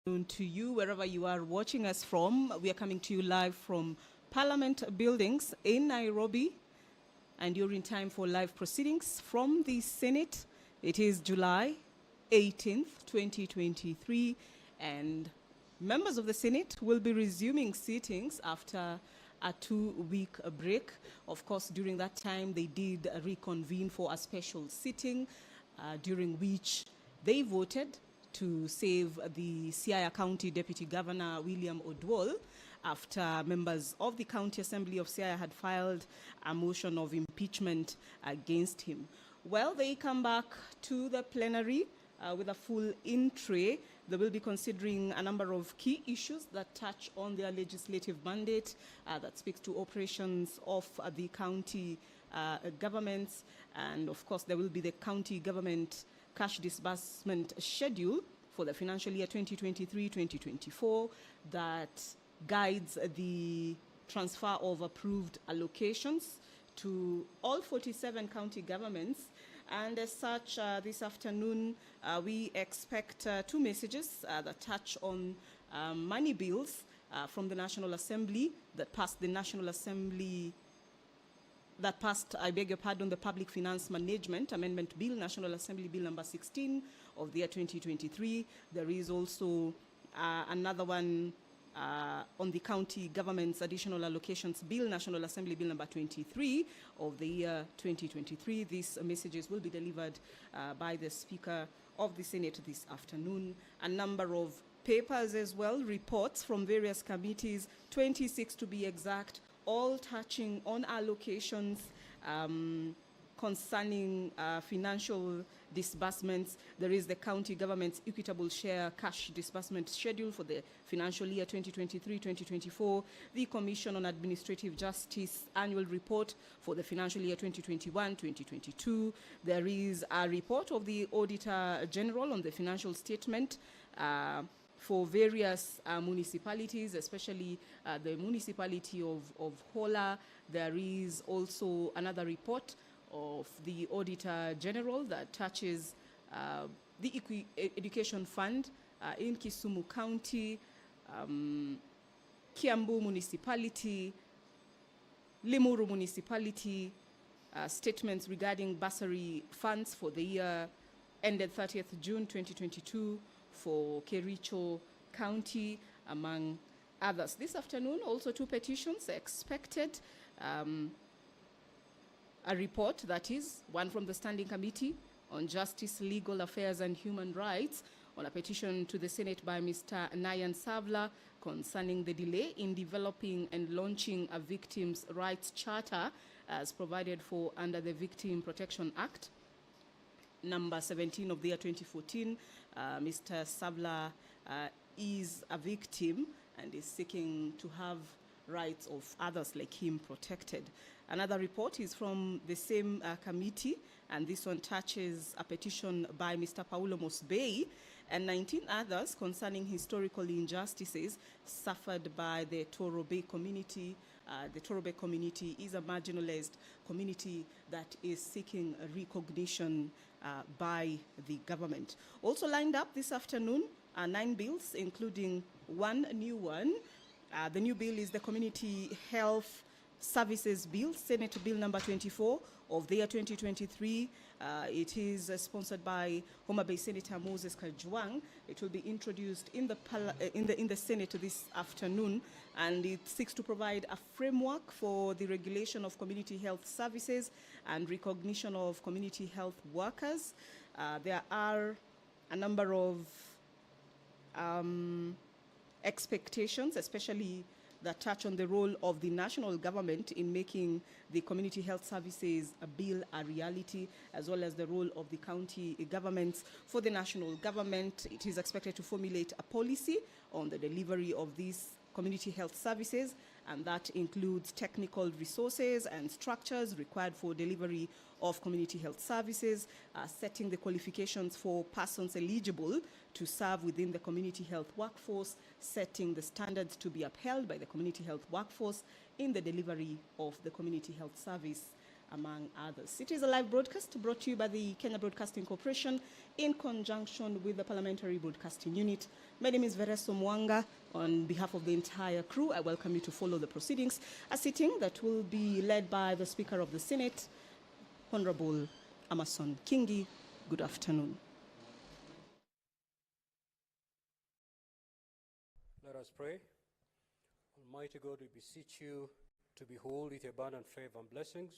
Afternoon to you, wherever you are watching us from. We are coming to you live from Parliament Buildings in Nairobi, and you're in time for live proceedings from the Senate. It is July 18th, 2023, and members of the Senate will be resuming sittings after a 2-week break. Of course, during that time, they did reconvene for a special sitting during which they voted to save the Siaya County Deputy Governor William Odwol after members of the County Assembly of Siaya had filed a motion of impeachment against him. Well, they come back to the plenary with a full in-tray. They will be considering a number of key issues that touch on their legislative mandate, that speaks to operations of the county governments, and of course there will be the county government cash disbursement schedule for the financial year 2023-2024 that guides the transfer of approved allocations to all 47 county governments. And as such, this afternoon, we expect two messages that touch on money bills from the National Assembly that passed the Public Finance Management Amendment Bill, National Assembly Bill number 16 of the year 2023. There is also another one on the County Government's Additional Allocations Bill, National Assembly Bill number 23 of the year 2023. These messages will be delivered by the Speaker of the Senate this afternoon. A number of papers as well, reports from various committees, 26 to be exact, all touching on allocations concerning financial disbursements. There is the county government's equitable share cash disbursement schedule for the financial year 2023-2024, the Commission on Administrative Justice annual report for the financial year 2021-2022. There is a report of the Auditor General on the financial statement for various municipalities, especially the municipality of Hola. There is also another report of the Auditor General that touches the Education Fund in Kisumu County, Kiambu Municipality, Limuru Municipality, statements regarding bursary funds for the year ended 30th June 2022 for Kericho County, among others. This afternoon, also two petitions are expected. A report, that is, one from the Standing Committee on Justice, Legal Affairs and Human Rights on a petition to the Senate by Mr. Nayan Savla concerning the delay in developing and launching a Victims' Rights Charter as provided for under the Victim Protection Act, number 17 of the year 2014. Mr. Savla is a victim and is seeking to have rights of others like him protected. Another report is from the same committee, and this one touches a petition by Mr. Paulo Mosbei and 19 others concerning historical injustices suffered by the Toro Bay community. The Toro Bay community is a marginalized community that is seeking recognition by the government. Also lined up this afternoon are 9 bills, including one new one. The new bill is the Community Health Services Bill, Senate Bill number 24 of the year 2023. It is sponsored by Homa Bay Senator Moses Kajwang. It will be introduced in the Senate this afternoon, and it seeks to provide a framework for the regulation of community health services and recognition of community health workers. There are a number of expectations, especially that touch on the role of the national government in making the community health services bill a reality, as well as the role of the county governments. For the national government, it is expected to formulate a policy on the delivery of these community health services, and that includes technical resources and structures required for delivery of community health services, setting the qualifications for persons eligible to serve within the community health workforce, setting the standards to be upheld by the community health workforce in the delivery of the community health service among others. It is a live broadcast brought to you by the Kenya Broadcasting Corporation in conjunction with the Parliamentary Broadcasting Unit. My name is Vereso Mwanga. On behalf of the entire crew, I welcome you to follow the proceedings, a sitting that will be led by the Speaker of the Senate, Honorable Amason Kingi. Good afternoon. Let us pray. Almighty God, we beseech you to behold with your abundant favor and blessings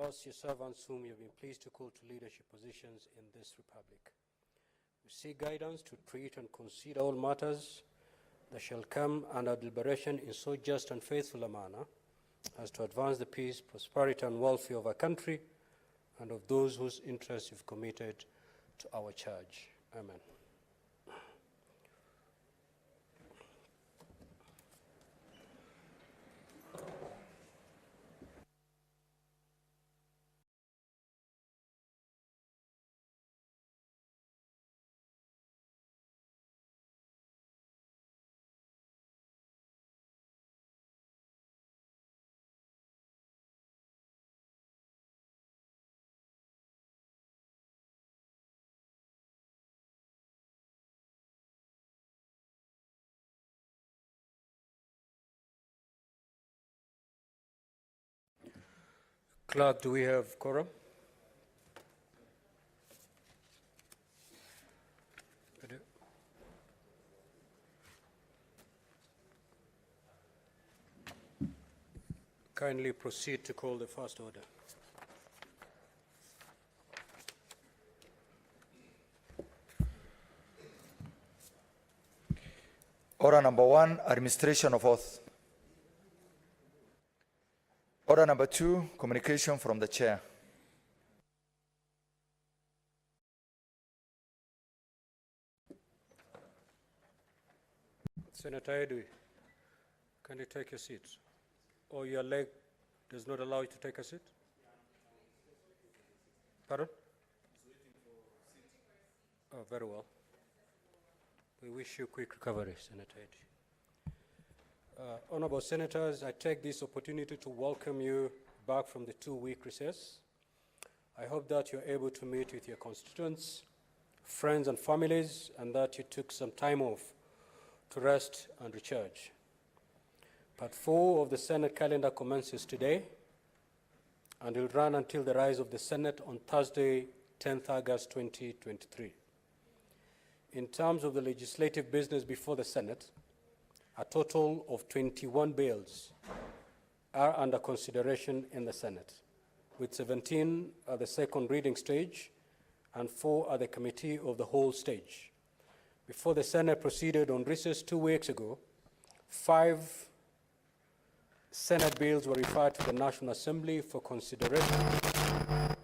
us, your servants, whom you have been pleased to call to leadership positions in this republic. We seek guidance to treat and consider all matters that shall come under deliberation in so just and faithful a manner as to advance the peace, prosperity, and welfare of our country and of those whose interests you've committed to our charge. Amen. Clerk, do we have quorum? Kindly proceed to call the first order. Order number 1, administration of oath. Order number 2, communication from the chair. Senator Edwi, can you take your seat? Or your leg does not allow you to take a seat? Pardon? Oh, very well. We wish you quick recovery, Senator Edwi. Honorable Senators, I take this opportunity to welcome you back from the 2-week recess. I hope that you're able to meet with your constituents, friends and families, and that you took some time off to rest and recharge. Part 4 of the Senate calendar commences today and will run until the rise of the Senate on Thursday, 10th August 2023. In terms of the legislative business before the Senate, a total of 21 bills are under consideration in the Senate, with 17 at the second reading stage and 4 at the committee of the whole stage. Before the Senate proceeded on recess 2 weeks ago, 5 Senate bills were referred to the National Assembly for consideration,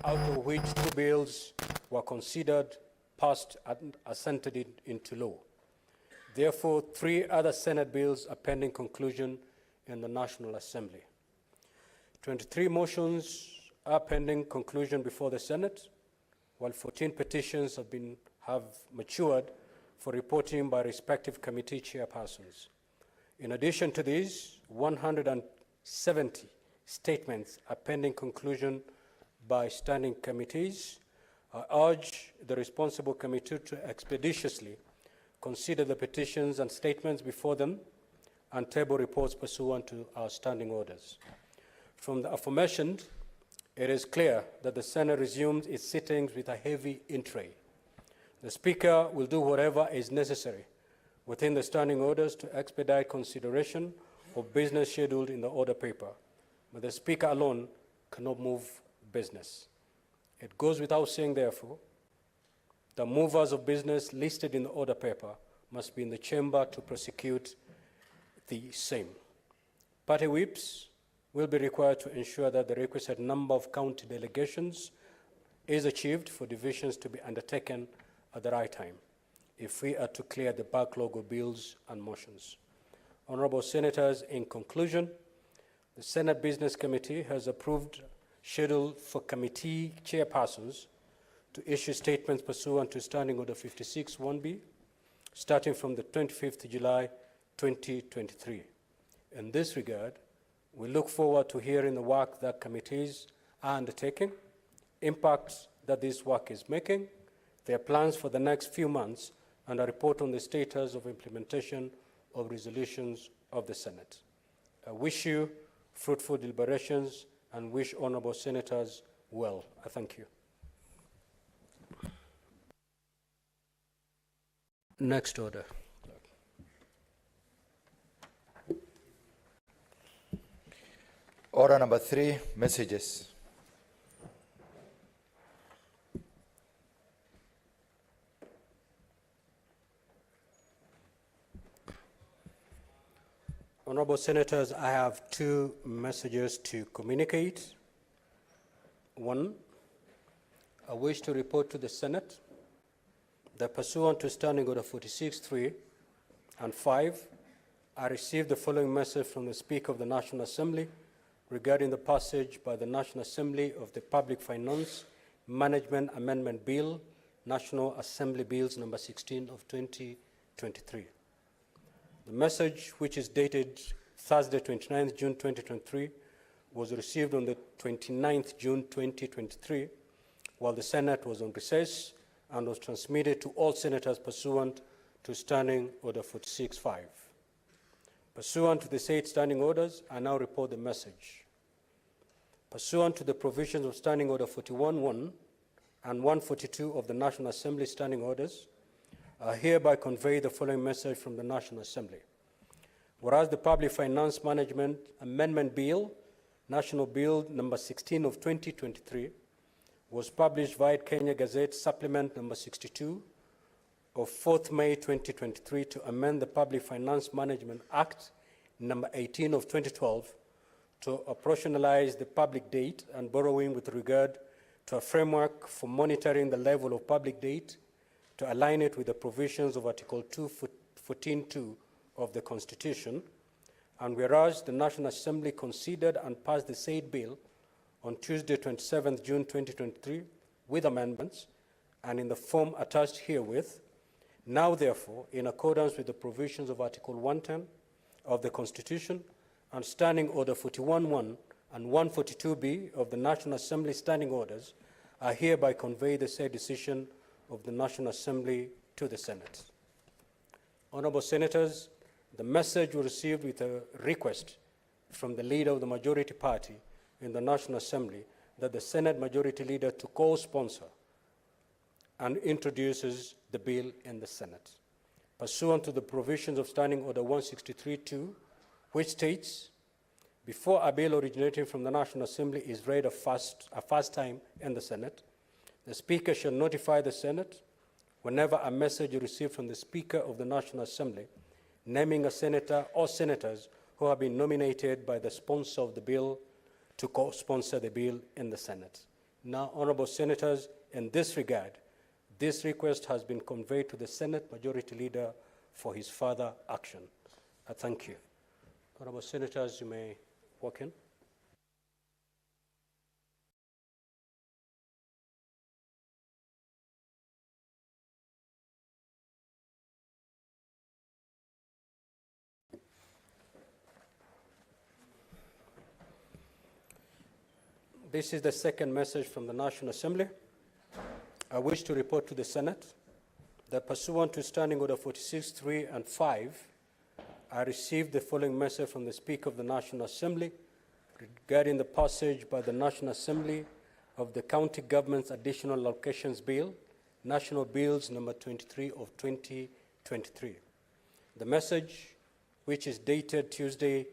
out of which 2 bills were considered, passed, and assented into law. Therefore, 3 other Senate bills are pending conclusion in the National Assembly. 23 motions are pending conclusion before the Senate, while 14 petitions have matured for reporting by respective committee chairpersons. In addition to these, 170 statements are pending conclusion by standing committees. I urge the responsible committee to expeditiously consider the petitions and statements before them and table reports pursuant to our standing orders. From the aforementioned, it is clear that the Senate resumes its sittings with a heavy in tray. The Speaker will do whatever is necessary within the standing orders to expedite consideration of business scheduled in the order paper, but the Speaker alone cannot move business. It goes without saying, therefore, the movers of business listed in the order paper must be in the chamber to prosecute the same. Party whips will be required to ensure that the requisite number of county delegations is achieved for divisions to be undertaken at the right time, if we are to clear the backlog of bills and motions. Honorable Senators, in conclusion, the Senate Business Committee has approved schedule for committee chairpersons to issue statements pursuant to Standing Order 56-1B, starting from the 25th July 2023. In this regard, we look forward to hearing the work that committees are undertaking, impacts that this work is making, their plans for the next few months, and a report on the status of implementation of resolutions of the Senate. I wish you fruitful deliberations and wish honourable senators well. I thank you. Next order. Order number 3, messages. Honourable senators, I have 2 messages to communicate. 1, I wish to report to the Senate that pursuant to Standing Order 46.3 and 5, I received the following message from the Speaker of the National Assembly regarding the passage by the National Assembly of the Public Finance Management Amendment Bill, National Assembly Bills number 16 of 2023. The message, which is dated Thursday, 29th June 2023, was received on the 29th June 2023, while the Senate was on recess, and was transmitted to all senators pursuant to Standing Order 46.5. Pursuant to the said standing orders, I now report the message. Pursuant to the provisions of Standing Order 41.1 and 142 of the National Assembly Standing Orders, I hereby convey the following message from the National Assembly. Whereas the Public Finance Management Amendment Bill, National Bill number 16 of 2023, was published via Kenya Gazette Supplement number 62 of 4th May 2023 to amend the Public Finance Management Act number 18 of 2012 to operationalize the public debt and borrowing with regard to a framework for monitoring the level of public debt to align it with the provisions of Article 214.2 of the Constitution. And whereas the National Assembly considered and passed the said bill on Tuesday, 27th June 2023, with amendments, and in the form attached herewith, now therefore, in accordance with the provisions of Article 110 of the Constitution and Standing Order 41.1 and 142B of the National Assembly Standing Orders, I hereby convey the said decision of the National Assembly to the Senate. Honourable Senators, the message was received with a request from the Leader of the Majority Party in the National Assembly that the Senate Majority Leader to co-sponsor and introduces the bill in the Senate, pursuant to the provisions of Standing Order 163.2, which states, before a bill originating from the National Assembly is read a first time in the Senate, the Speaker shall notify the Senate whenever a message is received from the Speaker of the National Assembly naming a senator or senators who have been nominated by the sponsor of the bill to co-sponsor the bill in the Senate. Now, honourable senators, in this regard, this request has been conveyed to the Senate Majority Leader for his further action. I thank you. Honourable senators, you may walk in. This is the second message from the National Assembly. I wish to report to the Senate that pursuant to Standing Order 46.3 and 5, I received the following message from the Speaker of the National Assembly regarding the passage by the National Assembly of the County Government's Additional Allocations Bill, National Bills number 23 of 2023. The message, which is dated Thursday,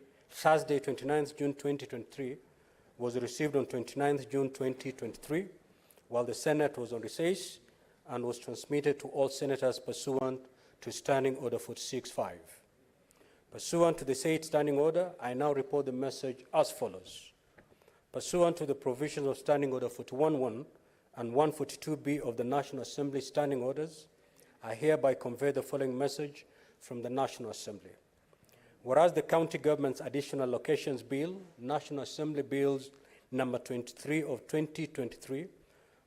29th June 2023, was received on 29th June 2023, while the Senate was on recess, and was transmitted to all senators pursuant to Standing Order 46.5. Pursuant to the said standing order, I now report the message as follows. Pursuant to the provisions of Standing Order 41.1 and 142B of the National Assembly Standing Orders, I hereby convey the following message from the National Assembly. Whereas the County Government's Additional Allocations Bill, National Assembly Bills number 23 of 2023,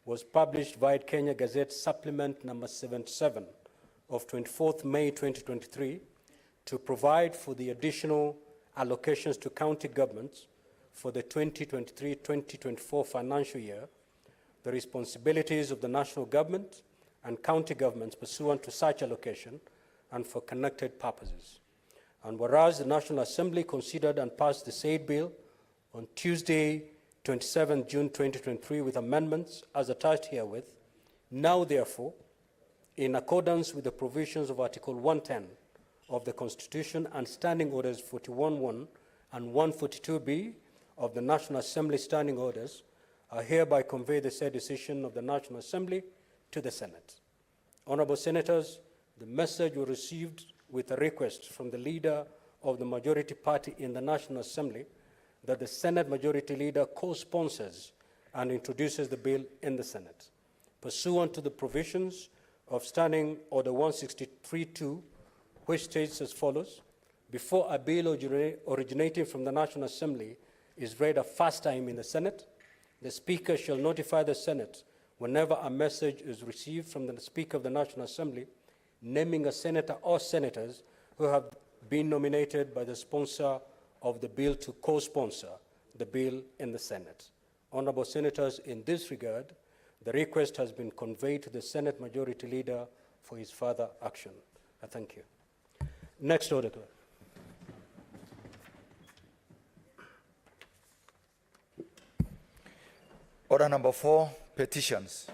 was published via Kenya Gazette Supplement number 77 of 24th May 2023 to provide for the additional allocations to county governments for the 2023-2024 financial year, the responsibilities of the national government and county governments pursuant to such allocation and for connected purposes. And whereas the National Assembly considered and passed the said bill on Tuesday, 27 June 2023 with amendments as attached herewith, now therefore, in accordance with the provisions of Article 110 of the Constitution and Standing Orders 41.1 and 142b of the National Assembly Standing Orders, I hereby convey the said decision of the National Assembly to the Senate. Honorable Senators, the message was received with a request from the leader of the majority party in the National Assembly that the Senate Majority Leader co-sponsors and introduces the bill in the Senate. Pursuant to the provisions of Standing Order 163.2, which states as follows: before a bill originating from the National Assembly is read a first time in the Senate, the Speaker shall notify the Senate whenever a message is received from the Speaker of the National Assembly naming a senator or senators who have been nominated by the sponsor of the bill to co-sponsor the bill in the Senate. Honorable Senators, in this regard, the request has been conveyed to the Senate Majority Leader for his further action. I thank you. Next order, clerk. Order number 4, petitions.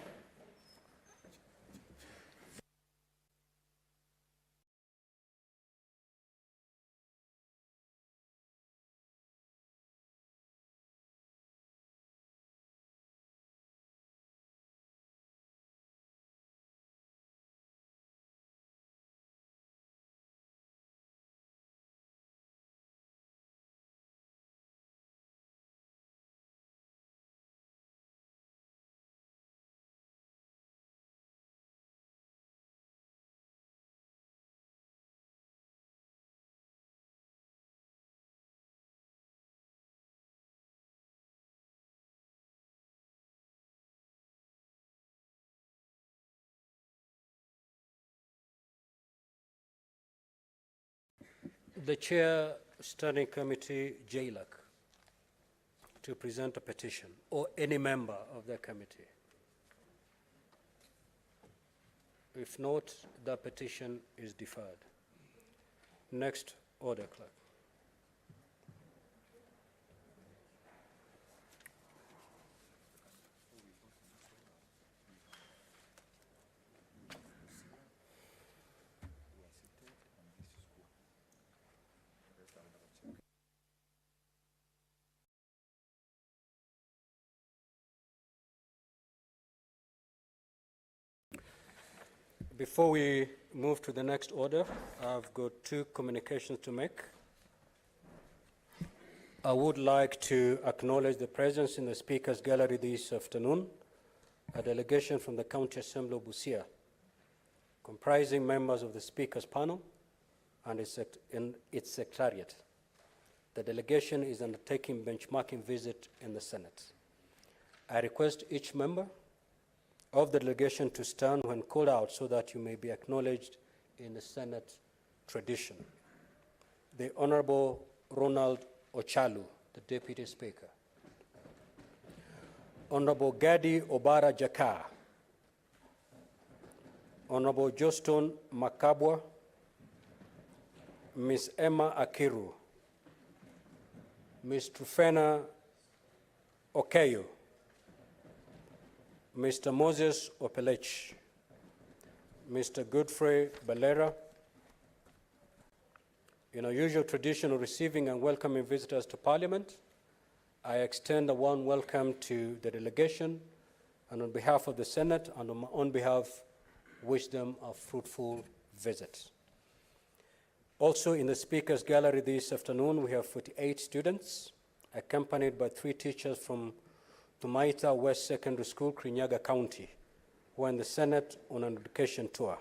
The Chair, Standing Committee, JLAC, to present a petition, or any member of the committee. If not, the petition is deferred. Next order, clerk. Before we move to the next order, I've got two communications to make. I would like to acknowledge the presence in the Speaker's Gallery this afternoon, a delegation from the County Assembly of Busia, comprising members of the Speaker's panel and its secretariat. The delegation is undertaking benchmarking visit in the Senate. I request each member of the delegation to stand when called out so that you may be acknowledged in the Senate tradition. The Honorable Ronald Ochalu, the Deputy Speaker. Honorable Gadi Obara Jakar. Honorable Joston Makabwa. Ms. Emma Akiru. Ms. Trufena Okeyo. Mr. Moses Opelech, Mr. Godfrey Balera. In our usual tradition of receiving and welcoming visitors to Parliament, I extend a warm welcome to the delegation, and on behalf of the Senate and on my own behalf, wish them a fruitful visit. Also in the Speaker's Gallery this afternoon, we have 48 students, accompanied by 3 teachers from Tumaita West Secondary School, Kirinyaga County, who are in the Senate on an education tour.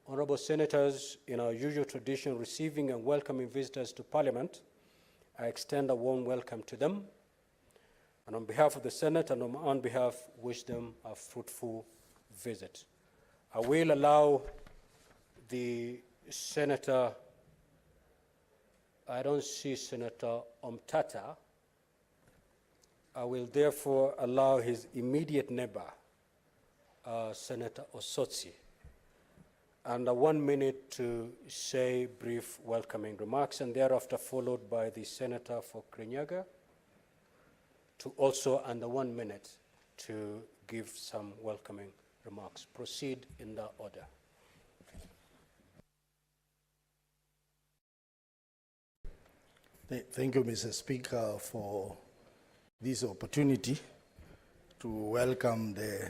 Honorable Senators, in our usual tradition of receiving and welcoming visitors to Parliament, I extend a warm welcome to them, and on behalf of the Senate and on my own behalf, wish them a fruitful visit. I will allow the Senator, I don't see Senator Omtata, I will therefore allow his immediate neighbor, Senator Osotsi, and 1 minute to say brief welcoming remarks, and thereafter followed by the Senator for Kirinyaga to also under 1 minute to give some welcoming remarks. Proceed in that order. Thank you, Mr. Speaker, for this opportunity to welcome the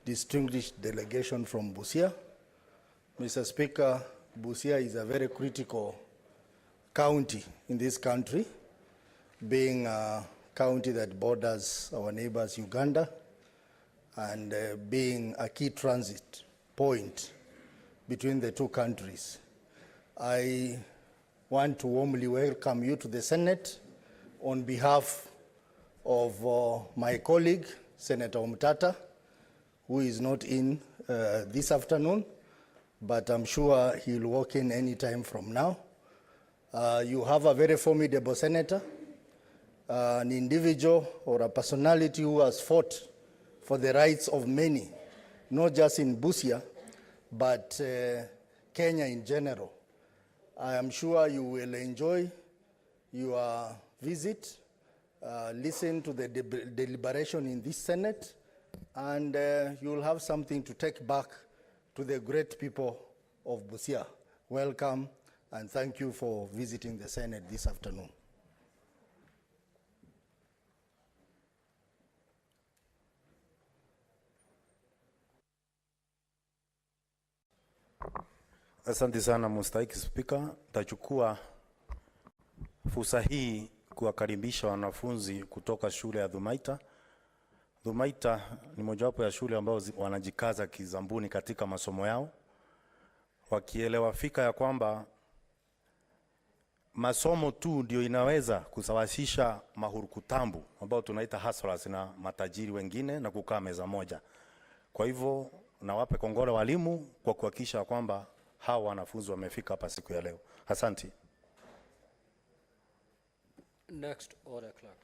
distinguished delegation from Busia. Mr. Speaker, Busia is a very critical county in this country, being a county that borders our neighbors Uganda and being a key transit point between the two countries. I want to warmly welcome you to the Senate on behalf of my colleague, Senator Omtata, who is not in this afternoon, but I'm sure he'll walk in any time from now. You have a very formidable senator, an individual or a personality who has fought for the rights of many, not just in Busia, but Kenya in general. I am sure you will enjoy your visit, listen to the deliberation in this Senate, and you will have something to take back to the great people of Busia. Welcome, and thank you for visiting the Senate this afternoon. Asante sana mstahiki Spika. Tachukua fursa hii kuwakaribisha wanafunzi kutoka shule ya Dhumaita. Dhumaita ni mojawapo ya shule ambao wanajikaza kizambuni katika masomo yao, wakielewa fika ya kwamba masomo tu ndio inaweza kusawasisha mahurukutambu ambao tunaita hustlers na matajiri wengine na kukaa meza moja. Kwa hivyo nawape kongole walimu kwa kuhakikisha kwamba hawa wanafunzi wamefika hapa siku ya leo. Asante. Next order, clerk.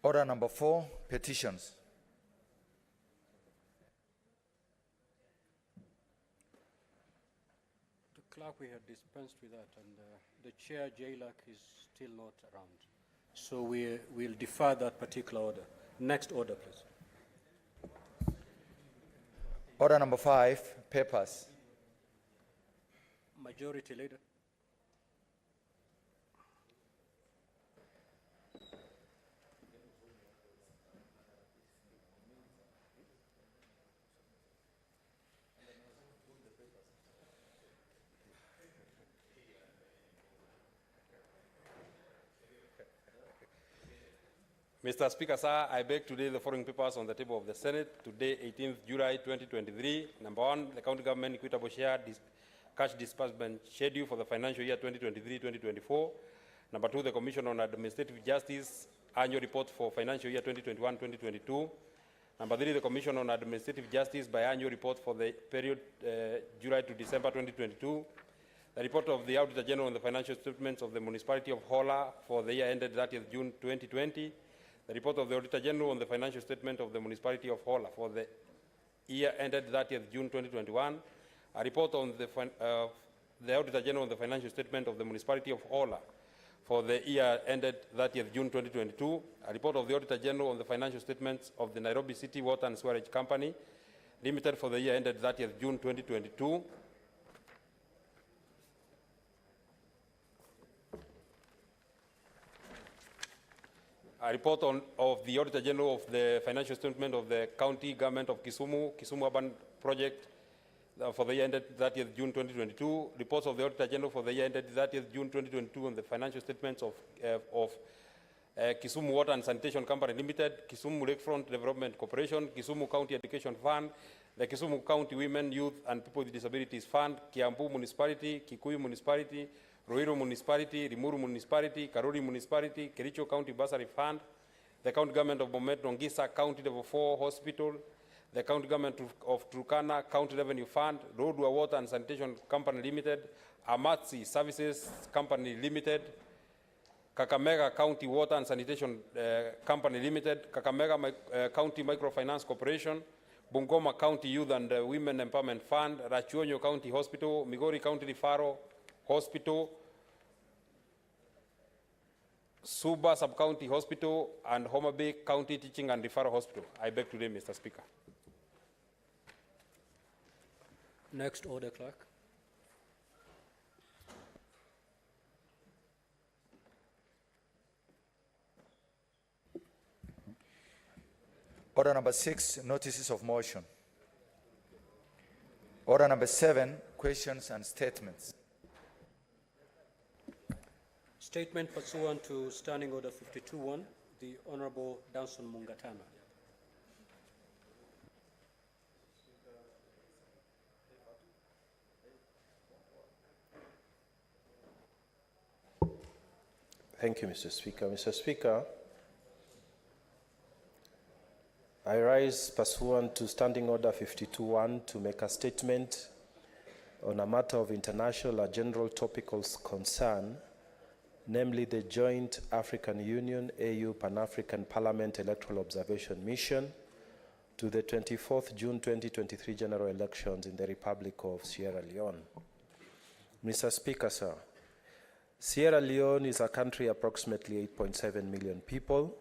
Order number 4, petitions. The clerk, we had dispensed with that, and the chair, Jailak, is still not around. So we'll defer that particular order. Next order, please. Order number 5, papers. Majority Leader. Mr. Speaker, sir, I beg today the following papers on the table of the Senate. Today, 18th July 2023. Number 1, the county government equitable share cash disbursement schedule for the financial year 2023-2024. Number 2, the Commission on Administrative Justice annual report for financial year 2021-2022. Number 3, the Commission on Administrative Justice biannual report for the period July to December 2022. The report of the Auditor General on the financial statements of the municipality of Hola for the year ended 30th June 2020. The report of the Auditor General on the financial statement of the municipality of Hola for the year ended 30th June 2021. A report on the Auditor General on the financial statement of the municipality of Hola for the year ended 30th June 2022. A report of the Auditor General on the financial statements of the Nairobi City Water and Sewerage Company Limited for the year ended 30th June 2022. A report of the Auditor General of the financial statement of the County Government of Kisumu Urban Project for the year ended 30th June 2022. Reports of the Auditor General for the year ended 30th June 2022 on the financial statements of Kisumu Water and Sanitation Company Limited, Kisumu Lakefront Development Corporation, Kisumu County Education Fund, the Kisumu County Women, Youth and People with Disabilities Fund, Kiambu Municipality, Kikuyu Municipality, Ruiru Municipality, Limuru Municipality, Karuri Municipality, Kericho County Bursary Fund, the County Government of Bomet, Nongisa County Level 4 Hospital, the County Government of Turkana County Revenue Fund, Roadwa Water and Sanitation Company Limited, Amatsi Services Company Limited, Kakamega County Water and Sanitation Company Limited, Kakamega County Microfinance Corporation, Bungoma County Youth and Women Empowerment Fund, Rachuonyo County Hospital, Migori County Referral Hospital, Suba Sub-County Hospital, and Homa Bay County Teaching and Referral Hospital. I beg today, Mr. Speaker. Next order, clerk. Order number 6, notices of motion. Order number 7, questions and statements. Statement pursuant to Standing Order 52-1, the Honorable Danson Mungatana. Thank you, Mr. Speaker. Mr. Speaker, I rise pursuant to Standing Order 52-1 to make a statement on a matter of international or general topical concern, namely the Joint African Union AU Pan-African Parliament Electoral Observation Mission to the 24th June 2023 general elections in the Republic of Sierra Leone. Mr. Speaker, sir, Sierra Leone is a country approximately 8.7 million people,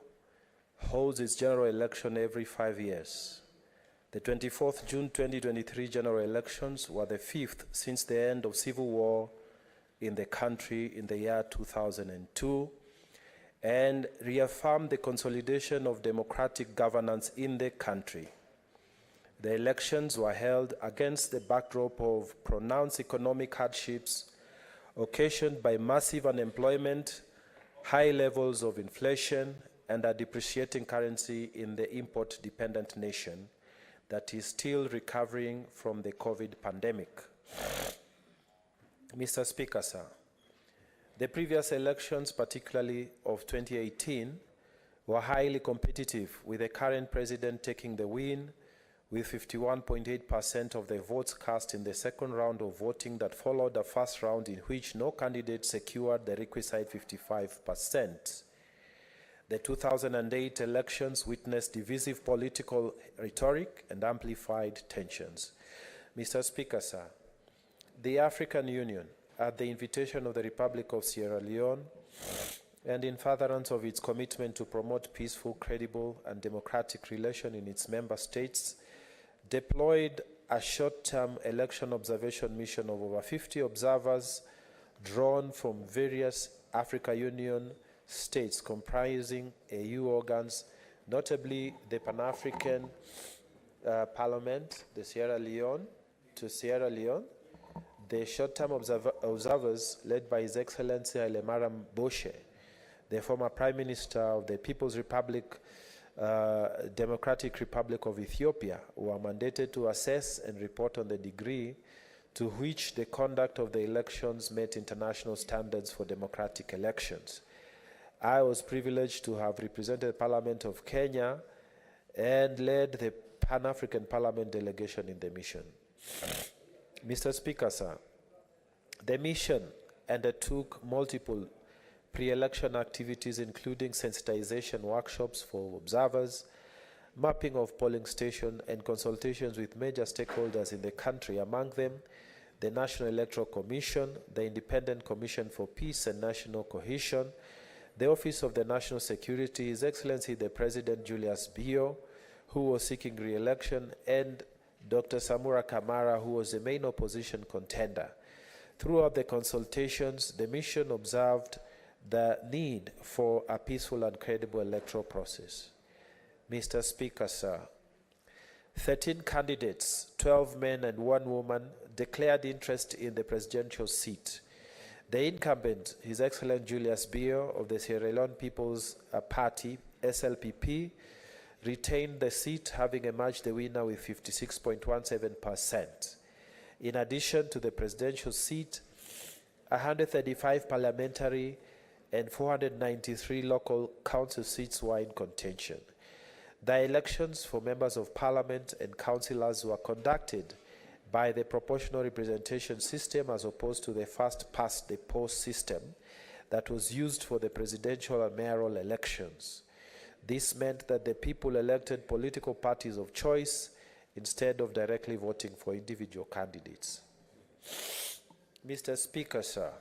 holds its general election every 5 years. The 24th June 2023 general elections were the 5th since the end of civil war in the country in the year 2002 and reaffirmed the consolidation of democratic governance in the country. The elections were held against the backdrop of pronounced economic hardships occasioned by massive unemployment, high levels of inflation, and a depreciating currency in the import-dependent nation that is still recovering from the COVID pandemic. Mr. Speaker, sir, the previous elections, particularly of 2018, were highly competitive, with the current president taking the win with 51.8% of the votes cast in the second round of voting that followed the first round, in which no candidate secured the requisite 55%. The 2008 elections witnessed divisive political rhetoric and amplified tensions. Mr. Speaker, sir, the African Union, at the invitation of the Republic of Sierra Leone and in furtherance of its commitment to promote peaceful, credible, and democratic relations in its member states, deployed a short-term election observation mission of over 50 observers drawn from various African Union states comprising AU organs, notably the Pan-African Parliament, the Sierra Leone, the short-term observers led by His Excellency Haile Mariam Boshe, the former Prime Minister of the People's Republic, Democratic Republic of Ethiopia, who are mandated to assess and report on the degree to which the conduct of the elections met international standards for democratic elections. I was privileged to have represented the Parliament of Kenya and led the Pan-African Parliament delegation in the mission. Mr. Speaker, sir, the mission undertook multiple pre-election activities, including sensitization workshops for observers, mapping of polling stations, and consultations with major stakeholders in the country, among them the National Electoral Commission, the Independent Commission for Peace and National Cohesion, the Office of the National Security, His Excellency the President Julius Bio, who was seeking re-election, and Dr. Samura Kamara, who was the main opposition contender. Throughout the consultations, the mission observed the need for a peaceful and credible electoral process. Mr. Speaker, sir, 13 candidates, 12 men and 1 woman, declared interest in the presidential seat. The incumbent, His Excellency Julius Bio of the Sierra Leone People's Party, SLPP, retained the seat, having emerged the winner with 56.17%. In addition to the presidential seat, 135 parliamentary and 493 local council seats were in contention. The elections for members of parliament and councillors were conducted by the proportional representation system as opposed to the first past the post system that was used for the presidential and mayoral elections. This meant that the people elected political parties of choice instead of directly voting for individual candidates. Mr. Speaker, sir,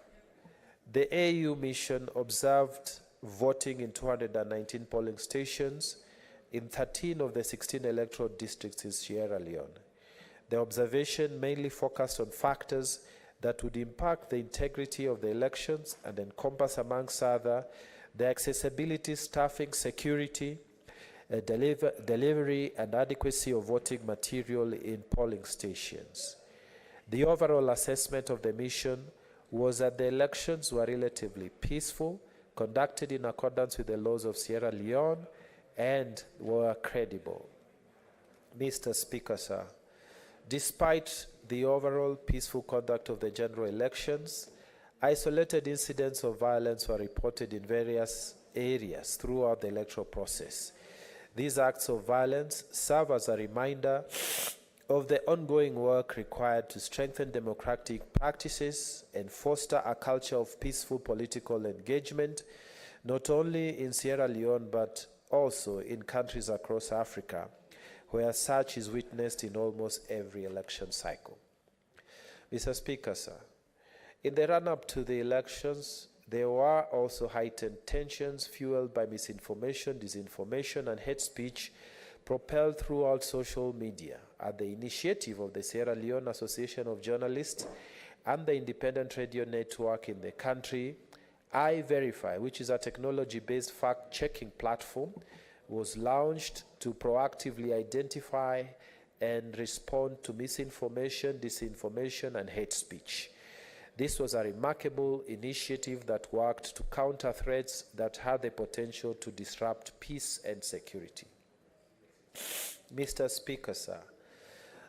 the AU mission observed voting in 219 polling stations in 13 of the 16 electoral districts in Sierra Leone. The observation mainly focused on factors that would impact the integrity of the elections and encompass, amongst other, the accessibility, staffing, security, delivery, and adequacy of voting material in polling stations. The overall assessment of the mission was that the elections were relatively peaceful, conducted in accordance with the laws of Sierra Leone, and were credible. Mr. Speaker, sir, despite the overall peaceful conduct of the general elections, isolated incidents of violence were reported in various areas throughout the electoral process. These acts of violence serve as a reminder of the ongoing work required to strengthen democratic practices and foster a culture of peaceful political engagement, not only in Sierra Leone but also in countries across Africa, where such is witnessed in almost every election cycle. Mr. Speaker, sir, in the run-up to the elections, there were also heightened tensions fueled by misinformation, disinformation, and hate speech propelled throughout social media. At the initiative of the Sierra Leone Association of Journalists and the independent radio network in the country, iVerify, which is a technology-based fact-checking platform, was launched to proactively identify and respond to misinformation, disinformation, and hate speech. This was a remarkable initiative that worked to counter threats that had the potential to disrupt peace and security. Mr. Speaker, sir,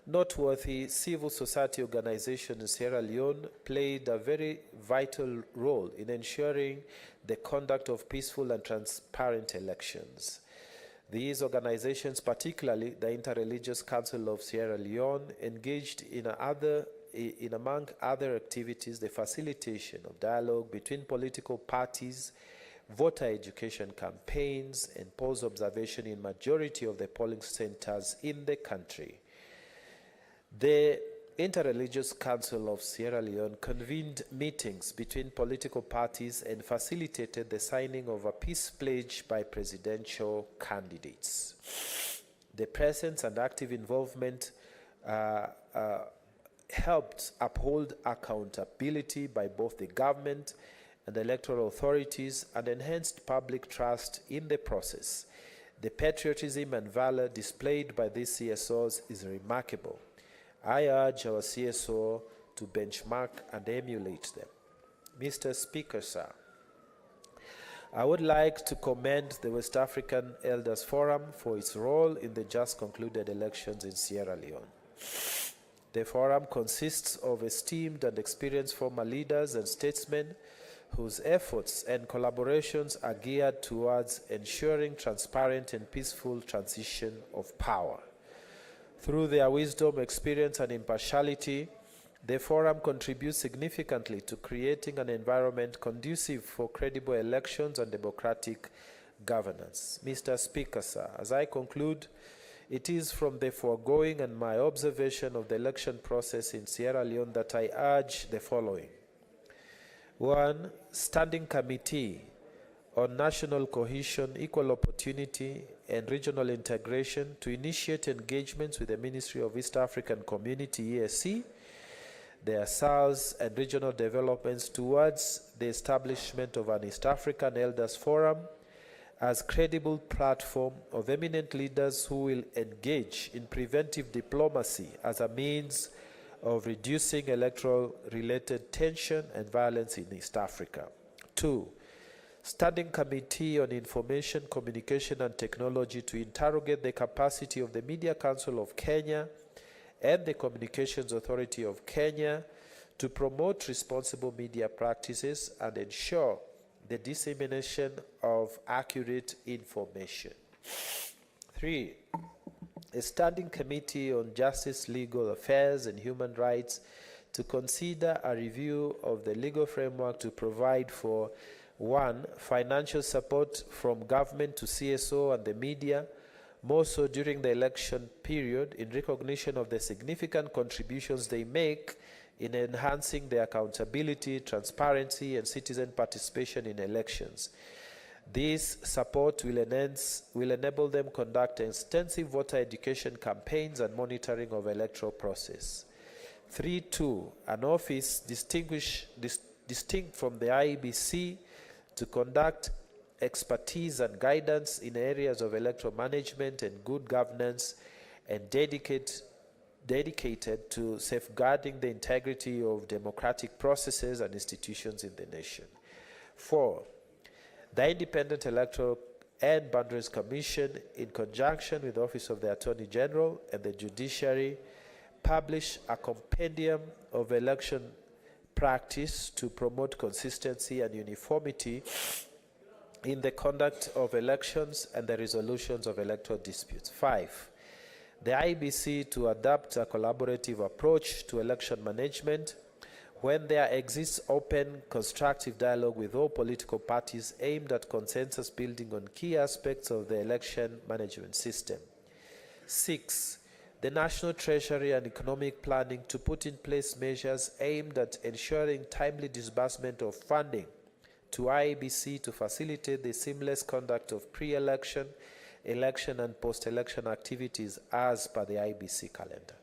noteworthy civil society organizations in Sierra Leone played a very vital role in ensuring the conduct of peaceful and transparent elections. These organizations, particularly the Interreligious Council of Sierra Leone, engaged in among other activities, the facilitation of dialogue between political parties, voter education campaigns, and polls observation in majority of the polling centers in the country. The Interreligious Council of Sierra Leone convened meetings between political parties and facilitated the signing of a peace pledge by presidential candidates. The presence and active involvement helped uphold accountability by both the government and the electoral authorities and enhanced public trust in the process. The patriotism and valor displayed by these CSOs is remarkable. I urge our CSO to benchmark and emulate them. Mr. Speaker, sir, I would like to commend the West African Elders Forum for its role in the just concluded elections in Sierra Leone. The forum consists of esteemed and experienced former leaders and statesmen whose efforts and collaborations are geared towards ensuring transparent and peaceful transition of power. Through their wisdom, experience, and impartiality, the forum contributes significantly to creating an environment conducive for credible elections and democratic governance. Mr. Speaker, sir, as I conclude, it is from the foregoing and my observation of the election process in Sierra Leone that I urge the following. 1. Standing Committee on National Cohesion, Equal Opportunity, and Regional Integration to initiate engagements with the Ministry of East African Community, EAC, their SARS and regional developments towards the establishment of an East African Elders Forum as credible platform of eminent leaders who will engage in preventive diplomacy as a means of reducing electoral-related tension and violence in East Africa. 2. Standing Committee on Information, Communication and Technology to interrogate the capacity of the Media Council of Kenya and the Communications Authority of Kenya to promote responsible media practices and ensure the dissemination of accurate information. 3, a standing committee on justice, legal affairs, and human rights to consider a review of the legal framework to provide for 1, financial support from government to CSO and the media, more so during the election period, in recognition of the significant contributions they make in enhancing the accountability, transparency, and citizen participation in elections. This support will enable them conduct extensive voter education campaigns and monitoring of electoral process. 3.2, an office distinct from the IEBC to conduct expertise and guidance in areas of electoral management and good governance, and dedicated to safeguarding the integrity of democratic processes and institutions in the nation. 4, the Independent Electoral and Boundaries Commission, in conjunction with the Office of the Attorney General and the Judiciary, publish a compendium of election practice to promote consistency and uniformity in the conduct of elections and the resolutions of electoral disputes. 5, the IBC to adopt a collaborative approach to election management when there exists open, constructive dialogue with all political parties aimed at consensus building on key aspects of the election management system. 6, the National Treasury and Economic Planning to put in place measures aimed at ensuring timely disbursement of funding to IEBC to facilitate the seamless conduct of pre-election, election, and post-election activities as per the IEBC calendar.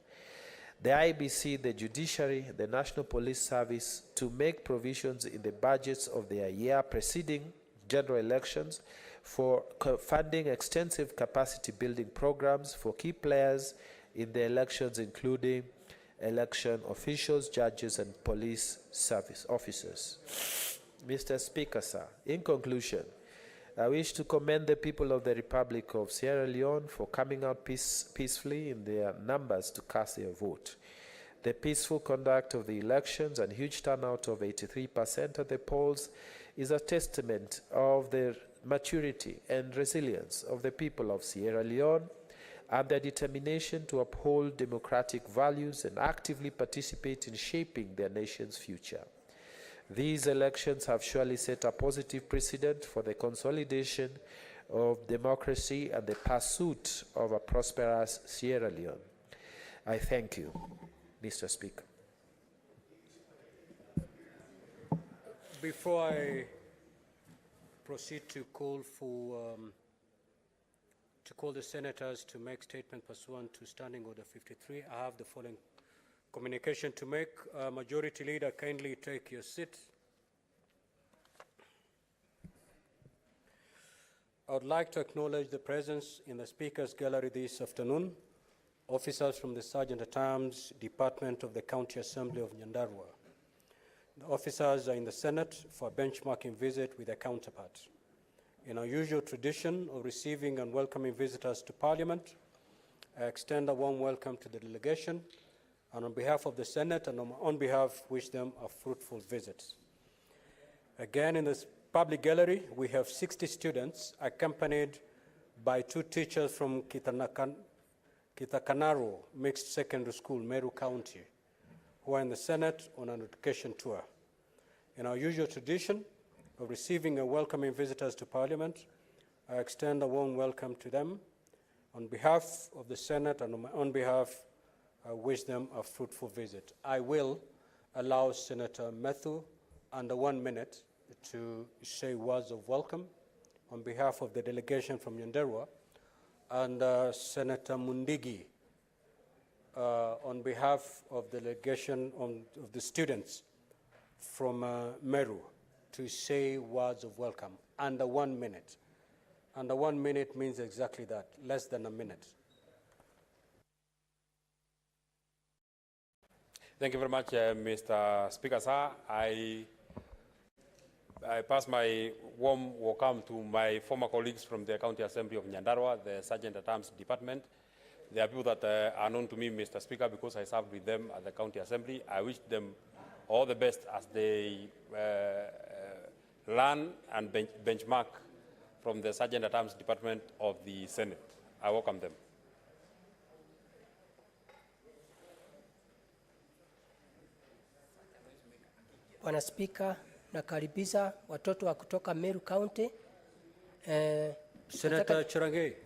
The IEBC, the Judiciary, the National Police Service to make provisions in the budgets of their year preceding general elections for funding extensive capacity building programs for key players in the elections, including election officials, judges, and police service officers. Mr. Speaker, sir, in conclusion, I wish to commend the people of the Republic of Sierra Leone for coming out peacefully in their numbers to cast their vote. The peaceful conduct of the elections and huge turnout of 83% at the polls is a testament of the maturity and resilience of the people of Sierra Leone and their determination to uphold democratic values and actively participate in shaping their nation's future. These elections have surely set a positive precedent for the consolidation of democracy and the pursuit of a prosperous Sierra Leone. I thank you, Mr. Speaker. Before I proceed to call the senators to make statement pursuant to Standing Order 53, I have the following communication to make. Majority Leader, kindly take your seat. I would like to acknowledge the presence in the Speaker's Gallery this afternoon, officers from the Sergeant-at-Arms Department of the County Assembly of Nyandarua. The officers are in the Senate for a benchmarking visit with their counterparts. In our usual tradition of receiving and welcoming visitors to Parliament, I extend a warm welcome to the delegation, and on behalf of the Senate and on behalf, wish them a fruitful visit. Again, in this public gallery, we have 60 students accompanied by 2 teachers from Kitakanaro Mixed Secondary School, Meru County, who are in the Senate on an education tour. In our usual tradition of receiving and welcoming visitors to Parliament, I extend a warm welcome to them. On behalf of the Senate and on behalf, I wish them a fruitful visit. I will allow Senator Methu under 1 minute to say words of welcome on behalf of the delegation from Nyandarua, and Senator Mundigi on behalf of the delegation of the students from Meru to say words of welcome under 1 minute. Under 1 minute means exactly that, less than a minute. Thank you very much, Mr. Speaker, sir. I pass my warm welcome to my former colleagues from the County Assembly of Nyandarua, the Sergeant-at-Arms Department. They are people that are known to me, Mr. Speaker, because I served with them at the County Assembly. I wish them all the best as they learn and benchmark from the Sergeant-at-Arms Department of the Senate. I welcome them. Bwana Spika, nakaribisha watoto wa kutoka Meru County. Senator Chirange,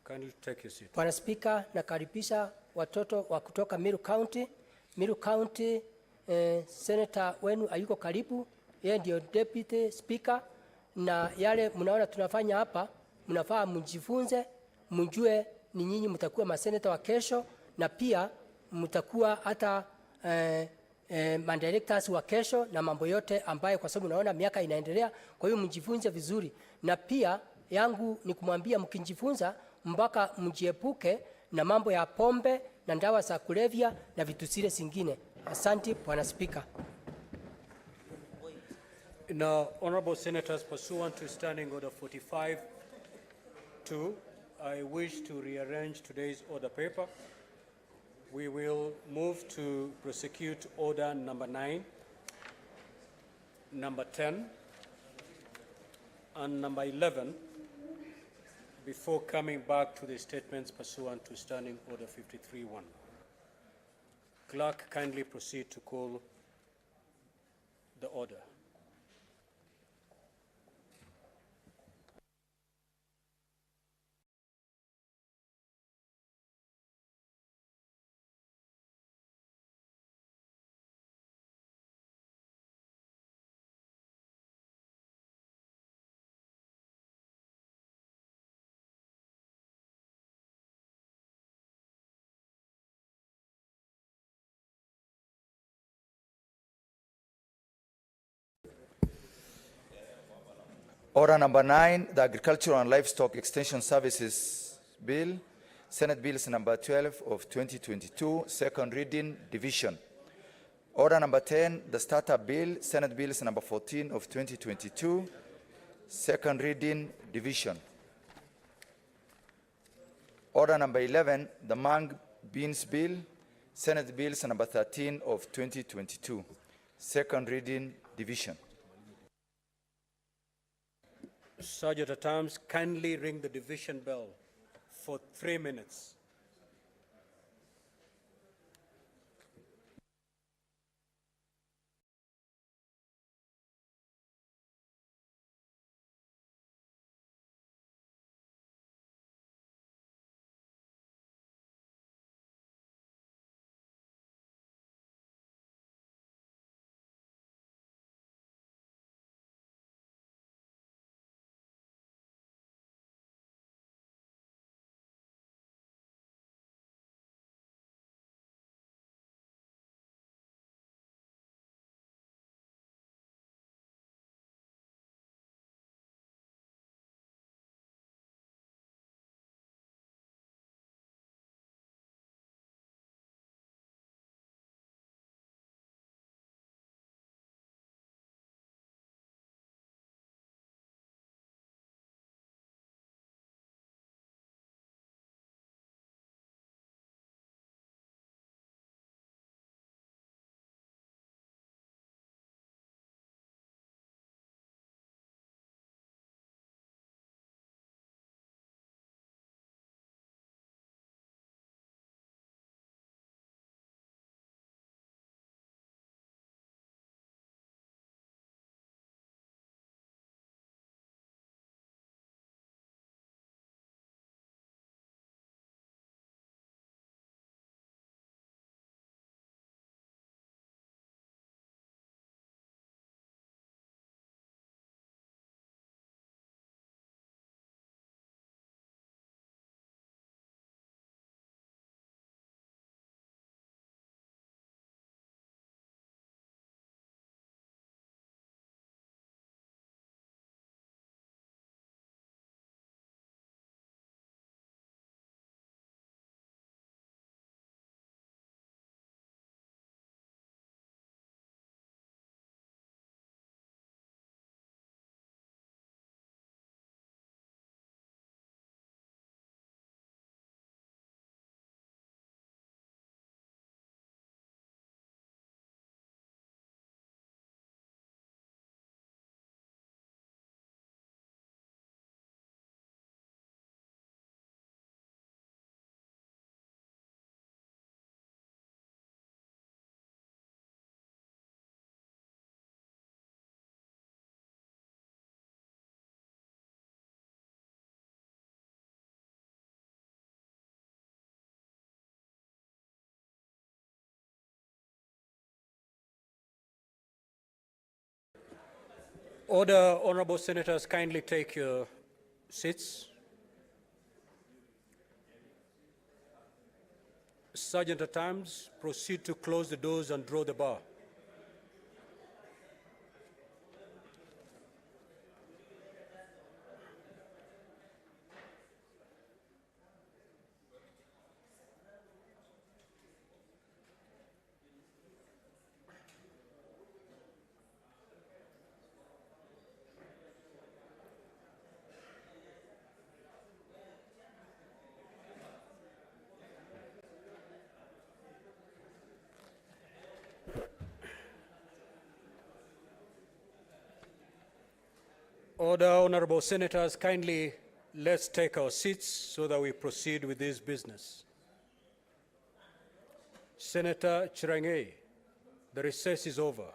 kindly take your seat. Bwana Spika, nakaribisha watoto wa kutoka Meru County. Meru County, Senator wenu ayuko karibu, yeye ndio Deputy Speaker, na yale mnaona tunafanya hapa, mnafaa mjifunze, mjue ni nyinyi mtakuwa maseneta wa kesho, na pia mtakuwa hata directors wa kesho na mambo yote ambayo, kwa sababu unaona miaka inaendelea. Kwa hiyo mjifunze vizuri, na pia yangu ni kumwambia mkijifunza mpaka mjiepuke na mambo ya pombe na dawa za kulevya na vitu zile zingine. Asante Bwana Spika. Now, honorable senators, pursuant to Standing Order 45-2, I wish to rearrange today's order paper. We will move to prosecute order number 9, number 10, and number 11 before coming back to the statements pursuant to Standing Order 53-1. Clerk, kindly proceed to call the order. Order number 9, the Agricultural and Livestock Extension Services Bill, Senate Bills number 12 of 2022, second reading, division. Order number 10, the Startup Bill, Senate Bills number 14 of 2022, second reading, division. Order number 11, the Mung Beans Bill, Senate Bills number 13 of 2022, second reading, division. Sergeant at Arms, kindly ring the division bell for 3 minutes. Order, honorable senators, kindly take your seats. Sergeant at arms, proceed to close the doors and draw the bar. Order, honorable senators, kindly let's take our seats so that we proceed with this business. Senator Chirange, the recess is over.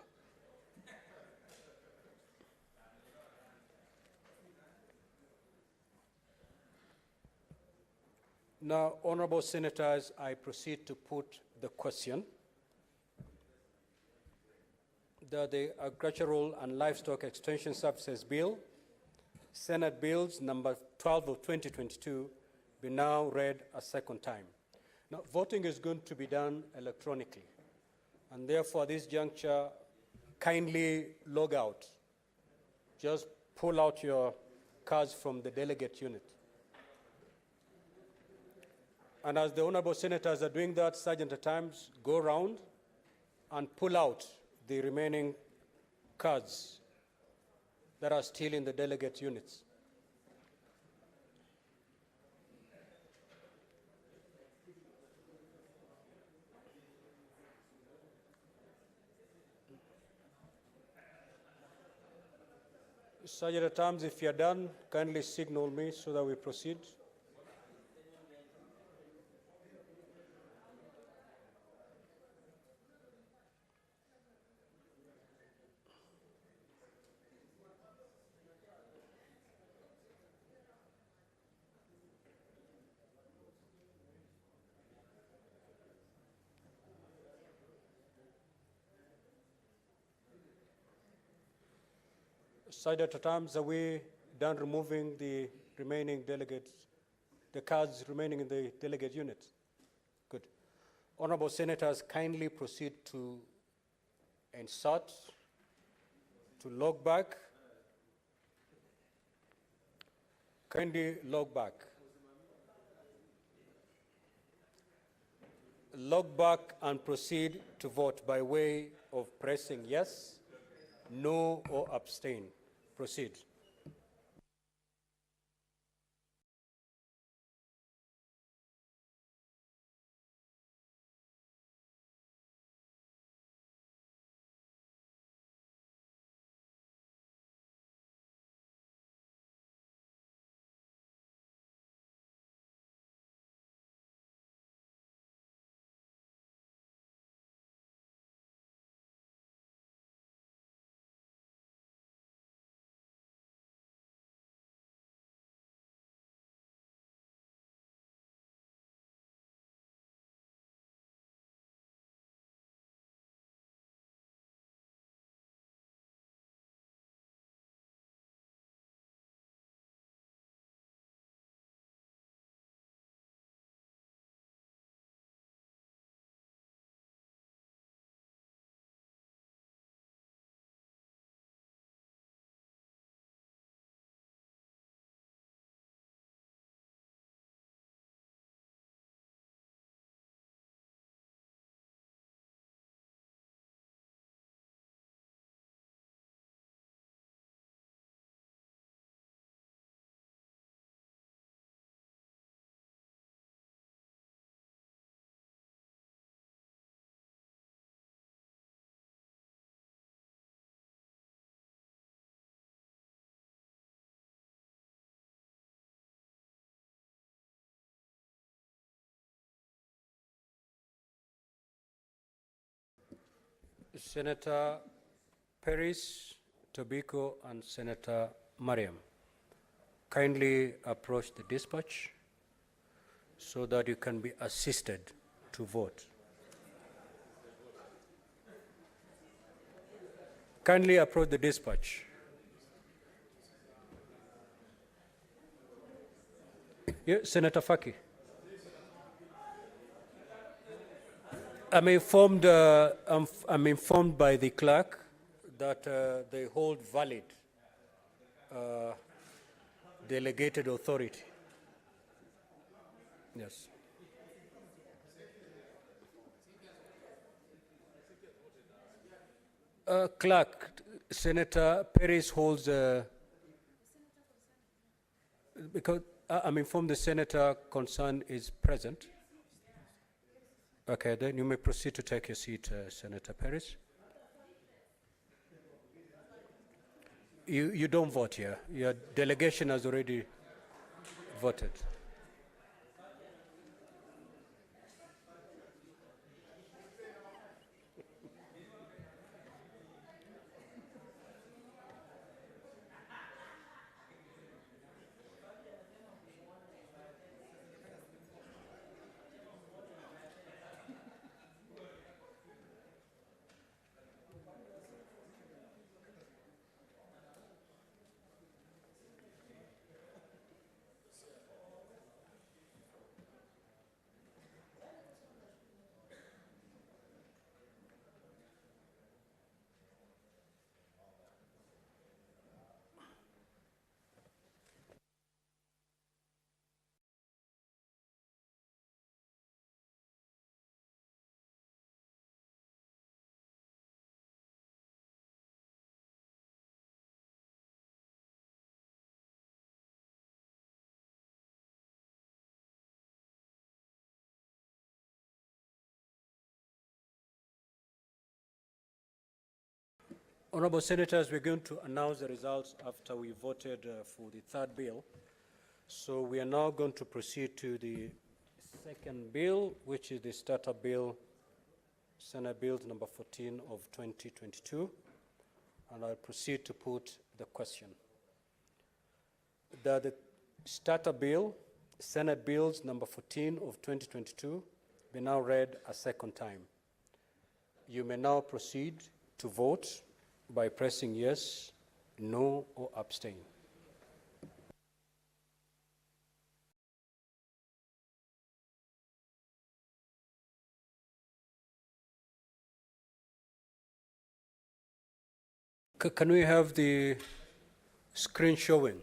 Now, honorable senators, I proceed to put the question that the Agricultural and Livestock Extension Services Bill, Senate Bills number 12 of 2022, be now read a second time. Now, voting is going to be done electronically, and therefore, at this juncture, kindly log out. Just pull out your cards from the delegate unit. And as the honorable senators are doing that, Sergeant at arms, go around and pull out the remaining cards that are still in the delegate units. Sergeant at arms, if you're done, kindly signal me so that we proceed. Sergeant at arms, are we done removing the remaining delegates, the cards remaining in the delegate unit? Good. Honorable senators, kindly proceed to insert, to log back. Kindly log back. Log back and proceed to vote by way of pressing yes, no, or abstain. Proceed. Senator Peris, Tobiko, and Senator Mariam, kindly approach the dispatch so that you can be assisted to vote. Kindly approach the dispatch. Yeah, Senator Faki. I'm informed by the clerk that they hold valid delegated authority. Yes. Clerk, Senator Perez holds because I'm informed the senator concerned is present. Okay, then you may proceed to take your seat, Senator Perez. You don't vote here. Your delegation has already voted. Honorable Senators, we're going to announce the results after we voted for the third bill. So we are now going to proceed to the second bill, which is the starter bill, Senate Bill number 14 of 2022. And I'll proceed to put the question. That the starter bill, Senate Bills number 14 of 2022, be now read a second time. You may now proceed to vote by pressing yes, no, or abstain. Can we have the screen showing?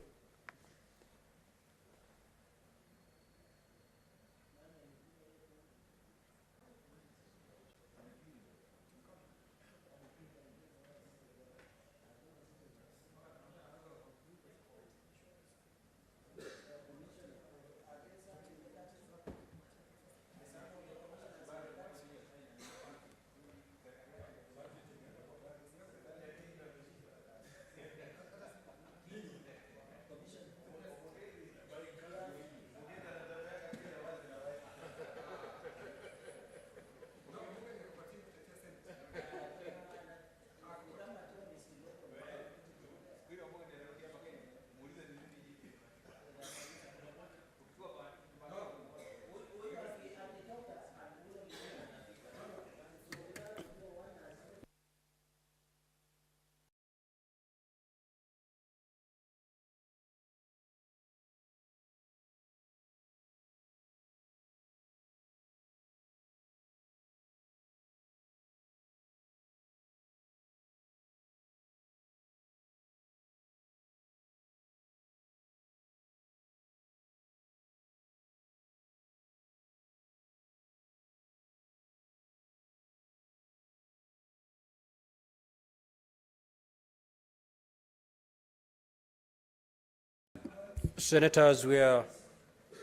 Senators, we're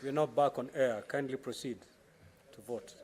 not back on air. Kindly proceed to vote.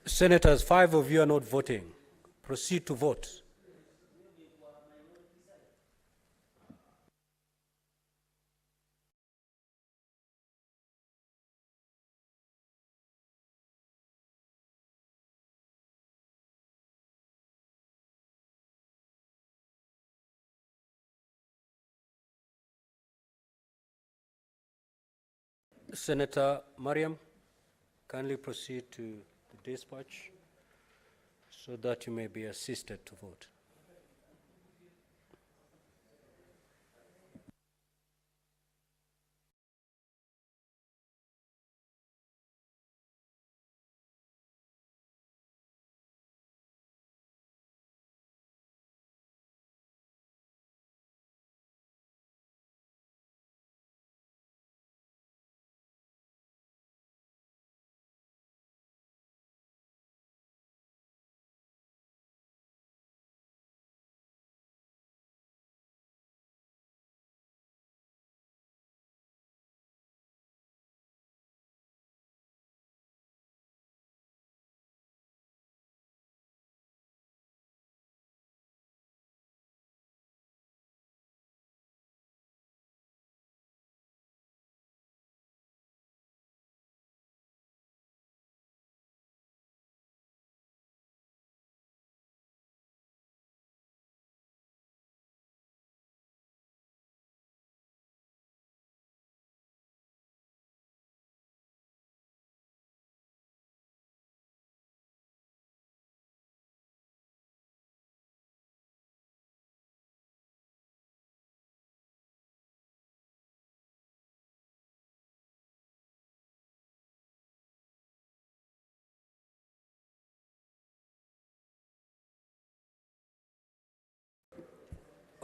Senators, 5 of you are not voting. Proceed to vote. Senator Mariam, kindly proceed to the dispatch so that you may be assisted to vote.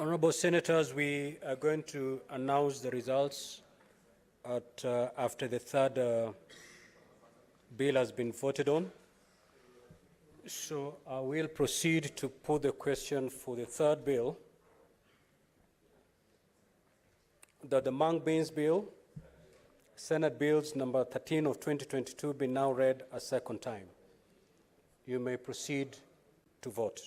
Honorable Senators, we are going to announce the results after the third bill has been voted on. So I will proceed to put the question for the third bill, that the Mung Beans Bill, Senate Bills number 13 of 2022, be now read a second time. You may proceed to vote.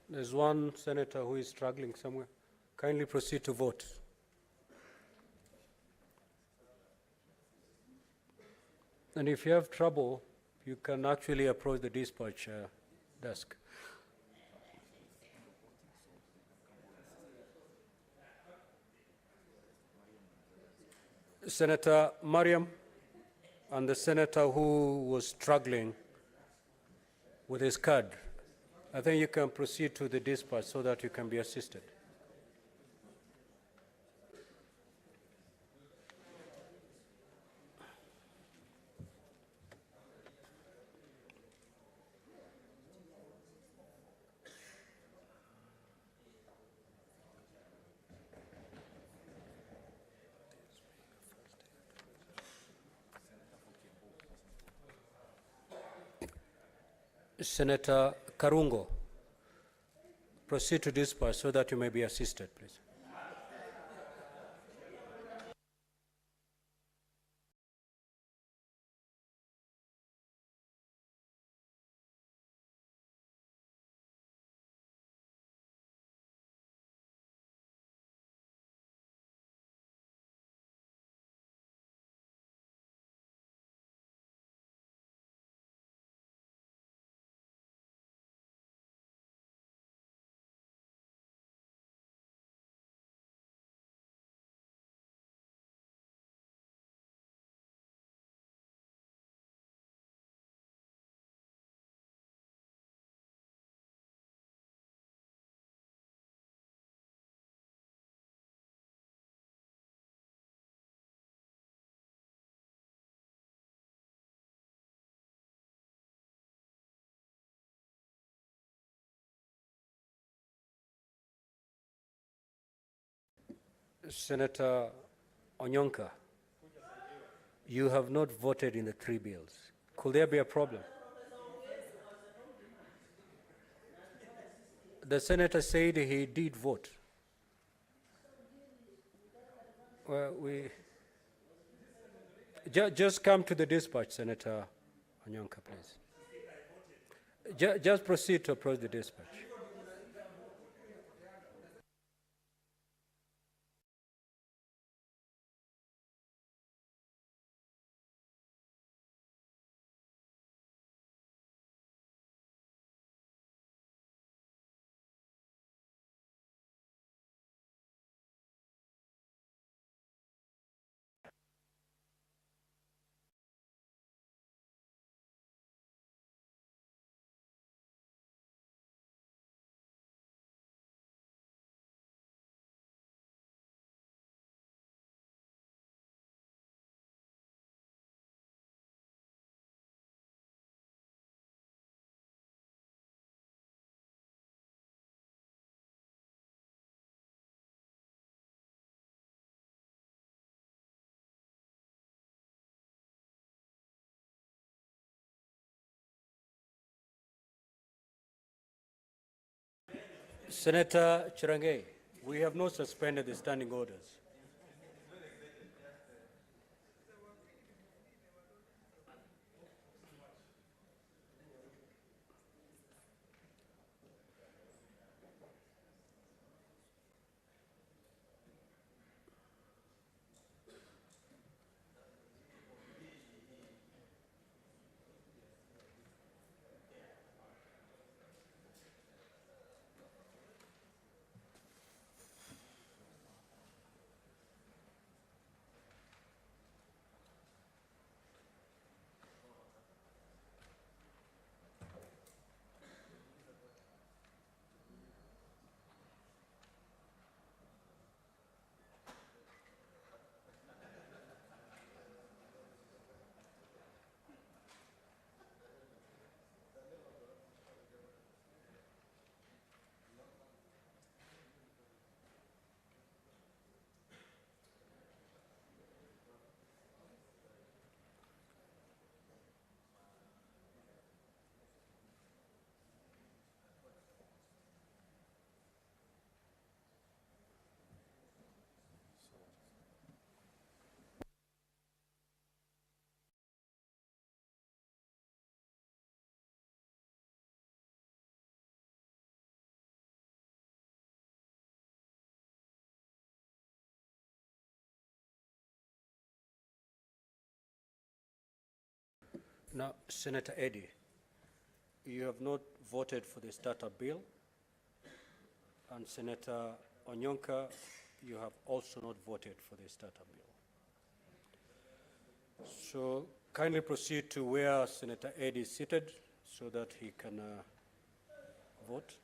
There's one senator who is struggling somewhere. Kindly proceed to vote. And if you have trouble, you can actually approach the dispatch desk. Senator Mariam and the senator who was struggling with his card, I think you can proceed to the dispatch so that you can be assisted. Senator Karungo, proceed to dispatch so that you may be assisted, please. Senator Onyonka, you have not voted in the 3 bills. Could there be a problem? The senator said he did vote. Well, just come to the dispatch, Senator Onyonka, please. Just proceed to approach the dispatch. Senator Chirange, we have not suspended the standing orders. Now, Senator Eddy, you have not voted for the startup bill, and Senator Onyonka, you have also not voted for the startup bill. So kindly proceed to where Senator Eddy is seated so that he can vote.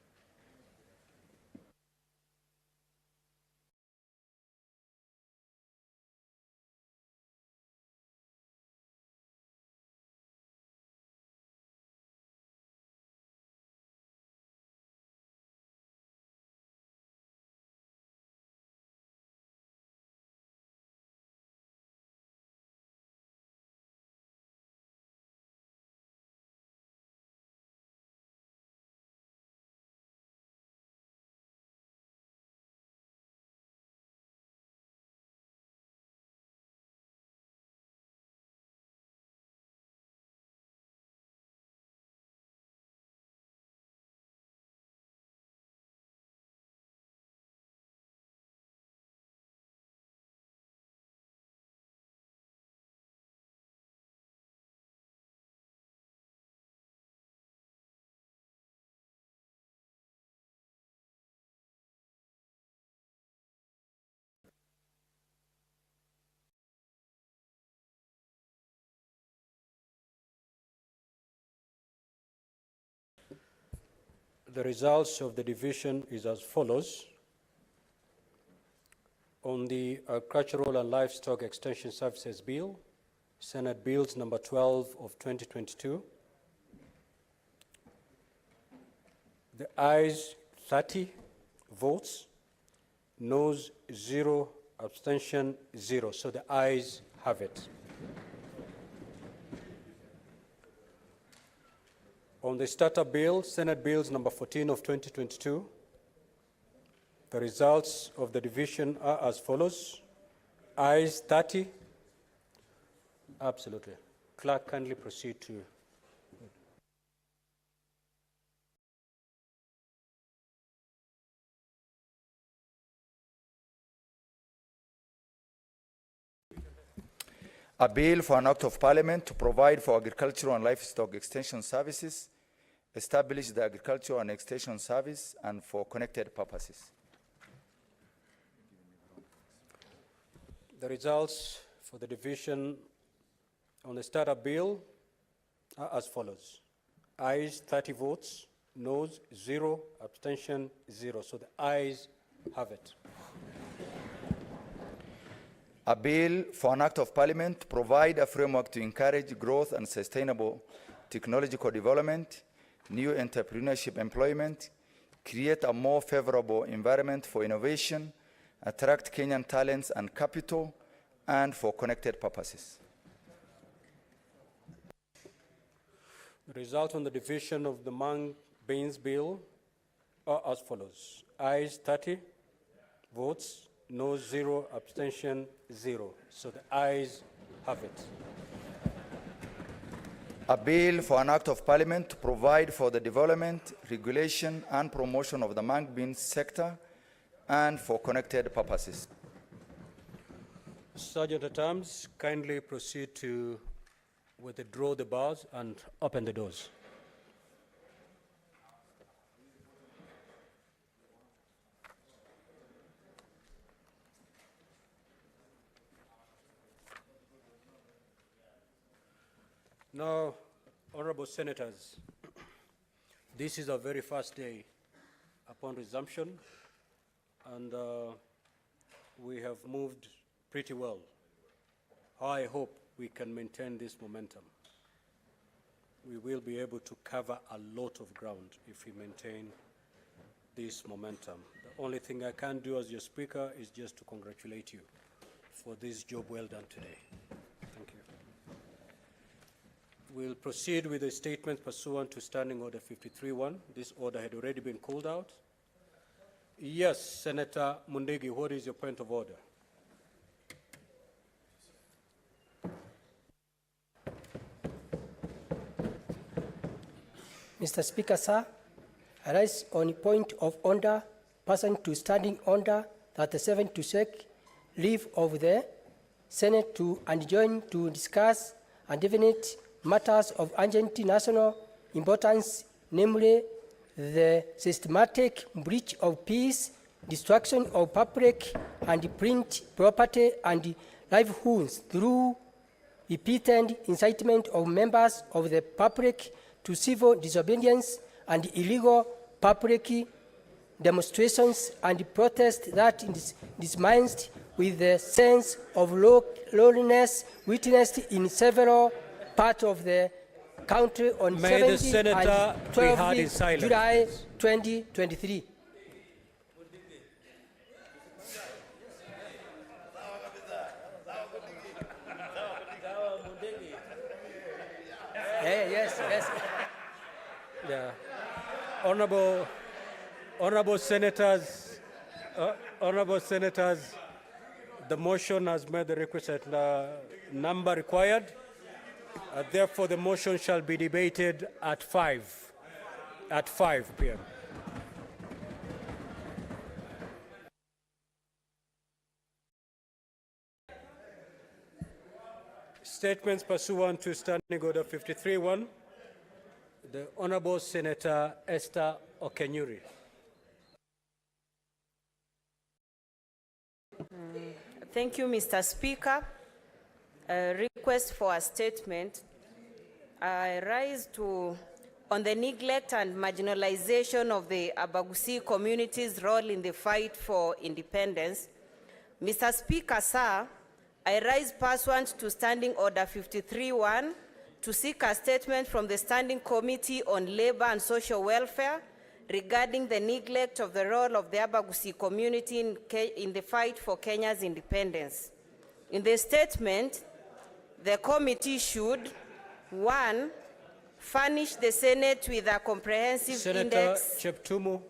The results of the division is as follows. On the Agricultural and Livestock Extension Services Bill, Senate Bills number 12 of 2022, the ayes 30 votes, noes 0, abstention 0. So the ayes have it. On the starter bill, Senate Bills number 14 of 2022, the results of the division are as follows. Ayes 30. Absolutely. Clerk, kindly proceed to. A bill for an act of parliament to provide for agricultural and livestock extension services, establish the agricultural and extension service, and for connected purposes. The results for the division on the starter bill are as follows. Ayes 30 votes, noes 0, abstention 0. So the ayes have it. A bill for an act of parliament to provide a framework to encourage growth and sustainable technological development, new entrepreneurship employment, create a more favorable environment for innovation, attract Kenyan talents and capital, and for connected purposes. The result on the division of the Mang Bains bill are as follows. Ayes 30 votes, no 0, abstention 0. So the ayes have it. A bill for an act of parliament to provide for the development, regulation, and promotion of the Mang bean sector and for connected purposes. Sergeant at Arms, kindly proceed to withdraw the bars and open the doors. Now, honorable senators, this is our very first day upon resumption, and we have moved pretty well. I hope we can maintain this momentum. We will be able to cover a lot of ground if we maintain this momentum. The only thing I can do as your speaker is just to congratulate you for this job well done today. Thank you. We'll proceed with the statement pursuant to Standing Order 53-1. This order had already been called out. Yes, Senator Mundegi, what is your point of order? Mr. Speaker, sir, I rise on a point of order pursuant to Standing Order 37 to seek leave of the Senate to adjourn to discuss and definite matters of urgent national importance, namely the systematic breach of peace, destruction of public and print property and livelihoods through repeated incitement of members of the public to civil disobedience and illegal public demonstrations and protests that is dismissed with the sense of lawlessness witnessed in several parts of the country on 17 and 12 July 2023. Yes. Yeah. Honorable senators, the motion has made the requisite number required. Therefore, the motion shall be debated at 5 p.m. Statements pursuant to Standing Order 53-1. The Honorable Senator Esther Okenyuri. Thank you, Mr. Speaker. A request for a statement. I rise on the neglect and marginalization of the Abagusi community's role in the fight for independence. Mr. Speaker, sir, I rise pursuant to Standing Order 53-1 to seek a statement from the Standing Committee on Labor and Social Welfare, regarding the neglect of the role of the Abagusi community in the fight for Kenya's independence. In the statement, the committee should, 1, furnish the Senate with a comprehensive Senator index. Cheptumo,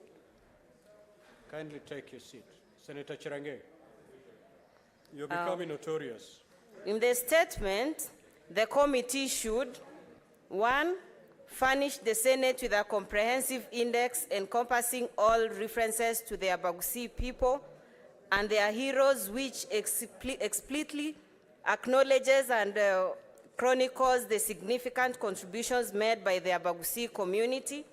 kindly take your seat. Senator Chirange, you're becoming notorious. In the statement, the committee should, 1, furnish the Senate with a comprehensive index encompassing all references to the Abagusi people and their heroes, which explicitly acknowledges and chronicles the significant contributions made by the Abagusi community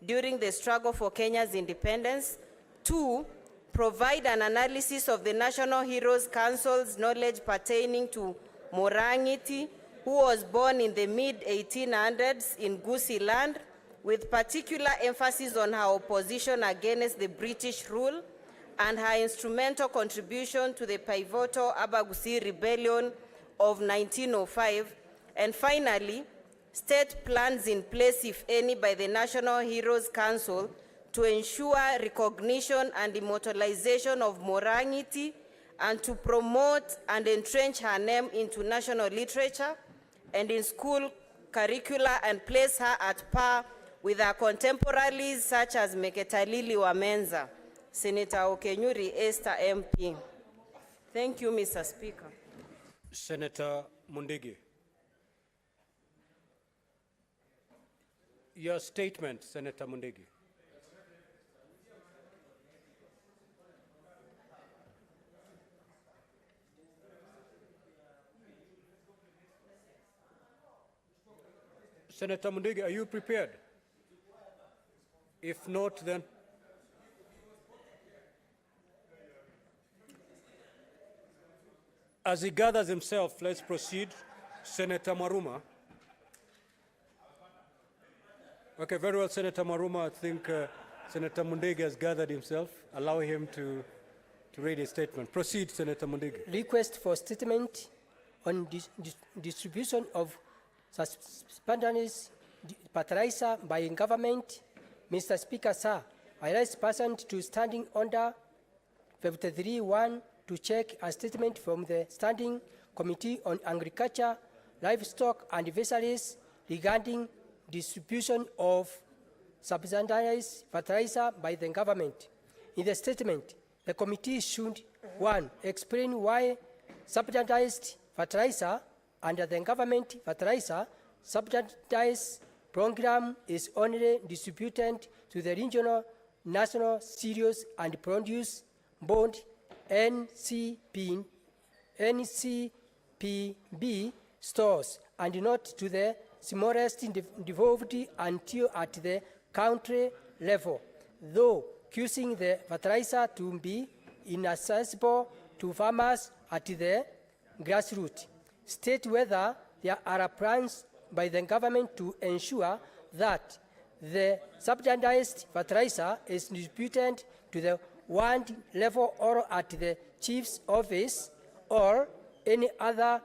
during the struggle for Kenya's independence. 2, provide an analysis of the National Heroes Council's knowledge pertaining to Morangiti, who was born in the mid-1800s in Gusii land, with particular emphasis on her opposition against the British rule and her instrumental contribution to the pivotal Abagusi rebellion of 1905. And finally, state plans in place, if any, by the National Heroes Council to ensure recognition and immortalization of Morangiti and to promote and entrench her name into national literature and in school curricula and place her at par with her contemporaries such as Meketalili Wamenza. Senator Okenyuri Esther MP. Thank you, Mr. Speaker. Senator Mundigi. Your statement, Senator Mundigi. Senator Mundigi, are you prepared? If not, then as he gathers himself, let's proceed. Senator Maruma. Okay, very well, Senator Maruma. I think Senator Mundigi has gathered himself. Allow him to read his statement. Proceed, Senator Mundigi. Request for statement on distribution of suspensions fertilizer by government. Mr. Speaker, sir, I rise pursuant to standing order 53.1 to check a statement from the Standing Committee on Agriculture, Livestock and Fisheries regarding distribution of subsidized fertilizer by the government. In the statement, the committee should, 1, explain why subsidized fertilizer under the government fertilizer subsidized program is only distributed to the regional national cereals and produce board NCPB stores and not to the smallest devolved until at the country level, though causing the fertilizer to be inaccessible to farmers at the grassroots. State whether there are plans by the government to ensure that the subsidized fertilizer is distributed to the ward level or at the chief's office or any other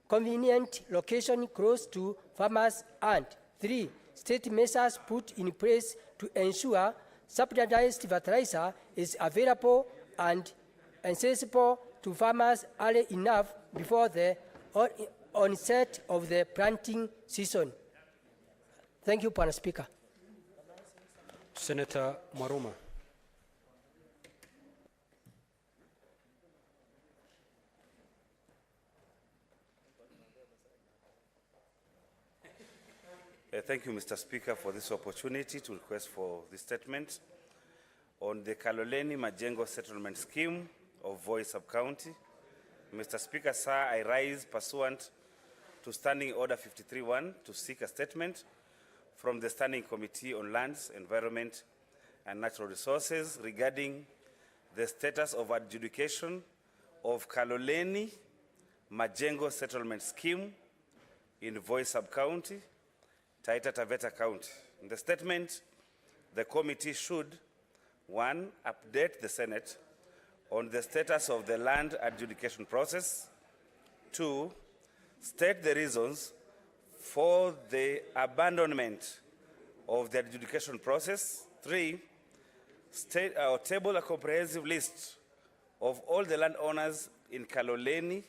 convenient location close to farmers, and 3, state measures put in place to ensure subsidized fertilizer is available and accessible to farmers early enough before the onset of the planting season. Thank you, Mr. Speaker. Senator Maruma. Thank you, Mr. Speaker, for this opportunity to request for this statement on the Kaloleni Majengo Settlement Scheme of Voi Sub-County. Mr. Speaker, sir, I rise pursuant to Standing Order 53.1 to seek a statement from the Standing Committee on Lands, Environment and Natural Resources regarding the status of adjudication of Kaloleni Majengo Settlement Scheme in Voi Sub-County, Taita Taveta County. In the statement, the committee should, 1, update the Senate on the status of the land adjudication process, 2, state the reasons for the abandonment of the adjudication process, 3, table a comprehensive list of all the landowners in Kaloleni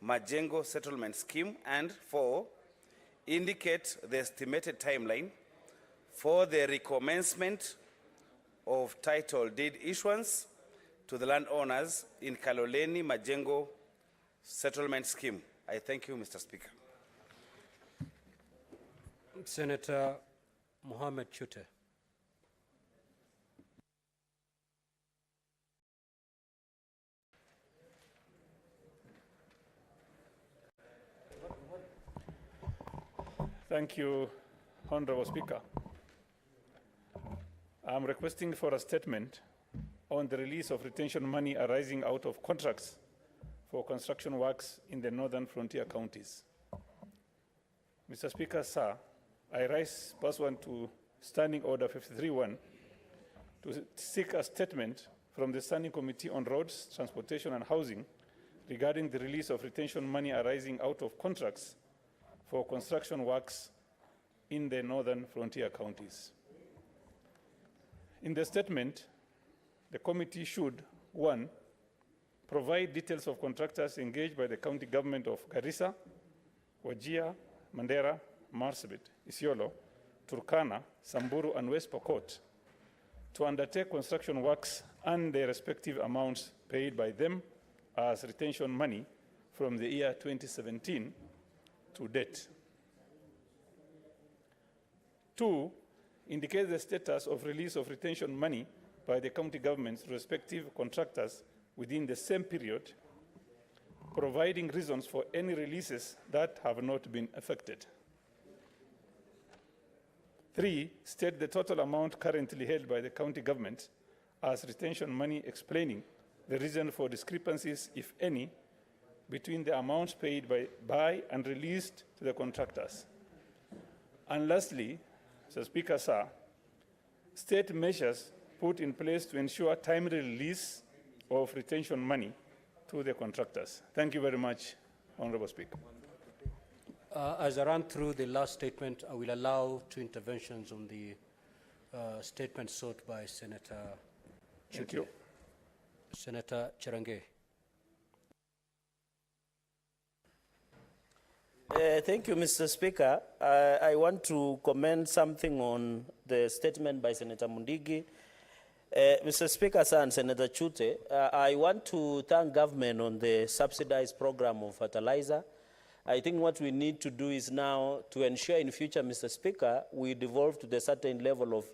Majengo Settlement Scheme, and 4, indicate the estimated timeline for the recommencement of title deed issuance to the landowners in Kaloleni Majengo Settlement Scheme. I thank you, Mr. Speaker. Senator Mohammed Chute. Thank you, Honorable Speaker. I'm requesting for a statement on the release of retention money arising out of contracts for construction works in the northern frontier counties. Mr. Speaker, sir, I rise pursuant to Standing Order 53-1 to seek a statement from the Standing Committee on Roads, Transportation and Housing regarding the release of retention money arising out of contracts for construction works in the northern frontier counties. In the statement, the committee should, 1, provide details of contractors engaged by the county government of Garissa, Wajir, Mandera, Marsabit, Isiolo, Turkana, Samburu, and West Pokot to undertake construction works and their respective amounts paid by them as retention money from the year 2017 to date. 2, indicate the status of release of retention money by the county government's respective contractors within the same period, providing reasons for any releases that have not been effected. 3, state the total amount currently held by the county government as retention money, explaining the reason for discrepancies, if any, between the amounts paid by and released to the contractors. And lastly, Mr. Speaker, sir, state measures put in place to ensure timely release of retention money to the contractors. Thank you very much, Honorable Speaker. As I run through the last statement, I will allow 2 interventions on the statement sought by Senator Thank you. Senator Cherange. Thank you, Mr. Speaker. I want to comment something on the statement by Senator Mundigi. Mr. Speaker, sir, and Senator Chute, I want to thank government on the subsidized program of fertilizer. I think what we need to do is now to ensure in future, Mr. Speaker, we devolve to the certain level of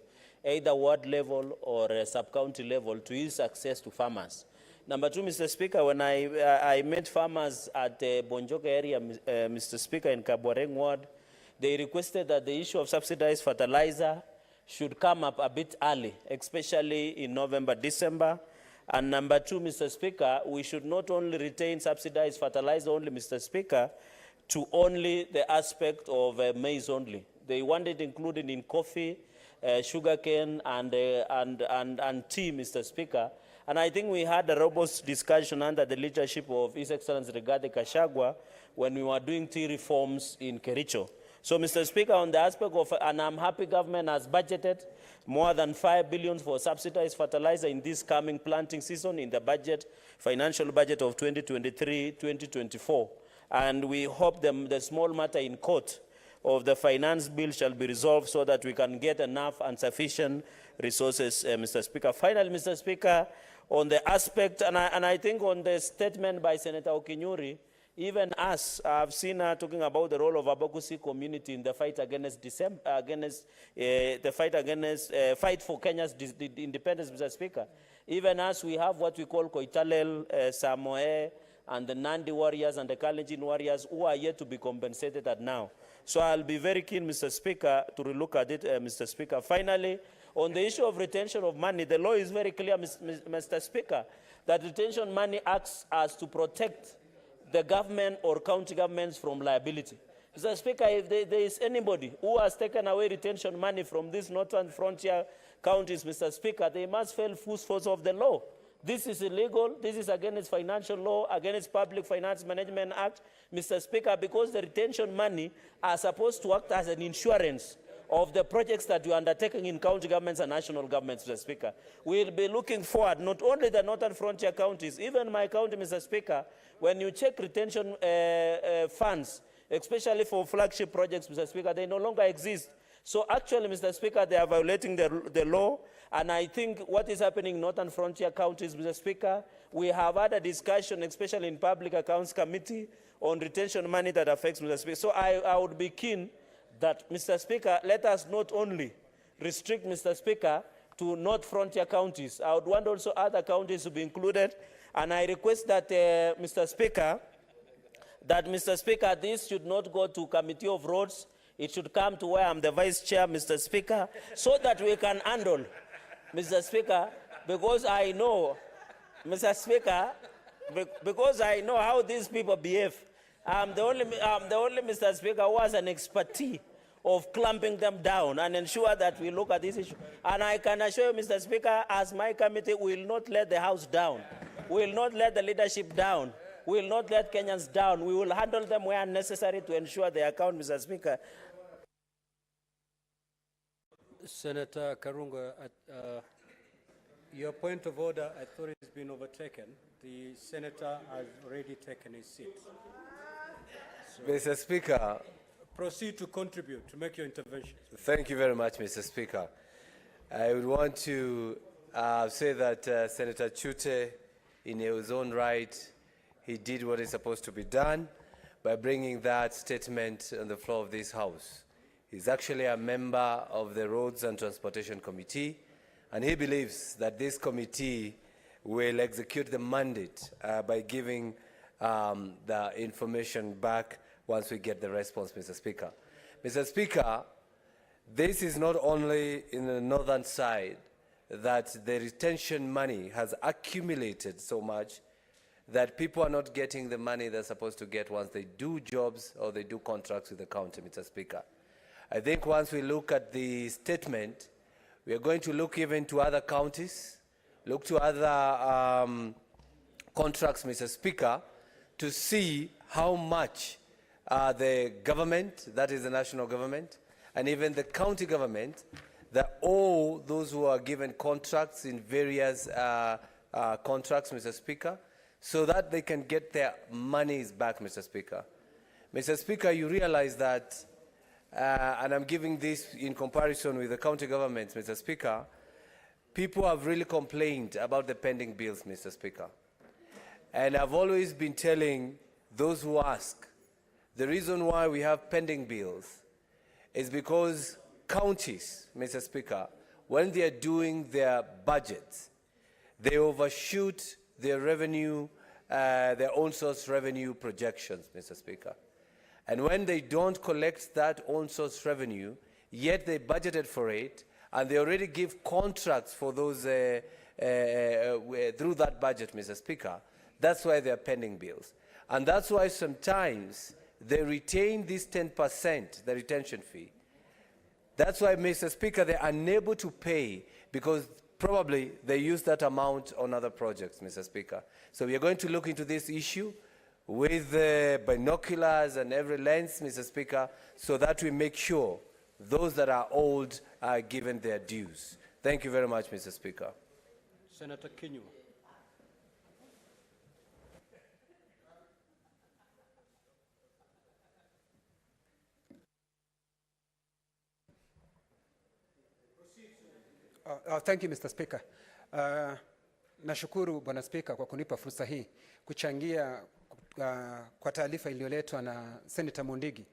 either ward level or sub-county level to ease access to farmers. Number 2, Mr. Speaker, when I met farmers at the Bonjoka area, Mr. Speaker, in Kabwareng ward, they requested that the issue of subsidized fertilizer should come up a bit early, especially in November, December. And number 2, Mr. Speaker, we should not only retain subsidized fertilizer only, Mr. Speaker, to only the aspect of maize only. They wanted included in coffee, sugarcane, and tea, Mr. Speaker. And I think we had a robust discussion under the leadership of His Excellency Rigathi Gachagua when we were doing tea reforms in Kericho. So, Mr. Speaker, on the aspect of, and I'm happy government has budgeted more than 5 billion for subsidized fertilizer in this coming planting season in the budget, financial budget of 2023-2024. And we hope the small matter in court of the finance bill shall be resolved so that we can get enough and sufficient resources, Mr. Speaker. Finally, Mr. Speaker, on the aspect, and I think on the statement by Senator Okinyuri, even us, I've seen her talking about the role of Abakusi community in the fight against fight for Kenya's independence, Mr. Speaker. Even us, we have what we call Koitalel, Samoe, and the Nandi warriors and the Kalenjin warriors who are yet to be compensated at now. So I'll be very keen, Mr. Speaker, to relook at it, Mr. Speaker. Finally, on the issue of retention of money, the law is very clear, Mr. Speaker, that retention money acts as to protect the government or county governments from liability. Mr. Speaker, if there is anybody who has taken away retention money from these northern frontier counties, Mr. Speaker, they must fail full force of the law. This is illegal. This is against financial law, against Public Finance Management Act, Mr. Speaker, because the retention money are supposed to act as an insurance of the projects that we are undertaking in county governments and national governments, Mr. Speaker. We'll be looking forward, not only the northern frontier counties, even my county, Mr. Speaker, when you check retention funds, especially for flagship projects, Mr. Speaker, they no longer exist. So actually, Mr. Speaker, they are violating the law, and I think what is happening in northern frontier counties, Mr. Speaker, we have had a discussion, especially in Public Accounts Committee, on retention money that affects Mr. Speaker. So I would be keen that, Mr. Speaker, let us not only restrict, Mr. Speaker, to North Frontier counties. I would want also other counties to be included. And I request that, Mr. Speaker, this should not go to Committee of Roads. It should come to where I'm the Vice Chair, Mr. Speaker, so that we can handle, Mr. Speaker, because I know, Mr. Speaker, because I know how these people behave. I'm the only, Mr. Speaker, who has an expertise of clamping them down and ensure that we look at this issue. And I can assure you, Mr. Speaker, as my committee, we will not let the House down. We will not let the leadership down. We will not let Kenyans down. We will handle them where necessary to ensure they account, Mr. Speaker. Senator Karunga, your point of order, I thought it's been overtaken. The senator has already taken his seat. So Mr. Speaker. Proceed to contribute, to make your intervention. Thank you very much, Mr. Speaker. I would want to say that Senator Chute, in his own right, he did what is supposed to be done by bringing that statement on the floor of this House. He's actually a member of the Roads and Transportation Committee, and he believes that this committee will execute the mandate by giving the information back once we get the response, Mr. Speaker. Mr. Speaker, this is not only in the northern side that the retention money has accumulated so much that people are not getting the money they're supposed to get once they do jobs or they do contracts with the county, Mr. Speaker. I think once we look at the statement, we are going to look even to other counties, look to other contracts, Mr. Speaker, to see how much the government, that is the national government, and even the county government, that all those who are given contracts in various contracts, Mr. Speaker, so that they can get their monies back, Mr. Speaker. Mr. Speaker, you realize that, and I'm giving this in comparison with the county governments, Mr. Speaker, people have really complained about the pending bills, Mr. Speaker. And I've always been telling those who ask, the reason why we have pending bills is because counties, Mr. Speaker, when they are doing their budgets, they overshoot their revenue, their own source revenue projections, Mr. Speaker. And when they don't collect that own source revenue, yet they budgeted for it, and they already give contracts for those through that budget, Mr. Speaker, that's why they are pending bills. And that's why sometimes they retain this 10%, the retention fee. That's why, Mr. Speaker, they're unable to pay because probably they use that amount on other projects, Mr. Speaker. So we are going to look into this issue with binoculars and every lens, Mr. Speaker, so that we make sure those that are owed are given their dues. Thank you very much, Mr. Speaker. Senator Kenyan. Thank you, Mr. Speaker. Nashukuru Bwana Speaker kwa kunipa fursa hii kuchangia kwa taarifa iliyoletwa na Senator Mundigi.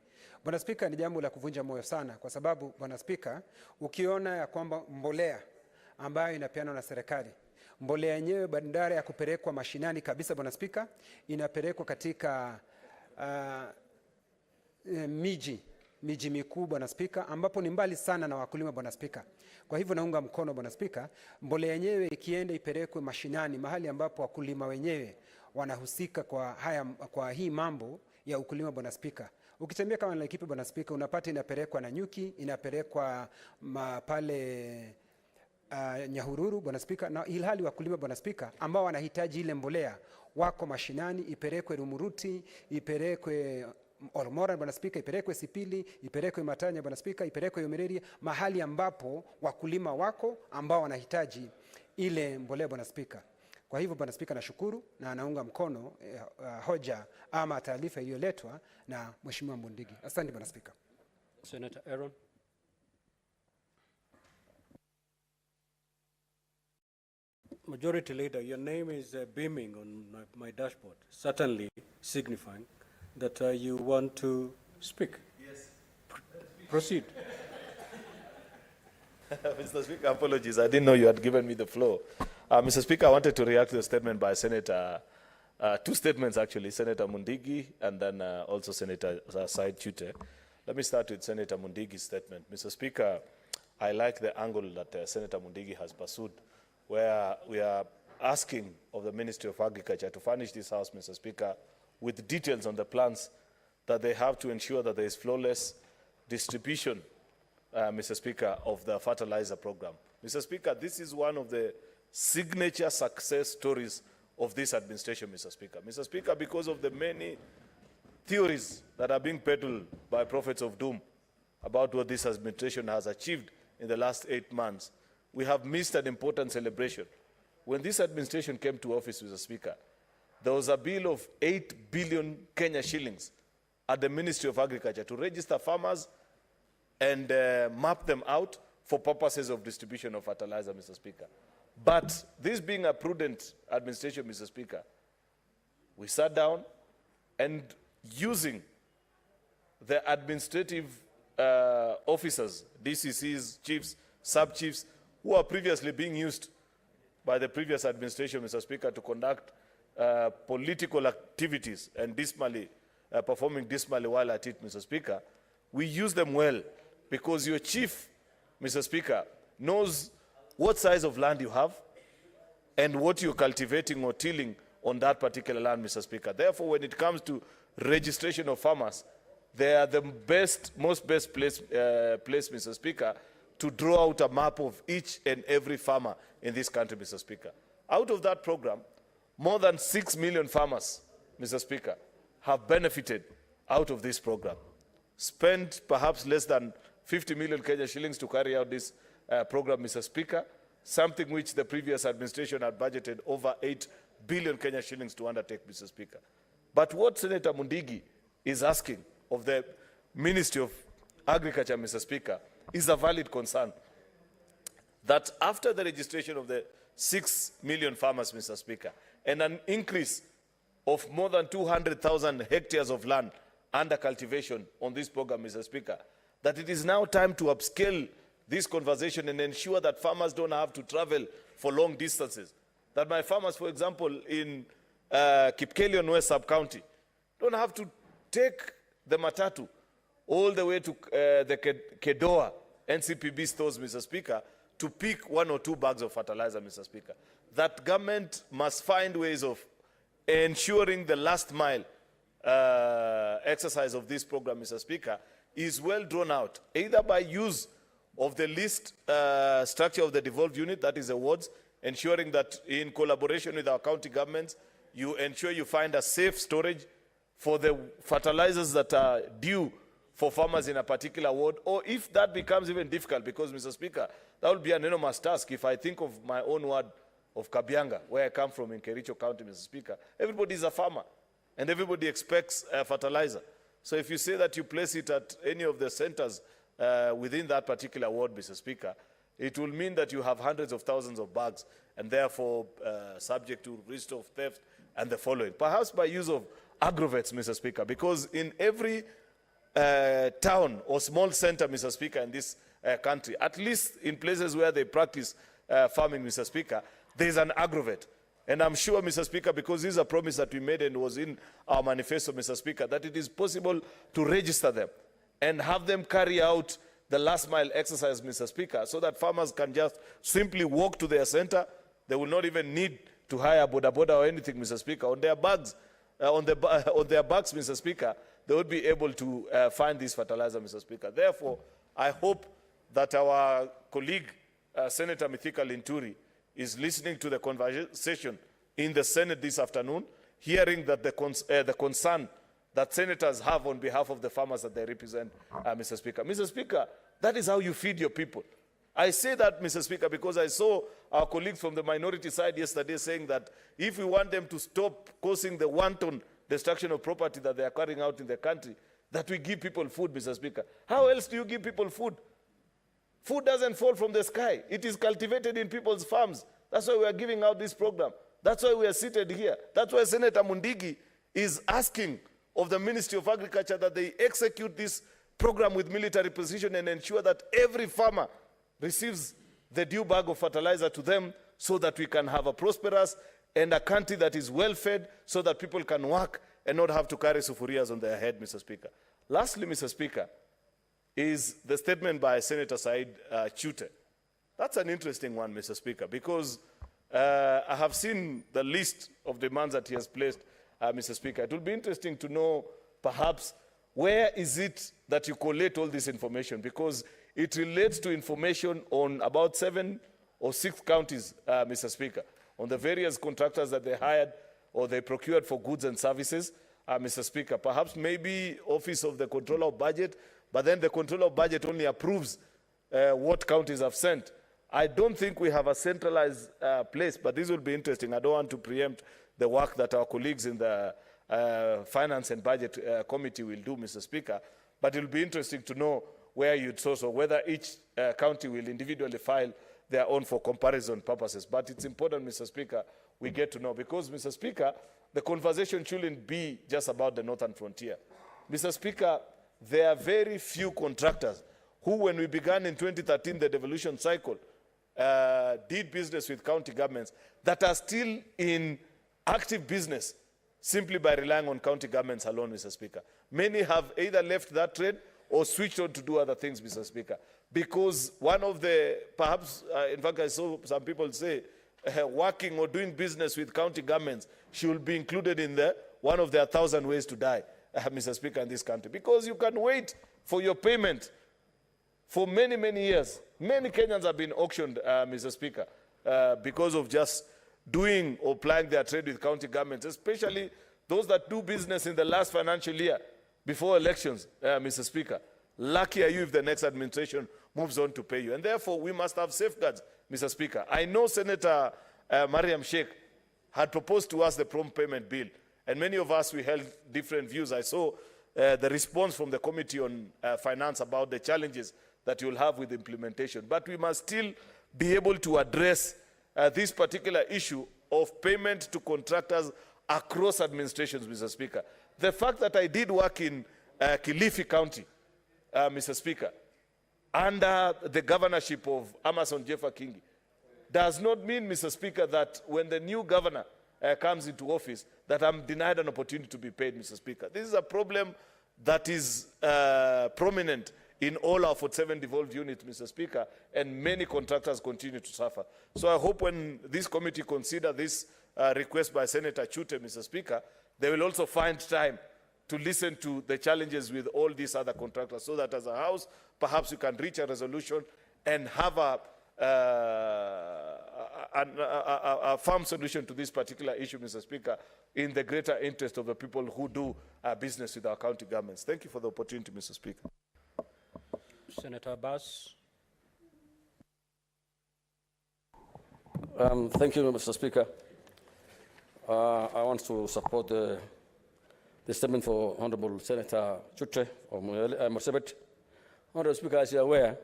Bwana Speaker, ni jambo la kuvunja moyo sana kwa sababu Bwana Speaker, ukiona ya kwamba mbolea ambayo inapeanwa na serikali, mbolea yenyewe badala ya kupelekwa mashinani kabisa, Bwana Speaker, inapelekwa katika miji mikuu, Bwana Speaker, ambapo ni mbali sana na wakulima, Bwana Speaker. Kwa hivyo naunga mkono, Bwana Speaker, mbolea yenyewe ikienda ipelekwe mashinani, mahali ambapo wakulima wenyewe wanahusika kwa hii mambo ya ukulima, Bwana Speaker. Ukitembea kama Laikipia, Bwana Speaker, unapata inapelekwa na nyuki, inapelekwa pale Nyahururu, Bwana Speaker, na ilhali wakulima, Bwana Speaker, ambao wanahitaji ile mbolea wako mashinani, ipelekwe Rumuruti, ipelekwe Olmora Bwana Spika, ipelekwe Sipili, ipelekwe Matanya Bwana Spika, ipelekwe Yomereri, mahali ambapo wakulima wako ambao wanahitaji ile mbolea Bwana Spika. Kwa hivyo Bwana Spika, nashukuru na anaunga mkono hoja ama taarifa iliyoletwa na Mheshimiwa Mundigi. Asante Bwana Spika. Senator Aaron. Majority Leader, your name is beaming on my dashboard, certainly signifying that you want to speak. Yes. Proceed. Mr. Speaker, apologies. I didn't know you had given me the floor. Mr. Speaker, I wanted to react to the statement by Senator, two statements actually, Senator Mundigi and then also Senator Said Chute. Let me start with Senator Mundigi's statement. Mr. Speaker, I like the angle that Senator Mundigi has pursued, where we are asking of the Ministry of Agriculture to furnish this House, Mr. Speaker, with details on the plans that they have to ensure that there is flawless distribution, Mr. Speaker, of the fertilizer program. Mr. Speaker, this is one of the signature success stories of this administration, Mr. Speaker. Mr. Speaker, because of the many theories that are being peddled by prophets of doom about what this administration has achieved in the last 8 months, we have missed an important celebration. When this administration came to office, Mr. Speaker, there was a bill of 8 billion Kenya shillings at the Ministry of Agriculture to register farmers and map them out for purposes of distribution of fertilizer, Mr. Speaker. But this being a prudent administration, Mr. Speaker, we sat down and using the administrative officers, DCCs, chiefs, sub-chiefs, who are previously being used by the previous administration, Mr. Speaker, to conduct political activities and dismally, performing dismally while at it, Mr. Speaker, we use them well because your chief, Mr. Speaker, knows what size of land you have and what you're cultivating or tilling on that particular land, Mr. Speaker. Therefore, when it comes to registration of farmers, they are the most best place, Mr. Speaker, to draw out a map of each and every farmer in this country, Mr. Speaker. Out of that program, more than 6 million farmers, Mr. Speaker, have benefited out of this program. Spent perhaps less than 50 million Kenya shillings to carry out this program, Mr. Speaker, something which the previous administration had budgeted over 8 billion Kenya shillings to undertake, Mr. Speaker. But what Senator Mundigi is asking of the Ministry of Agriculture, Mr. Speaker, is a valid concern. That after the registration of the 6 million farmers, Mr. Speaker, and an increase of more than 200,000 hectares of land under cultivation on this program, Mr. Speaker, that it is now time to upscale this conversation and ensure that farmers don't have to travel for long distances. That my farmers, for example, in Kipkelion West Sub-County, don't have to take the matatu all the way to the Kedoa NCPB stores, Mr. Speaker, to pick 1 or 2 bags of fertilizer, Mr. Speaker. That government must find ways of ensuring the last mile exercise of this program, Mr. Speaker, is well drawn out, either by use of the list structure of the devolved unit, that is the wards, ensuring that in collaboration with our county governments, you ensure you find a safe storage for the fertilizers that are due for farmers in a particular ward, or if that becomes even difficult, because, Mr. Speaker, that will be an enormous task. If I think of my own ward of Kabianga, where I come from in Kericho County, Mr. Speaker, everybody is a farmer, and everybody expects fertilizer. So if you say that you place it at any of the centers within that particular ward, Mr. Speaker, it will mean that you have hundreds of thousands of bags, and therefore subject to risk of theft and the following. Perhaps by use of agrovets, Mr. Speaker, because in every town or small center, Mr. Speaker, in this country, at least in places where they practice farming, Mr. Speaker, there is an agrovet. And I'm sure, Mr. Speaker, because this is a promise that we made and was in our manifesto, Mr. Speaker, that it is possible to register them and have them carry out the last mile exercise, Mr. Speaker, so that farmers can just simply walk to their center. They will not even need to hire boda or anything, Mr. Speaker. On their bags, on their bags, Mr. Speaker, they would be able to find this fertilizer, Mr. Speaker. Therefore, I hope that our colleague, Senator Mithika Linturi, is listening to the conversation in the Senate this afternoon, hearing that the concern that senators have on behalf of the farmers that they represent, Mr. Speaker. Mr. Speaker, that is how you feed your people. I say that, Mr. Speaker, because I saw our colleagues from the minority side yesterday saying that if we want them to stop causing the wanton destruction of property that they are carrying out in the country, that we give people food, Mr. Speaker. How else do you give people food? Food doesn't fall from the sky. It is cultivated in people's farms. That's why we are giving out this program. That's why we are seated here. That's why Senator Mundigi is asking of the Ministry of Agriculture that they execute this program with military precision and ensure that every farmer receives the due bag of fertilizer to them so that we can have a prosperous and a country that is well fed so that people can work and not have to carry sufurias on their head, Mr. Speaker. Lastly, Mr. Speaker, is the statement by Senator Said Chute. That's an interesting one, Mr. Speaker, because I have seen the list of demands that he has placed, Mr. Speaker. It will be interesting to know, perhaps, where is it that you collate all this information, because it relates to information on about 7 or 6 counties, Mr. Speaker, on the various contractors that they hired or they procured for goods and services, Mr. Speaker. Perhaps maybe Office of the Controller of Budget, but then the Controller of Budget only approves what counties have sent. I don't think we have a centralized place, but this will be interesting. I don't want to preempt the work that our colleagues in the Finance and Budget Committee will do, Mr. Speaker, but it will be interesting to know where you'd source or whether each county will individually file their own for comparison purposes. But it's important, Mr. Speaker, we get to know, because, Mr. Speaker, the conversation shouldn't be just about the northern frontier. Mr. Speaker, there are very few contractors who, when we began in 2013, the devolution cycle, did business with county governments that are still in active business simply by relying on county governments alone, Mr. Speaker. Many have either left that trade or switched on to do other things, Mr. Speaker. Because one of the, perhaps, in fact, I saw some people say, working or doing business with county governments should be included in the one of their 1,000 ways to die, Mr. Speaker, in this country. Because you can wait for your payment for many, many years. Many Kenyans have been auctioned, Mr. Speaker, because of just doing or plying their trade with county governments, especially those that do business in the last financial year before elections, Mr. Speaker. Lucky are you if the next administration moves on to pay you. And therefore, we must have safeguards, Mr. Speaker. I know Senator Mariam Sheikh had proposed to us the prompt payment bill, and many of us, we held different views. I saw the response from the Committee on Finance about the challenges that you'll have with implementation. But we must still be able to address this particular issue of payment to contractors across administrations, Mr. Speaker. The fact that I did work in Kilifi County, Mr. Speaker, under the governorship of Amason Jeffa Kingi, does not mean, Mr. Speaker, that when the new governor comes into office, that I'm denied an opportunity to be paid, Mr. Speaker. This is a problem that is prominent in all our 47 devolved units, Mr. Speaker, and many contractors continue to suffer. So I hope when this committee consider this request by Senator Chute, Mr. Speaker, they will also find time to listen to the challenges with all these other contractors, so that as a House, perhaps you can reach a resolution and have a firm solution to this particular issue, Mr. Speaker, in the greater interest of the people who do business with our county governments. Thank you for the opportunity, Mr. Speaker. Senator Abbas. Thank you, Mr. Speaker. I want to support the statement for Honorable Senator Chute of Marsabit. Honorable Speaker, as you are aware,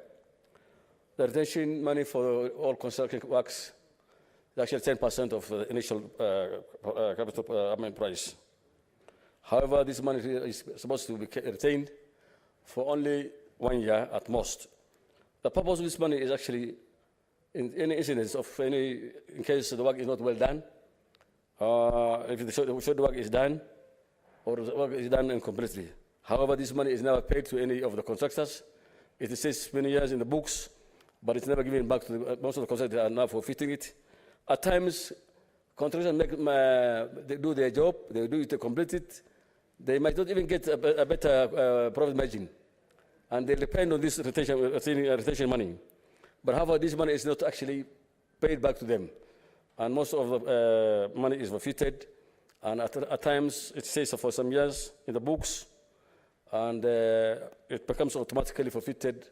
the retention money for all construction works is actually 10% of the initial capital price. However, this money is supposed to be retained for only 1 year at most. The purpose of this money is actually, in any incidents of in case the work is not well done, if the work is done, or the work is done incompletely. However, this money is never paid to any of the contractors. It says many years in the books, but it's never given back to most of the contractors are now forfeiting it. At times, contractors they do their job, they do it, they complete it. They might not even get a better profit margin, and they depend on this retention money. But however, this money is not actually paid back to them, and most of the money is forfeited. And at times, it stays for some years in the books, and it becomes automatically forfeited.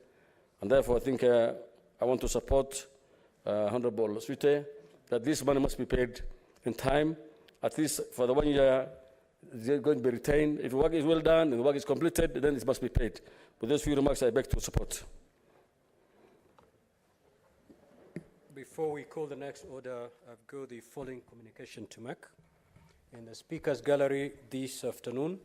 And therefore, I think I want to support Honorable Swite that this money must be paid in time, at least for the 1 year. They're going to be retained. If the work is well done and the work is completed, then it must be paid. With those few remarks, I beg to support. Before we call the next order, I've got the following communication to make. In the Speaker's Gallery this afternoon,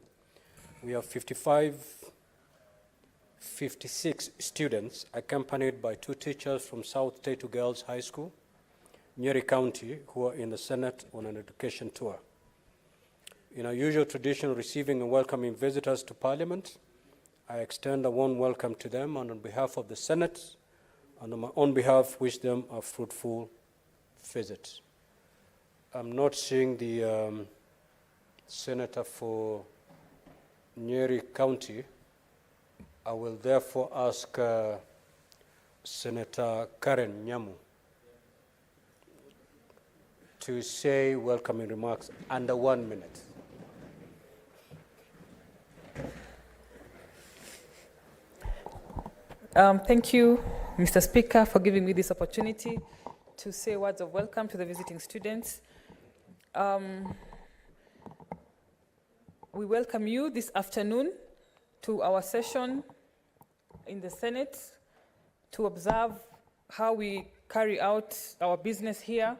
we have 56 students accompanied by 2 teachers from South Tetu Girls High School, Nyeri County, who are in the Senate on an education tour. In our usual tradition of receiving and welcoming visitors to Parliament, I extend a warm welcome to them, and on behalf of the Senate and on my own behalf, wish them a fruitful visit. I'm not seeing the Senator for Nyeri County. I will therefore ask Senator Karen Nyamu to say welcoming remarks under 1 minute. Thank you, Mr. Speaker, for giving me this opportunity to say words of welcome to the visiting students. We welcome you this afternoon to our session in the Senate to observe how we carry out our business here.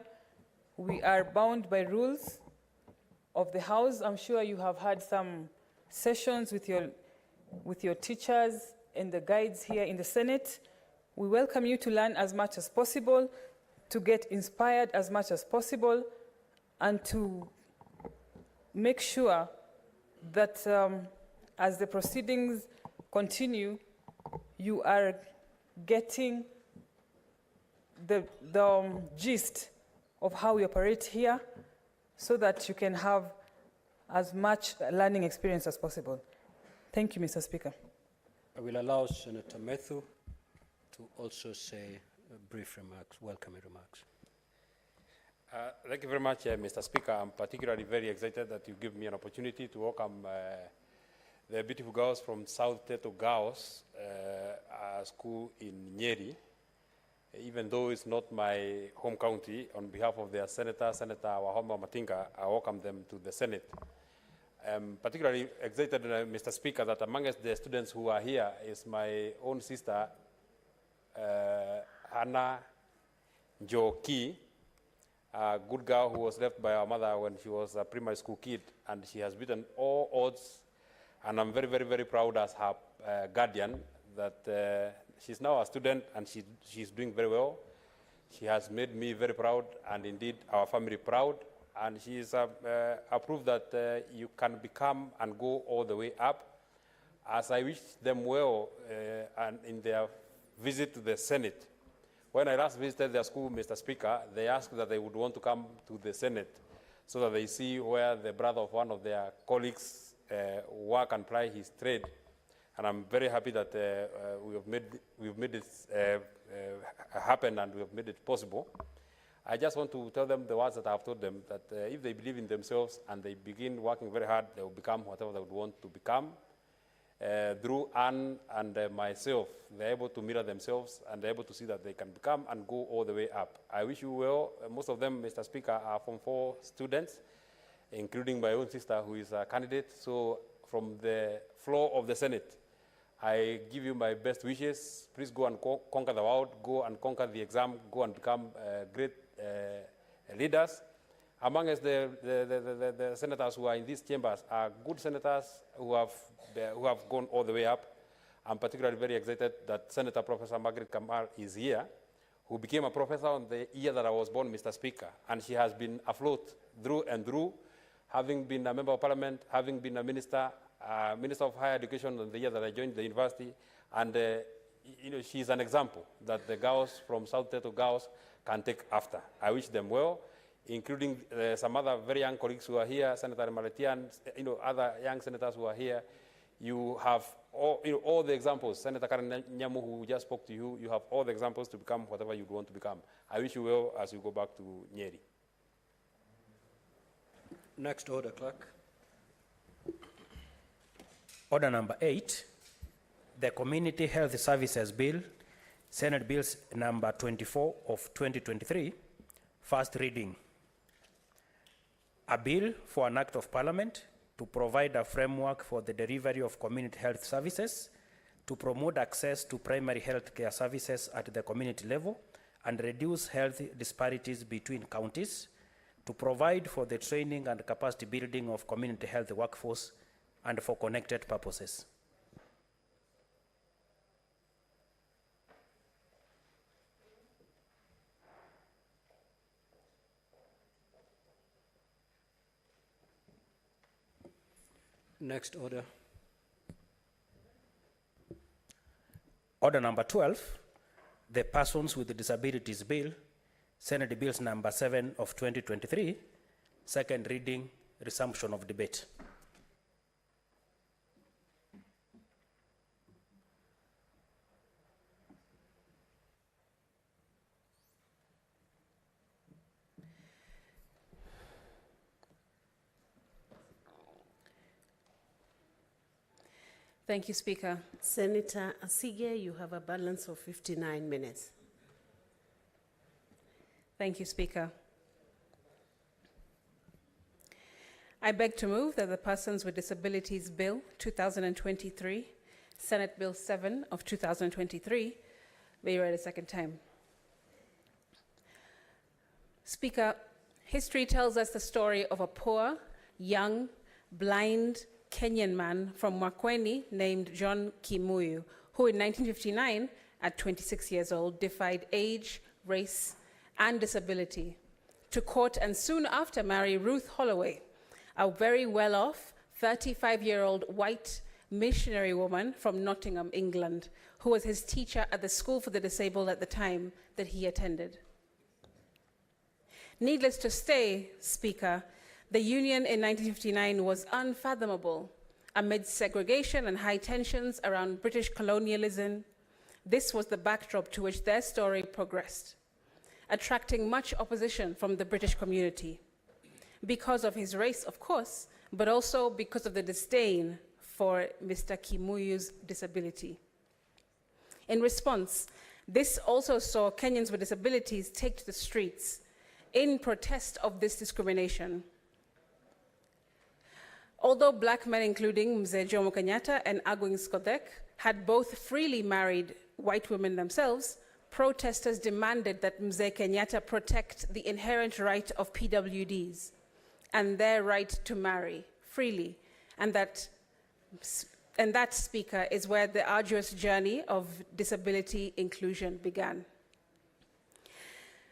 We are bound by rules of the House. I'm sure you have had some sessions with your teachers and the guides here in the Senate. We welcome you to learn as much as possible, to get inspired as much as possible, and to make sure that as the proceedings continue, you are getting the gist of how we operate here so that you can have as much learning experience as possible. Thank you, Mr. Speaker. I will allow Senator Methu to also say brief remarks, welcoming remarks. Thank you very much, Mr. Speaker. I'm particularly very excited that you give me an opportunity to welcome the beautiful girls from South Tetu Girls School in Nyeri. Even though it's not my home county, on behalf of their Senator Wahoma Matinga, I welcome them to the Senate. I'm particularly excited, Mr. Speaker, that amongst the students who are here is my own sister, Hannah Njoki, a good girl who was left by her mother when she was a primary school kid, and she has beaten all odds, and I'm very, very, very proud as her guardian that she's now a student and she's doing very well. She has made me very proud, and indeed our family proud. And she is a proof that you can become and go all the way up. As I wish them well and in their visit to the Senate. When I last visited their school, Mr. Speaker, they asked that they would want to come to the Senate so that they see where the brother of one of their colleagues work and ply his trade. And I'm very happy that we've made this happen, and we have made it possible. I just want to tell them the words that I've told them, that if they believe in themselves and they begin working very hard, they will become whatever they would want to become. Through Anne and myself, they're able to mirror themselves, and they're able to see that they can become and go all the way up. I wish you well. Most of them, Mr. Speaker, are Form 4 students, including my own sister, who is a candidate. So from the floor of the Senate, I give you my best wishes. Please go and conquer the world, go and conquer the exam, go and become great leaders. Among us, the senators who are in these chambers are good senators who have gone all the way up. I'm particularly very excited that Senator Professor Margaret Kamal is here, who became a professor on the year that I was born, Mr. Speaker, and she has been afloat through and through, having been a member of parliament, having been a minister of higher education on the year that I joined the university, and she's an example that the girls from South Tetu Girls can take after. I wish them well, including some other very young colleagues who are here, Senator Maletian, other young senators who are here. You have all the examples. Senator Karen Nyamu, who just spoke to you, you have all the examples to become whatever you want to become. I wish you well as you go back to Nyeri. Next order, clerk. Order number 8, the Community Health Services Bill, Senate Bills number 24 of 2023, first reading. A bill for an act of parliament to provide a framework for the delivery of community health services, to promote access to primary health care services at the community level and reduce health disparities between counties, to provide for the training and capacity building of community health workforce and for connected purposes. Next order. Order number 12, the Persons with Disabilities Bill, Senate Bills number 7 of 2023, second reading, resumption of debate. Thank you, Speaker. Senator Asige, you have a balance of 59 minutes. Thank you, Speaker. I beg to move that the Persons with Disabilities Bill 2023, Senate Bill 7 of 2023, be read a second time. Speaker, history tells us the story of a poor, young, blind Kenyan man from Makueni named John Kimuyu, who in 1959, at 26 years old, defied age, race, and disability to court and soon after marry Ruth Holloway, a very well-off 35-year-old white missionary woman from Nottingham, England, who was his teacher at the School for the Disabled at the time that he attended. Needless to say, Speaker, the union in 1959 was unfathomable. Amid segregation and high tensions around British colonialism, this was the backdrop to which their story progressed, attracting much opposition from the British community. Because of his race, of course, but also because of the disdain for Mr. Kimuyu's disability. In response, this also saw Kenyans with disabilities take to the streets in protest of this discrimination. Although black men, including Mzee Jomo Kenyatta and Agwin Skodek, had both freely married white women themselves, protesters demanded that Mzee Kenyatta protect the inherent right of PWDs and their right to marry freely. And that, Speaker, is where the arduous journey of disability inclusion began.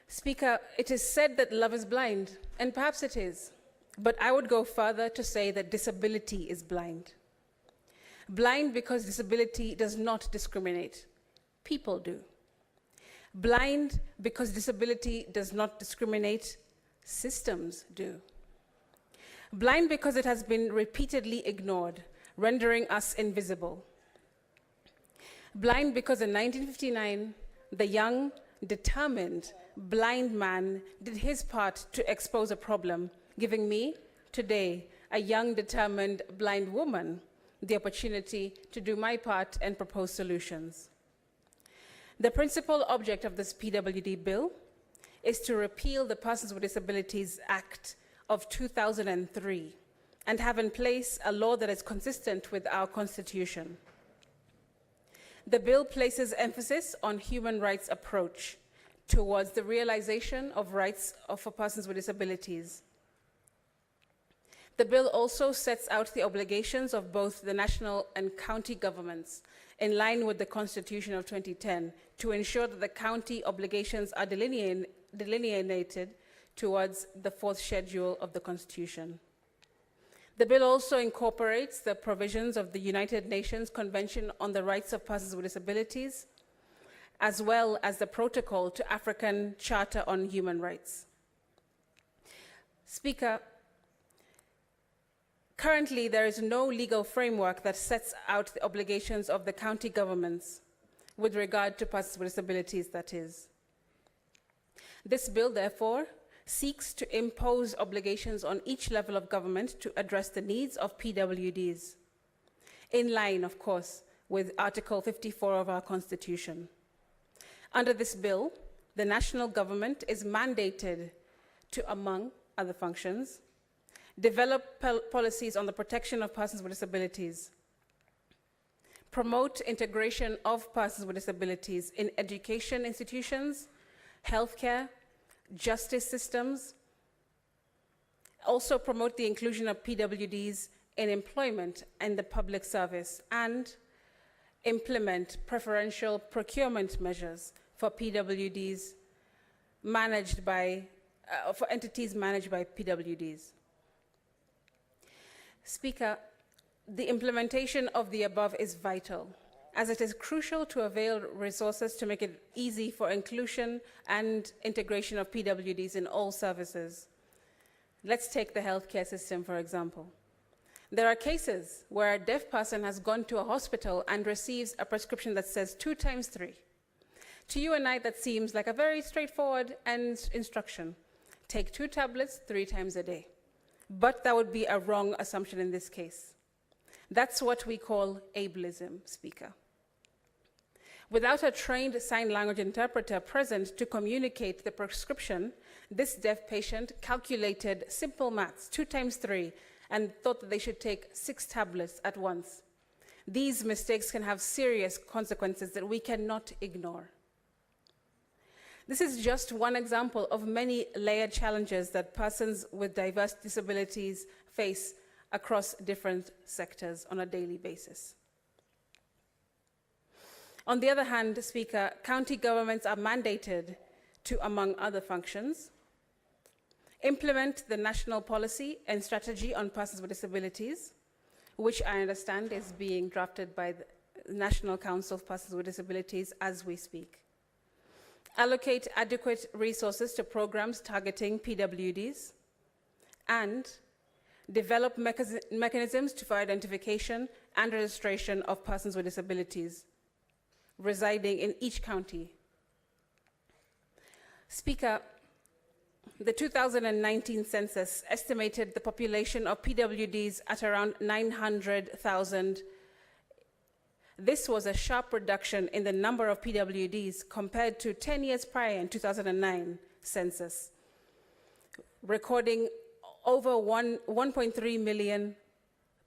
Speaker, it is said that love is blind, and perhaps it is. But I would go further to say that disability is blind. Blind because disability does not discriminate. People do. Blind because disability does not discriminate. Systems do. Blind because it has been repeatedly ignored, rendering us invisible. Blind because in 1959, the young, determined, blind man did his part to expose a problem, giving me, today, a young, determined, blind woman, the opportunity to do my part and propose solutions. The principal object of this PWD bill is to repeal the Persons with Disabilities Act of 2003 and have in place a law that is consistent with our Constitution. The bill places emphasis on human rights approach towards the realization of rights for persons with disabilities. The bill also sets out the obligations of both the national and county governments in line with the Constitution of 2010 to ensure that the county obligations are delineated towards the fourth schedule of the Constitution. The bill also incorporates the provisions of the United Nations Convention on the Rights of Persons with Disabilities, as well as the Protocol to African Charter on Human Rights. Speaker, currently, there is no legal framework that sets out the obligations of the county governments with regard to persons with disabilities, that is. This bill, therefore, seeks to impose obligations on each level of government to address the needs of PWDs, in line, of course, with Article 54 of our Constitution. Under this bill, the national government is mandated to, among other functions, develop policies on the protection of persons with disabilities, promote integration of persons with disabilities in education institutions, healthcare, justice systems, also promote the inclusion of PWDs in employment and the public service, and implement preferential procurement measures for PWDs managed by, for entities managed by PWDs. Speaker, the implementation of the above is vital, as it is crucial to avail resources to make it easy for inclusion and integration of PWDs in all services. Let's take the healthcare system, for example. There are cases where a deaf person has gone to a hospital and receives a prescription that says 2 times 3. To you and I, that seems like a very straightforward instruction. Take 2 tablets 3 times a day. But that would be a wrong assumption in this case. That's what we call ableism, Speaker. Without a trained sign language interpreter present to communicate the prescription, this deaf patient calculated simple maths, 2 times 3, and thought that they should take 6 tablets at once. These mistakes can have serious consequences that we cannot ignore. This is just one example of many layered challenges that persons with diverse disabilities face across different sectors on a daily basis. On the other hand, Speaker, county governments are mandated to, among other functions, implement the national policy and strategy on persons with disabilities, which I understand is being drafted by the National Council of Persons with Disabilities as we speak. Allocate adequate resources to programs targeting PWDs, and develop mechanisms for identification and registration of persons with disabilities residing in each county. Speaker, the 2019 census estimated the population of PWDs at around 900,000. This was a sharp reduction in the number of PWDs compared to 10 years prior in 2009 census, recording over 1.3 million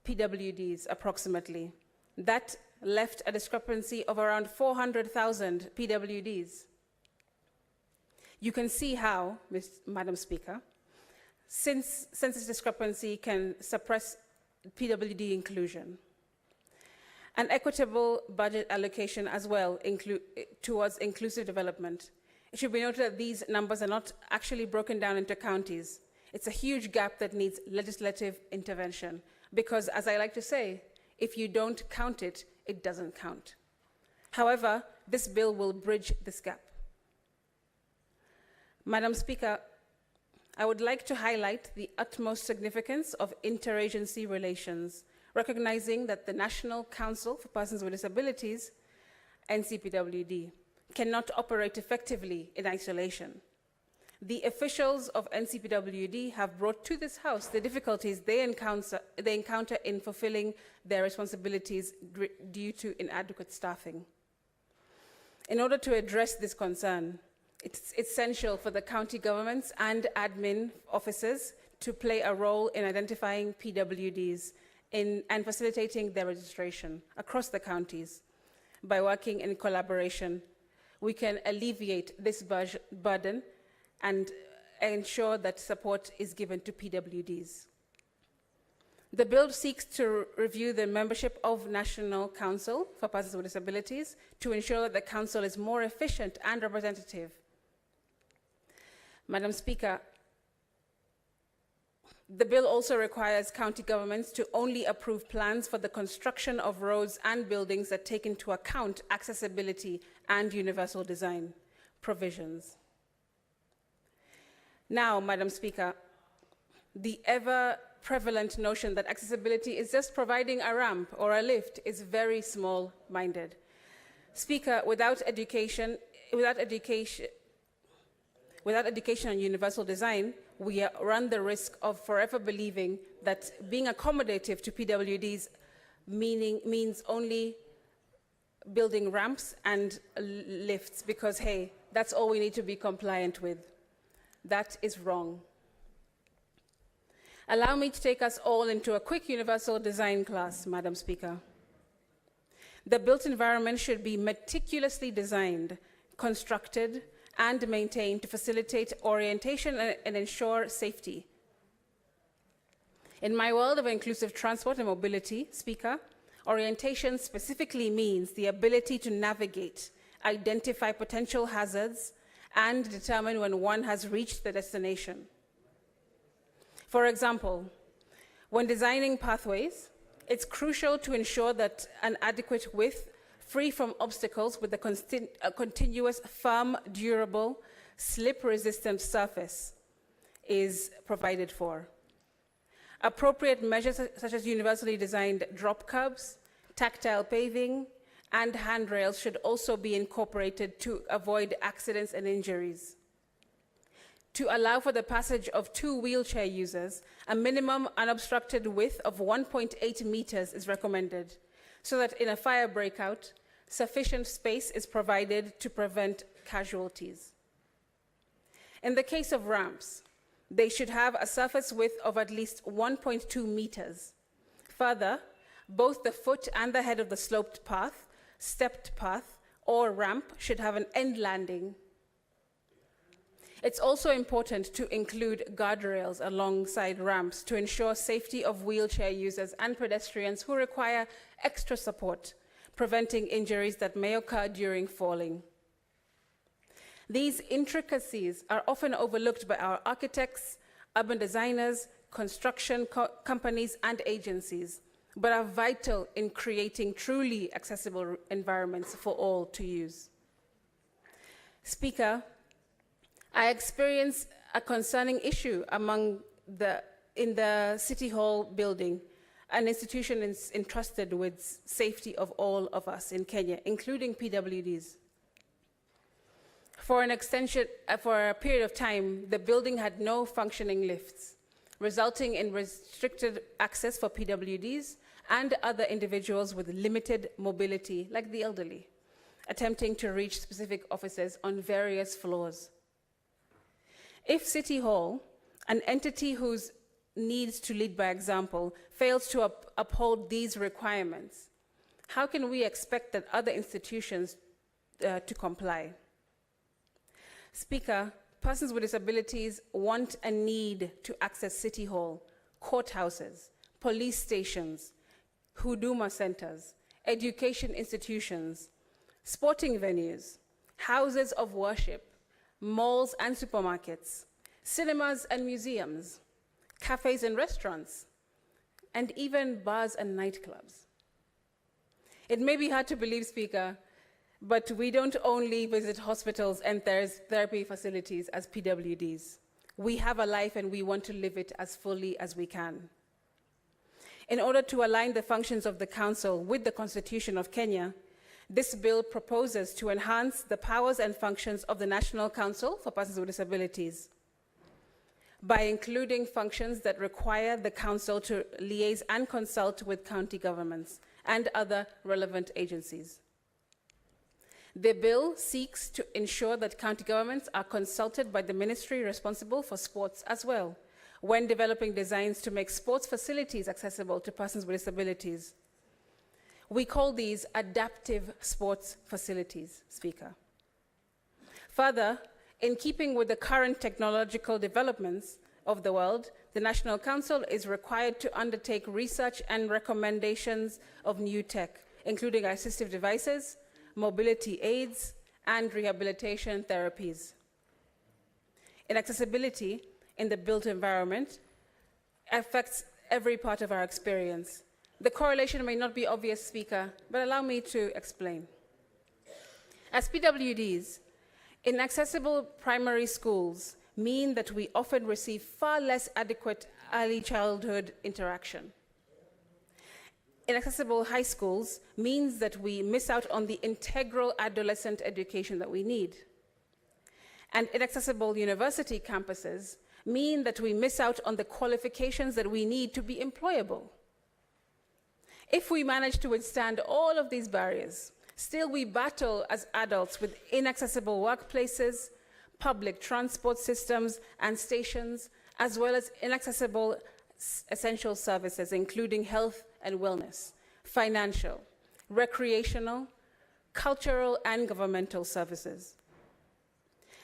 PWDs approximately. That left a discrepancy of around 400,000 PWDs. You can see how, Madam Speaker, since census discrepancy can suppress PWD inclusion. An equitable budget allocation as well towards inclusive development. It should be noted that these numbers are not actually broken down into counties. It's a huge gap that needs legislative intervention because, as I like to say, if you don't count it, it doesn't count. However, this bill will bridge this gap. Madam Speaker, I would like to highlight the utmost significance of interagency relations, recognizing that the National Council for Persons with Disabilities, NCPWD, cannot operate effectively in isolation. The officials of NCPWD have brought to this House the difficulties they encounter in fulfilling their responsibilities due to inadequate staffing. In order to address this concern, it's essential for the county governments and admin officers to play a role in identifying PWDs and facilitating their registration across the counties. By working in collaboration, we can alleviate this burden and ensure that support is given to PWDs. The bill seeks to review the membership of National Council for Persons with Disabilities to ensure that the council is more efficient and representative. Madam Speaker, the bill also requires county governments to only approve plans for the construction of roads and buildings that take into account accessibility and universal design provisions. Now, Madam Speaker, the ever-prevalent notion that accessibility is just providing a ramp or a lift is very small-minded. Speaker, without education, without education on universal design, we run the risk of forever believing that being accommodative to PWDs means only building ramps and lifts because, hey, that's all we need to be compliant with. That is wrong. Allow me to take us all into a quick universal design class, Madam Speaker. The built environment should be meticulously designed, constructed, and maintained to facilitate orientation and ensure safety. In my world of inclusive transport and mobility, Speaker, orientation specifically means the ability to navigate, identify potential hazards, and determine when one has reached the destination. For example, when designing pathways, it's crucial to ensure that an adequate width, free from obstacles with a continuous, firm, durable, slip-resistant surface is provided for. Appropriate measures such as universally designed drop curbs, tactile paving, and handrails should also be incorporated to avoid accidents and injuries. To allow for the passage of 2 wheelchair users, a minimum unobstructed width of 1.8 meters is recommended, so that in a fire breakout, sufficient space is provided to prevent casualties. In the case of ramps, they should have a surface width of at least 1.2 meters. Further, both the foot and the head of the sloped path, stepped path, or ramp should have an end landing. It's also important to include guardrails alongside ramps to ensure safety of wheelchair users and pedestrians who require extra support, preventing injuries that may occur during falling. These intricacies are often overlooked by our architects, urban designers, construction companies, and agencies, but are vital in creating truly accessible environments for all to use. Speaker, I experienced a concerning issue in the City Hall building, an institution is entrusted with safety of all of us in Kenya, including PWDs. For a period of time, the building had no functioning lifts, resulting in restricted access for PWDs and other individuals with limited mobility, like the elderly, attempting to reach specific offices on various floors. If City Hall, an entity whose needs to lead by example, fails to uphold these requirements, how can we expect that other institutions to comply? Speaker, persons with disabilities want and need to access City Hall, courthouses, police stations, huduma centers, education institutions, sporting venues, houses of worship, malls and supermarkets, cinemas and museums, cafes and restaurants, and even bars and nightclubs. It may be hard to believe, Speaker, but we don't only visit hospitals and therapy facilities as PWDs. We have a life and we want to live it as fully as we can. In order to align the functions of the Council with the Constitution of Kenya, this bill proposes to enhance the powers and functions of the National Council for Persons with Disabilities by including functions that require the Council to liaise and consult with county governments and other relevant agencies. The bill seeks to ensure that county governments are consulted by the ministry responsible for sports as well, when developing designs to make sports facilities accessible to persons with disabilities. We call these adaptive sports facilities, Speaker. Further, in keeping with the current technological developments of the world, the National Council is required to undertake research and recommendations of new tech, including assistive devices, mobility aids, and rehabilitation therapies. Inaccessibility in the built environment affects every part of our experience. The correlation may not be obvious, Speaker, but allow me to explain. As PWDs, inaccessible primary schools mean that we often receive far less adequate early childhood interaction. Inaccessible high schools means that we miss out on the integral adolescent education that we need. and inaccessible university campuses mean that we miss out on the qualifications that we need to be employable. If we manage to withstand all of these barriers, still we battle as adults with inaccessible workplaces, public transport systems and stations, as well as inaccessible essential services, including health and wellness, financial, recreational, cultural, and governmental services.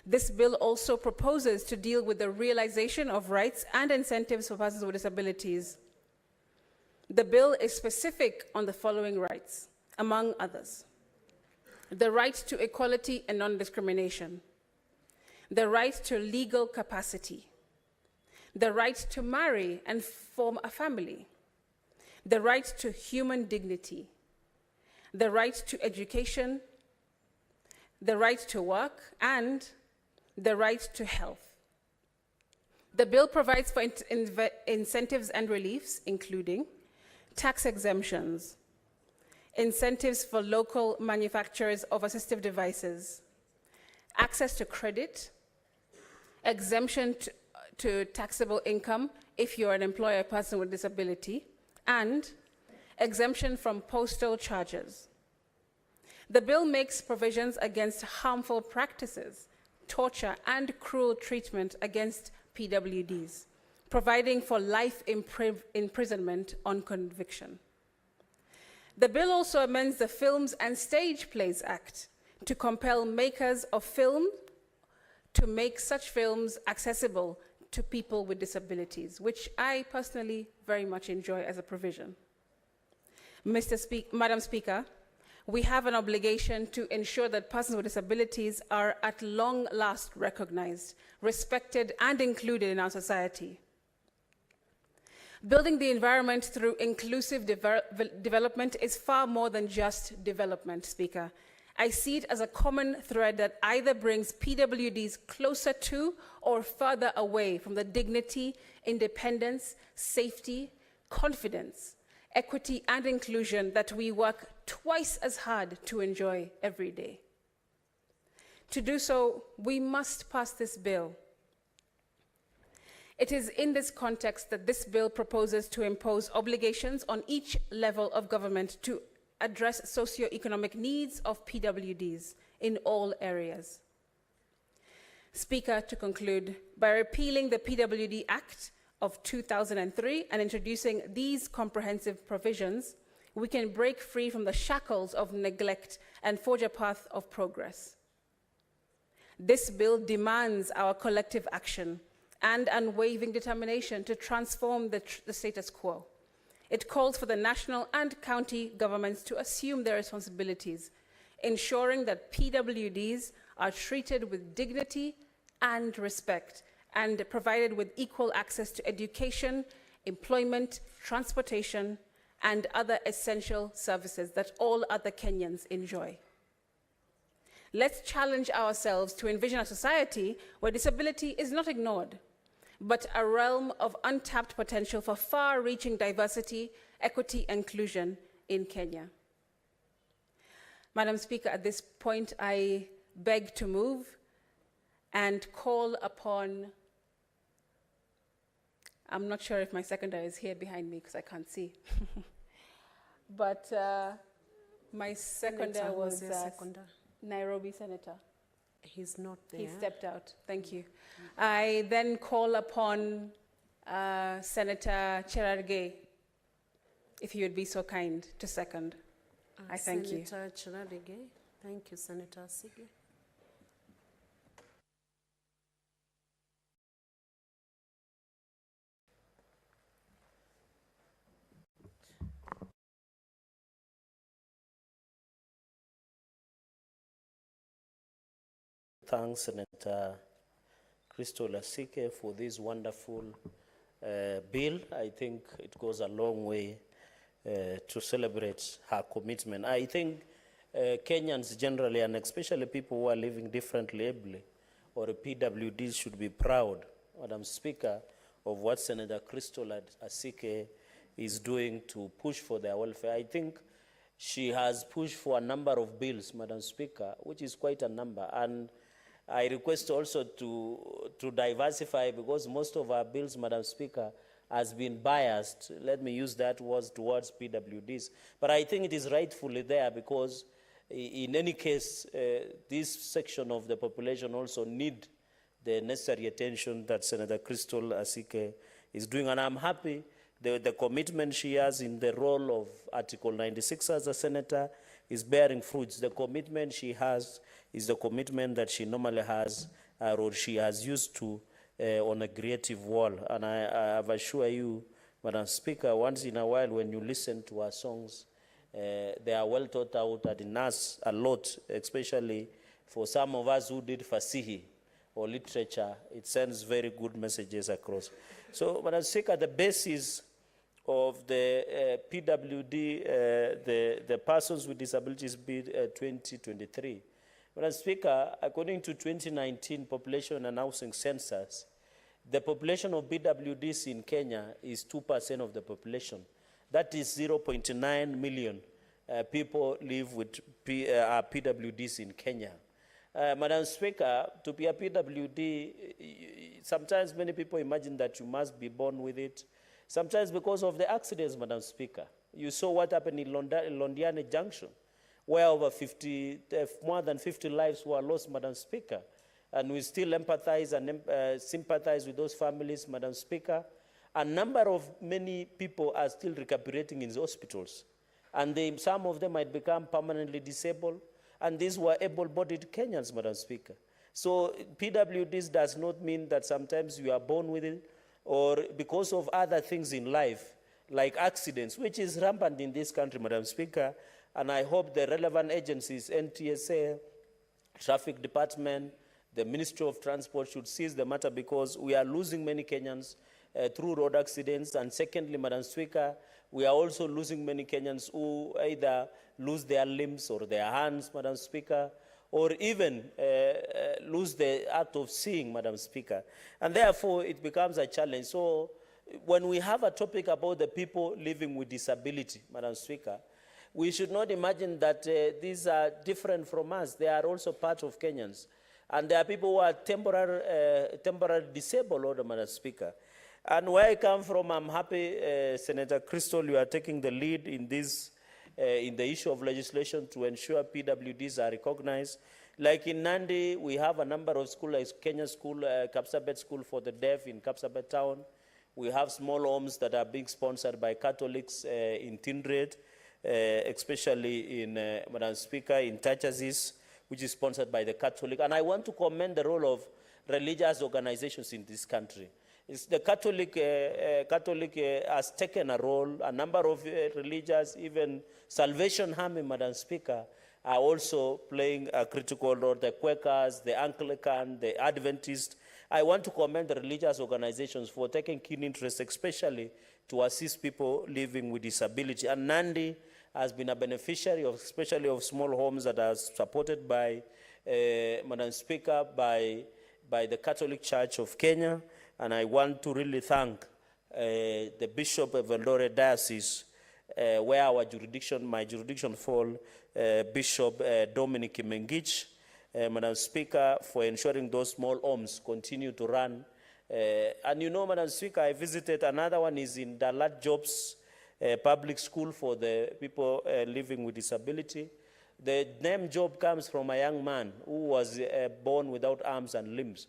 This bill also proposes to deal with the realization of rights and incentives for persons with disabilities. The bill is specific on the following rights, among others: the right to equality and non-discrimination, the right to legal capacity, the right to marry and form a family, the right to human dignity, the right to education, the right to work, and the right to health. The bill provides for incentives and reliefs, including tax exemptions, incentives for local manufacturers of assistive devices, access to credit, exemption to taxable income if you're an employer person with disability, and exemption from postal charges. The bill makes provisions against harmful practices, torture, and cruel treatment against PWDs, providing for life imprisonment on conviction. The bill also amends the Films and Stage Plays Act to compel makers of film to make such films accessible to people with disabilities, which I personally very much enjoy as a provision. Madam Speaker, we have an obligation to ensure that persons with disabilities are at long last recognized, respected, and included in our society. Building the environment through inclusive development is far more than just development, Speaker. I see it as a common thread that either brings PWDs closer to or further away from the dignity, independence, safety, confidence, equity, and inclusion that we work twice as hard to enjoy every day. To do so, we must pass this bill. It is in this context that this bill proposes to impose obligations on each level of government to address socioeconomic needs of PWDs in all areas. Speaker, to conclude, by repealing the PWD Act of 2003 and introducing these comprehensive provisions, we can break free from the shackles of neglect and forge a path of progress. This bill demands our collective action and unwavering determination to transform the status quo. It calls for the national and county governments to assume their responsibilities, ensuring that PWDs are treated with dignity and respect and provided with equal access to education, employment, transportation, and other essential services that all other Kenyans enjoy. Let's challenge ourselves to envision a society where disability is not ignored, but a realm of untapped potential for far-reaching diversity, equity, and inclusion in Kenya. Madam Speaker, at this point, I beg to move and call upon, I'm not sure if my seconder is here behind me because I can't see, but my seconder was Nairobi Senator. He's not there. He stepped out. Thank you. I then call upon Senator Cherargei, if you would be so kind to second. I thank you. Senator Cherargei. Thank you, Senator Sige. Thanks, Senator Crystal Asike, for this wonderful bill. I think it goes a long way to celebrate her commitment. I think Kenyans generally, and especially people who are living differently ably, or PWDs, should be proud, Madam Speaker, of what Senator Crystal Asike is doing to push for their welfare. I think she has pushed for a number of bills, Madam Speaker, which is quite a number. And I request also to diversify, because most of our bills, Madam Speaker, has been biased, let me use that word, towards PWDs. But I think it is rightfully there, because in any case, this section of the population also need the necessary attention that Senator Crystal Asike is doing. And I'm happy the commitment she has in the role of Article 96 as a senator is bearing fruits. The commitment she has is the commitment that she normally has, or she has used to on a creative wall. And I have assured you, Madam Speaker, once in a while when you listen to our songs, they are well thought out and in us a lot, especially for some of us who did Fasihi or literature. It sends very good messages across. So, Madam Speaker, the basis of the PWD, the Persons with Disabilities Bill 2023. Madam Speaker, according to 2019 Population and Housing Census, the population of PWDs in Kenya is 2% of the population. That is 0.9 million people live with PWDs in Kenya. Madam Speaker, to be a PWD, sometimes many people imagine that you must be born with it. Sometimes because of the accidents, Madam Speaker. You saw what happened in Londiani Junction, where more than 50 lives were lost, Madam Speaker. And we still empathize and sympathize with those families, Madam Speaker. A number of many people are still recuperating in the hospitals. And some of them might become permanently disabled. And these were able-bodied Kenyans, Madam Speaker. So PWDs does not mean that sometimes you are born with it, or because of other things in life, like accidents, which is rampant in this country, Madam Speaker. And I hope the relevant agencies, NTSA, Traffic Department, the Ministry of Transport should seize the matter, because we are losing many Kenyans through road accidents. And secondly, Madam Speaker, we are also losing many Kenyans who either lose their limbs or their hands, Madam Speaker, or even lose the art of seeing, Madam Speaker. And therefore, it becomes a challenge. So when we have a topic about the people living with disability, Madam Speaker, we should not imagine that these are different from us. They are also part of Kenyans. And there are people who are temporarily disabled, Madam Speaker. And where I come from, I'm happy, Senator Crystal, you are taking the lead in this, in the issue of legislation to ensure PWDs are recognized. Like in Nandi, we have a number of schools, like Kenya School, Kapsabet School for the Deaf in Kapsabet Town. We have small homes that are being sponsored by Catholics in Tindred, especially in, Madam Speaker, in Tachazis, which is sponsored by the Catholic. And I want to commend the role of religious organizations in this country. The Catholic has taken a role. A number of religious, even Salvation Army, Madam Speaker, are also playing a critical role. The Quakers, the Anglican, the Adventists. I want to commend the religious organizations for taking keen interest, especially to assist people living with disability. And Nandi has been a beneficiary of, especially of small homes that are supported by, Madam Speaker, by the Catholic Church of Kenya. And I want to really thank the Bishop of Eldoret Diocese, where our jurisdiction, my jurisdiction fall, Bishop Dominic Mengich, Madam Speaker, for ensuring those small homes continue to run. And you know, Madam Speaker, I visited, another one is in Dalat Jobs Public School for the people living with disability. The name Job comes from a young man who was born without arms and limbs.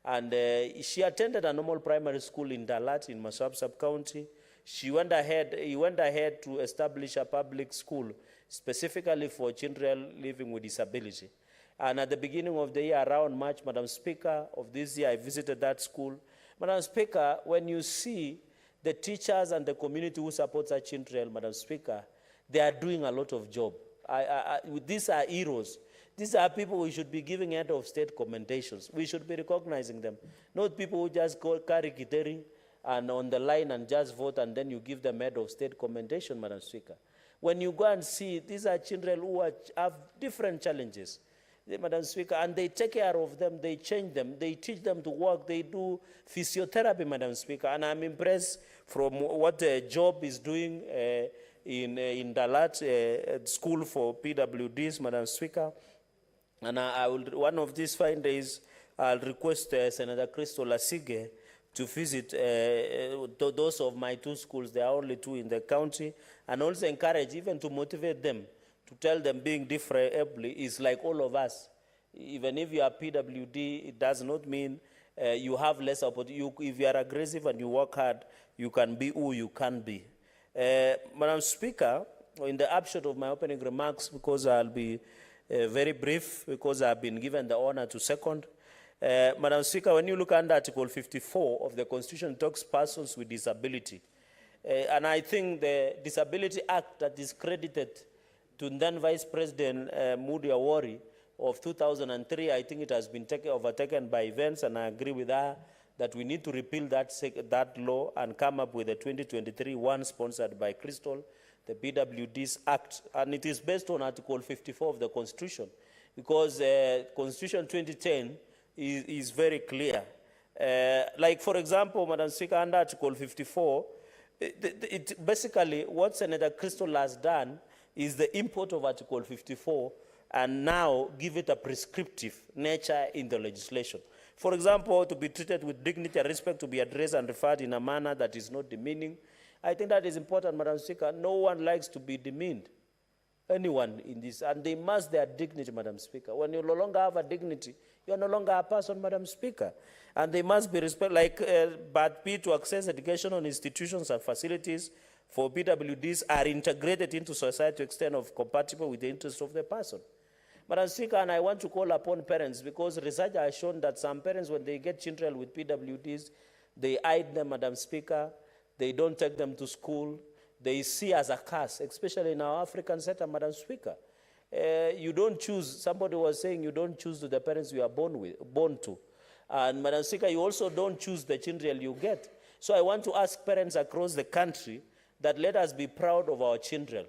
And she attended a normal primary school in Dalat in Masab sub-county. He went ahead to establish a public school specifically for children living with disability. And at the beginning of the year, around March, Madam Speaker, of this year, I visited that school. Madam Speaker, when you see the teachers and the community who support our children, Madam Speaker, they are doing a lot of job. These are heroes. These are people we should be giving head of state commendations. We should be recognizing them. Not people who just carry Kiteri and on the line and just vote and then you give them head of state commendation, Madam Speaker. When you go and see, these are children who have different challenges, Madam Speaker, and they take care of them, they change them, they teach them to work, they do physiotherapy, Madam Speaker. And I'm impressed from what Job is doing in Dalat School for PWDs, Madam Speaker. And one of these fine days, I'll request Senator Crystal Lasige to visit those of my two schools. There are only two in the county, and also encourage, even to motivate them, to tell them being different is like all of us. Even if you are PWD, it does not mean you have less opportunity. If you are aggressive and you work hard, you can be who you can be. Madam Speaker, in the upshot of my opening remarks, because I'll be very brief, because I've been given the honor to second. Madam Speaker, when you look under Article 54 of the Constitution, it talks persons with disability. And I think the Disability Act that is credited to then Vice President Moody Awori of 2003, I think it has been overtaken by events, and I agree with her that we need to repeal that law and come up with a 2023 one sponsored by Crystal, the PWD's Act. And it is based on Article 54 of the Constitution, because Constitution 2010 is very clear. Like, for example, Madam Speaker, under Article 54, basically what Senator Crystal has done is the import of Article 54 and now give it a prescriptive nature in the legislation. For example, to be treated with dignity and respect, to be addressed and referred in a manner that is not demeaning. I think that is important, Madam Speaker. No one likes to be demeaned, anyone in this, and they must their dignity, Madam Speaker. When you no longer have a dignity, you are no longer a person, Madam Speaker. And they must be respected, like Part B, to access educational institutions and facilities for PWDs are integrated into society to extent of compatible with the interests of the person. Madam Speaker, and I want to call upon parents, because research has shown that some parents, when they get children with PWDs, they hide them, Madam Speaker. They don't take them to school. They see as a curse, especially in our African sector, Madam Speaker. You don't choose, somebody was saying you don't choose the parents you are born to. And Madam Speaker, you also don't choose the children you get. So I want to ask parents across the country that let us be proud of our children,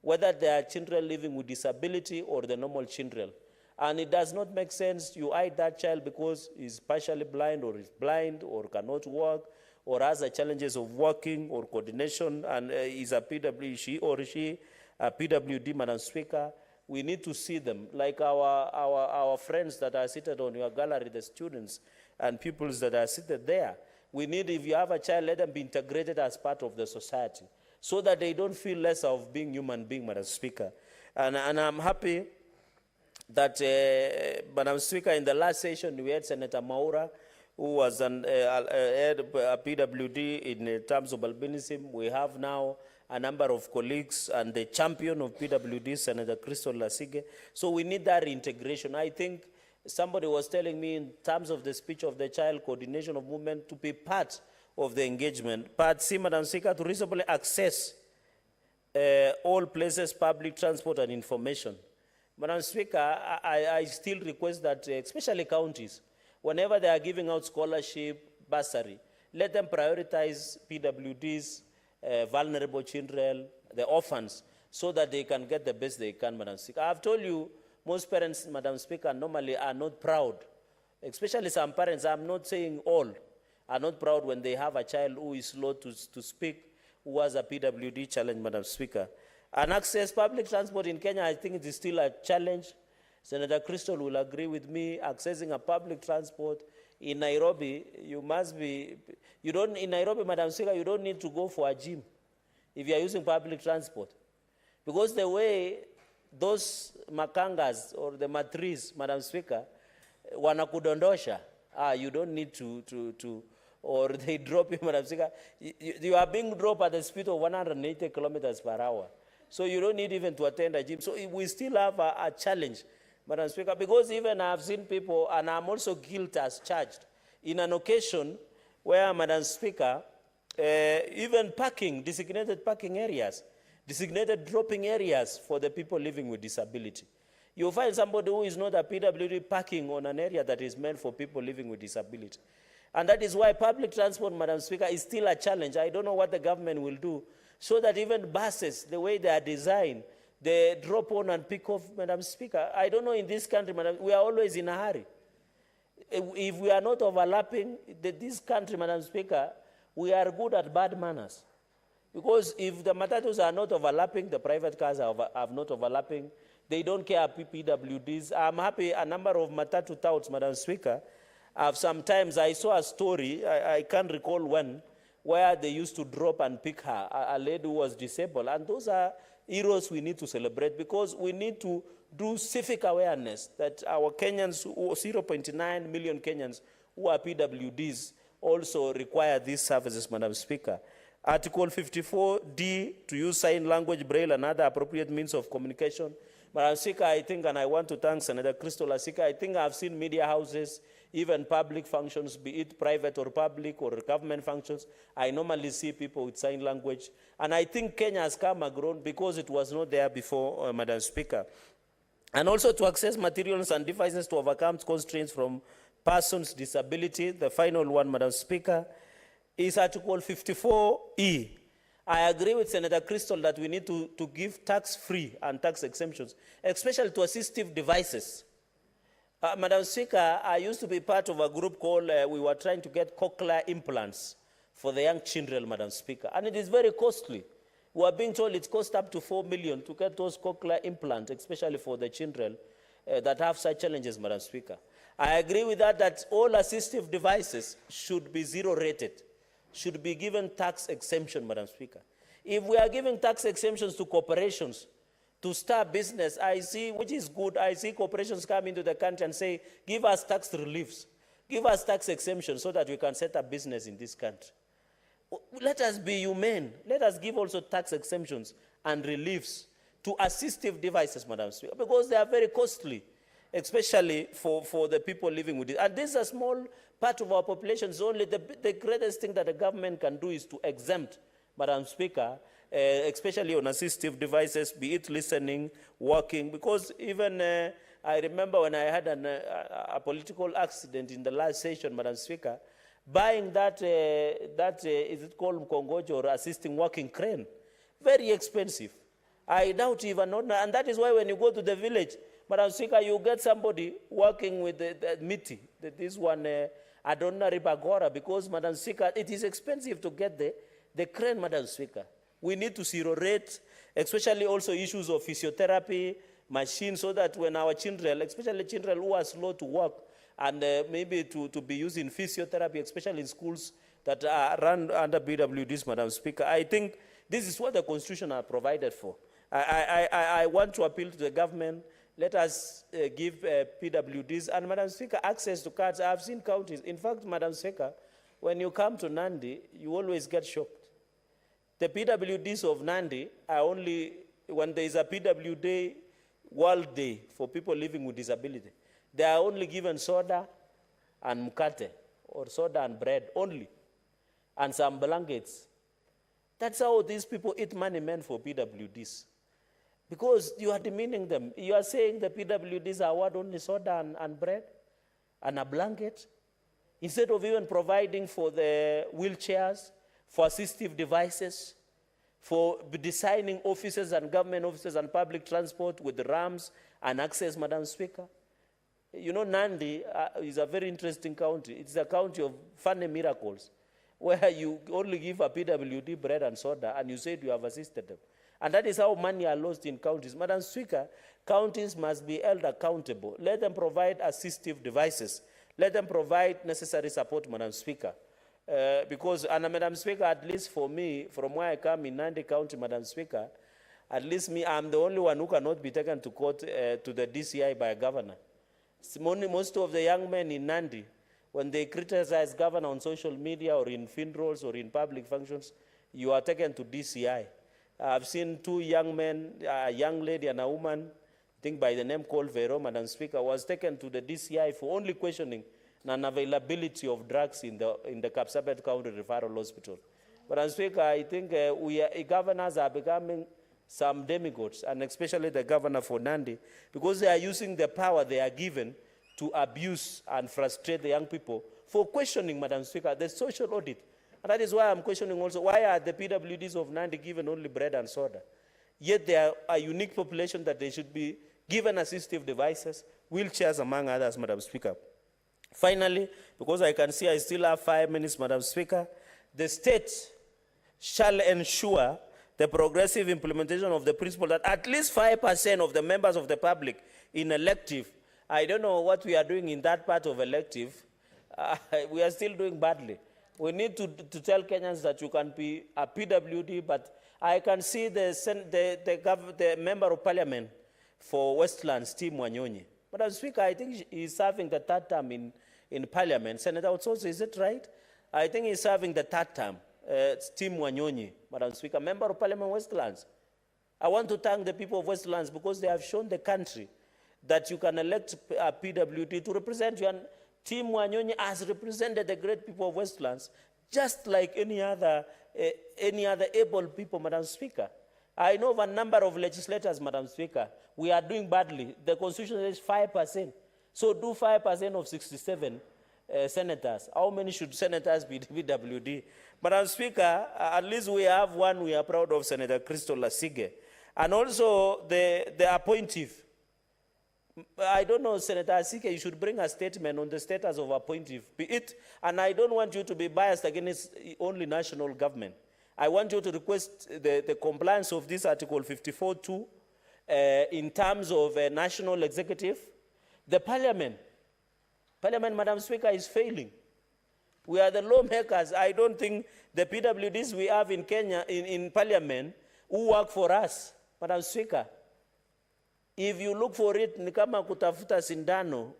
whether they are children living with disability or the normal children. And it does not make sense you hide that child because he's partially blind or cannot walk or has the challenges of walking or coordination and is a PWD, a PWD, Madam Speaker. We need to see them, like our friends that are seated on your gallery, the students and pupils that are seated there. We need, if you have a child, let them be integrated as part of the society so that they don't feel less of being human being, Madam Speaker. And I'm happy that, Madam Speaker, in the last session, we had Senator Maura, who was a PWD in terms of albinism. We have now a number of colleagues and the champion of PWD, Senator Crystal Lasige. So we need that reintegration. I think somebody was telling me in terms of the speech of the child, coordination of movement, to be part of the engagement. Part C, Madam Speaker, to reasonably access all places, public transport and information. Madam Speaker, I still request that, especially counties, whenever they are giving out scholarship, bursary, let them prioritize PWDs, vulnerable children, the orphans, so that they can get the best they can, Madam Speaker. I have told you, most parents, Madam Speaker, normally are not proud, especially some parents, I'm not saying all, are not proud when they have a child who is slow to speak, who has a PWD challenge, Madam Speaker. And access public transport in Kenya, I think it is still a challenge. Senator Crystal will agree with me, accessing a public transport in Nairobi, you must be, in Nairobi, Madam Speaker, you don't need to go for a gym if you are using public transport. Because the way those makangas or the matris, Madam Speaker, wanakudondosha, you don't need to or they drop you, Madam Speaker. You are being dropped at the speed of 180 kilometers per hour. So you don't need even to attend a gym. So we still have a challenge, Madam Speaker, because even I've seen people, and I'm also guilty as charged, in an occasion where, Madam Speaker, even parking, designated parking areas, designated dropping areas for the people living with disability. You'll find somebody who is not a PWD parking on an area that is meant for people living with disability. And that is why public transport, Madam Speaker, is still a challenge. I don't know what the government will do so that even buses, the way they are designed, they drop on and pick off, Madam Speaker. I don't know in this country, Madam, we are always in a hurry. If we are not overlapping, this country, Madam Speaker, we are good at bad manners. Because if the matatus are not overlapping, the private cars are not overlapping, they don't care PWDs. I'm happy a number of matatu touts, Madam Speaker, Sometimes I saw a story, I can't recall when, where they used to drop and pick her, a lady who was disabled. And those are heroes we need to celebrate, because we need to do civic awareness that our Kenyans, 0.9 million Kenyans who are PWDs, also require these services, Madam Speaker. Article 54D, to use sign language, braille, and other appropriate means of communication. Madam Speaker, I think, and I want to thank Senator Crystal Asika, I think I've seen media houses, even public functions, be it private or public or government functions, I normally see people with sign language. And I think Kenya has come a grown because it was not there before, Madam Speaker. And also to access materials and devices to overcome constraints from persons' disability. The final one, Madam Speaker, is Article 54E. I agree with Senator Crystal that we need to give tax-free and tax exemptions, especially to assistive devices. Madam Speaker, I used to be part of a group called, we were trying to get cochlear implants for the young children, Madam Speaker, and it is very costly. We are being told it costs up to 4 million to get those cochlear implants, especially for the children that have such challenges, Madam Speaker. I agree with that all assistive devices should be zero-rated, should be given tax exemption, Madam Speaker. If we are giving tax exemptions to corporations to start business, I see, which is good, I see corporations come into the country and say, give us tax reliefs, give us tax exemptions so that we can set up business in this country. Let us be humane. Let us give also tax exemptions and reliefs to assistive devices, Madam Speaker, because they are very costly, especially for the people living with it. And this is a small part of our population. It's only the greatest thing that the government can do is to exempt, Madam Speaker, especially on assistive devices, be it listening, walking, because even I remember when I had a political accident in the last session, Madam Speaker, buying that is it called Mkongojo or assisting walking crane, very expensive. I doubt even not, and that is why when you go to the village, Madam Speaker, you get somebody working with the miti, this one, Adonna Ribagora, because, Madam Speaker, it is expensive to get the crane, Madam Speaker. We need to zero rate, especially also issues of physiotherapy, machines, so that when our children, especially children who are slow to walk, and maybe to be using physiotherapy, especially in schools that are run under BWDs, Madam Speaker. I think this is what the Constitution has provided for. I want to appeal to the government. Let us give PWDs and, Madam Speaker, access to cards. I've seen counties. In fact, Madam Speaker, when you come to Nandi, you always get shocked. The PWDs of Nandi are only, when there is a PWD World Day for people living with disability, they are only given soda and mkate, or soda and bread only, and some blankets. That's how these people eat money meant for PWDs. Because you are demeaning them. You are saying the PWDs are what, only soda and bread and a blanket, instead of even providing for the wheelchairs, for assistive devices, for designing offices and government offices and public transport with ramps and access, Madam Speaker. You know, Nandi is a very interesting county. It's a county of funny miracles, where you only give a PWD bread and soda, and you said you have assisted them. And that is how money are lost in counties. Madam Speaker, counties must be held accountable. Let them provide assistive devices. Let them provide necessary support, Madam Speaker. Because, and Madam Speaker, at least for me, from where I come in Nandi County, Madam Speaker, at least me, I'm the only one who cannot be taken to court to the DCI by a governor. Most of the young men in Nandi, when they criticize governor on social media or in funerals or in public functions, you are taken to DCI. I've seen two young men, a young lady and a woman, I think by the name called Vero, Madam Speaker, was taken to the DCI for only questioning non-availability of drugs in the Kapsabet County Referral Hospital. Madam Speaker, I think governors are becoming some demigods, and especially the governor for Nandi, because they are using the power they are given to abuse and frustrate the young people for questioning, Madam Speaker, the social audit. And that is why I'm questioning also, why are the PWDs of Nandi given only bread and soda? Yet they are a unique population that they should be given assistive devices, wheelchairs, among others, Madam Speaker. Finally, because I can see I still have 5 minutes, Madam Speaker, the state shall ensure the progressive implementation of the principle that at least 5% of the members of the public in elective, I don't know what we are doing in that part of elective, we are still doing badly. We need to tell Kenyans that you can be a PWD, but I can see the member of parliament for Westlands, Tim Wanyonyi. Madam Speaker, I think he's serving the third term in parliament. Senator Otsoso, is it right? I think he's serving the third term. Tim Wanyonyi, Madam Speaker, member of parliament Westlands. I want to thank the people of Westlands because they have shown the country that you can elect a PWD to represent you. And Tim Wanyonyi has represented the great people of Westlands just like any other able people, Madam Speaker. I know of a number of legislators, Madam Speaker. We are doing badly. The Constitution is 5%. So do 5% of 67 senators. How many should senators be PWD? Madam Speaker, at least we have one we are proud of, Senator Crystal Lasige. And also the appointive. I don't know, Senator Asike, you should bring a statement on the status of appointive. Be it, and I don't want you to be biased against only national government. I want you to request the compliance of this Article 54(2) in terms of national executive. The Parliament, Madam Speaker, is failing. We are the lawmakers. I don't think the PWDs we have in Kenya, in Parliament, who work for us, Madam Speaker. If you look for it, ni kama kutafuta sindano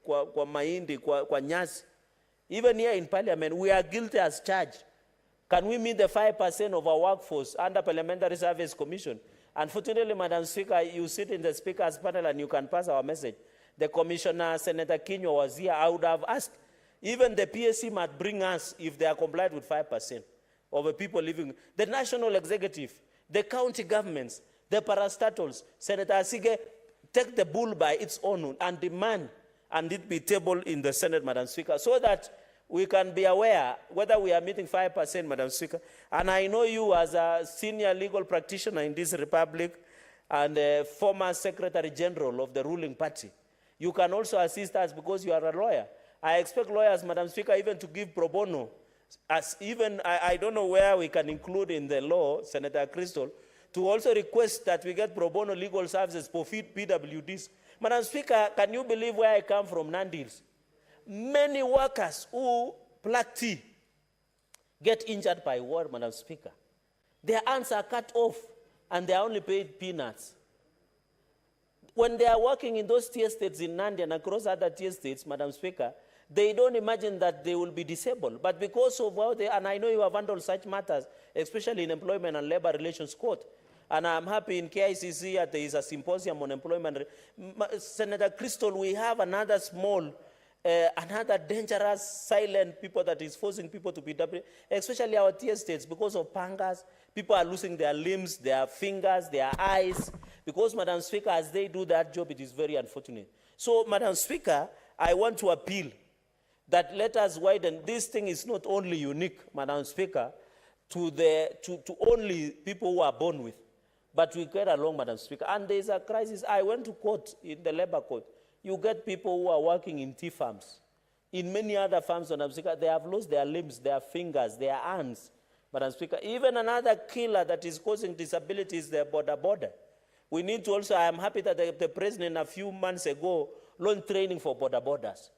kwa mahindi, kwa nyasi. Even here in Parliament, we are guilty as charged. Can we meet the 5% of our workforce under Parliamentary Service Commission? Unfortunately, Madam Speaker, you sit in the Speaker's panel and you can pass our message. The Commissioner, Senator Kenyan, was here. I would have asked, even the PSC might bring us, if they are complied with 5% of the people living. The national executive, the county governments, the parastatals, Senator Asige, take the bull by its own and demand, and it be tabled in the Senate, Madam Speaker, so that we can be aware whether we are meeting 5%, Madam Speaker. And I know you as a senior legal practitioner in this republic and a former Secretary General of the ruling party. You can also assist us because you are a lawyer. I expect lawyers, Madam Speaker, even to give pro bono. As even, I don't know where we can include in the law, Senator Crystal, to also request that we get pro bono legal services for PWDs. Madam Speaker, can you believe where I come from, Nandils? Many workers who pluck tea get injured by war, Madam Speaker. Their hands are cut off and they are only paid peanuts. When they are working in those tea estates in Nandi and across other tea estates, Madam Speaker, they don't imagine that they will be disabled. But because of how they, and I know you have handled such matters, especially in Employment and Labor Relations Court, and I'm happy in KICC that there is a symposium on employment. Senator Crystal, we have another small, another dangerous, silent people that is forcing people to be, especially our tea estates, because of pangas. People are losing their limbs, their fingers, their eyes, because, Madam Speaker, as they do that job, it is very unfortunate. So, Madam Speaker, I want to appeal that let us widen. This thing is not only unique, Madam Speaker, to only people who are born with, but we get along, Madam Speaker. And there is a crisis. I went to court, in the labor court. You get people who are working in tea farms. In many other farms, Madam Speaker, they have lost their limbs, their fingers, their hands, Madam Speaker. Even another killer that is causing disability is the border. We need to also, I am happy that the President a few months ago launched training for borders.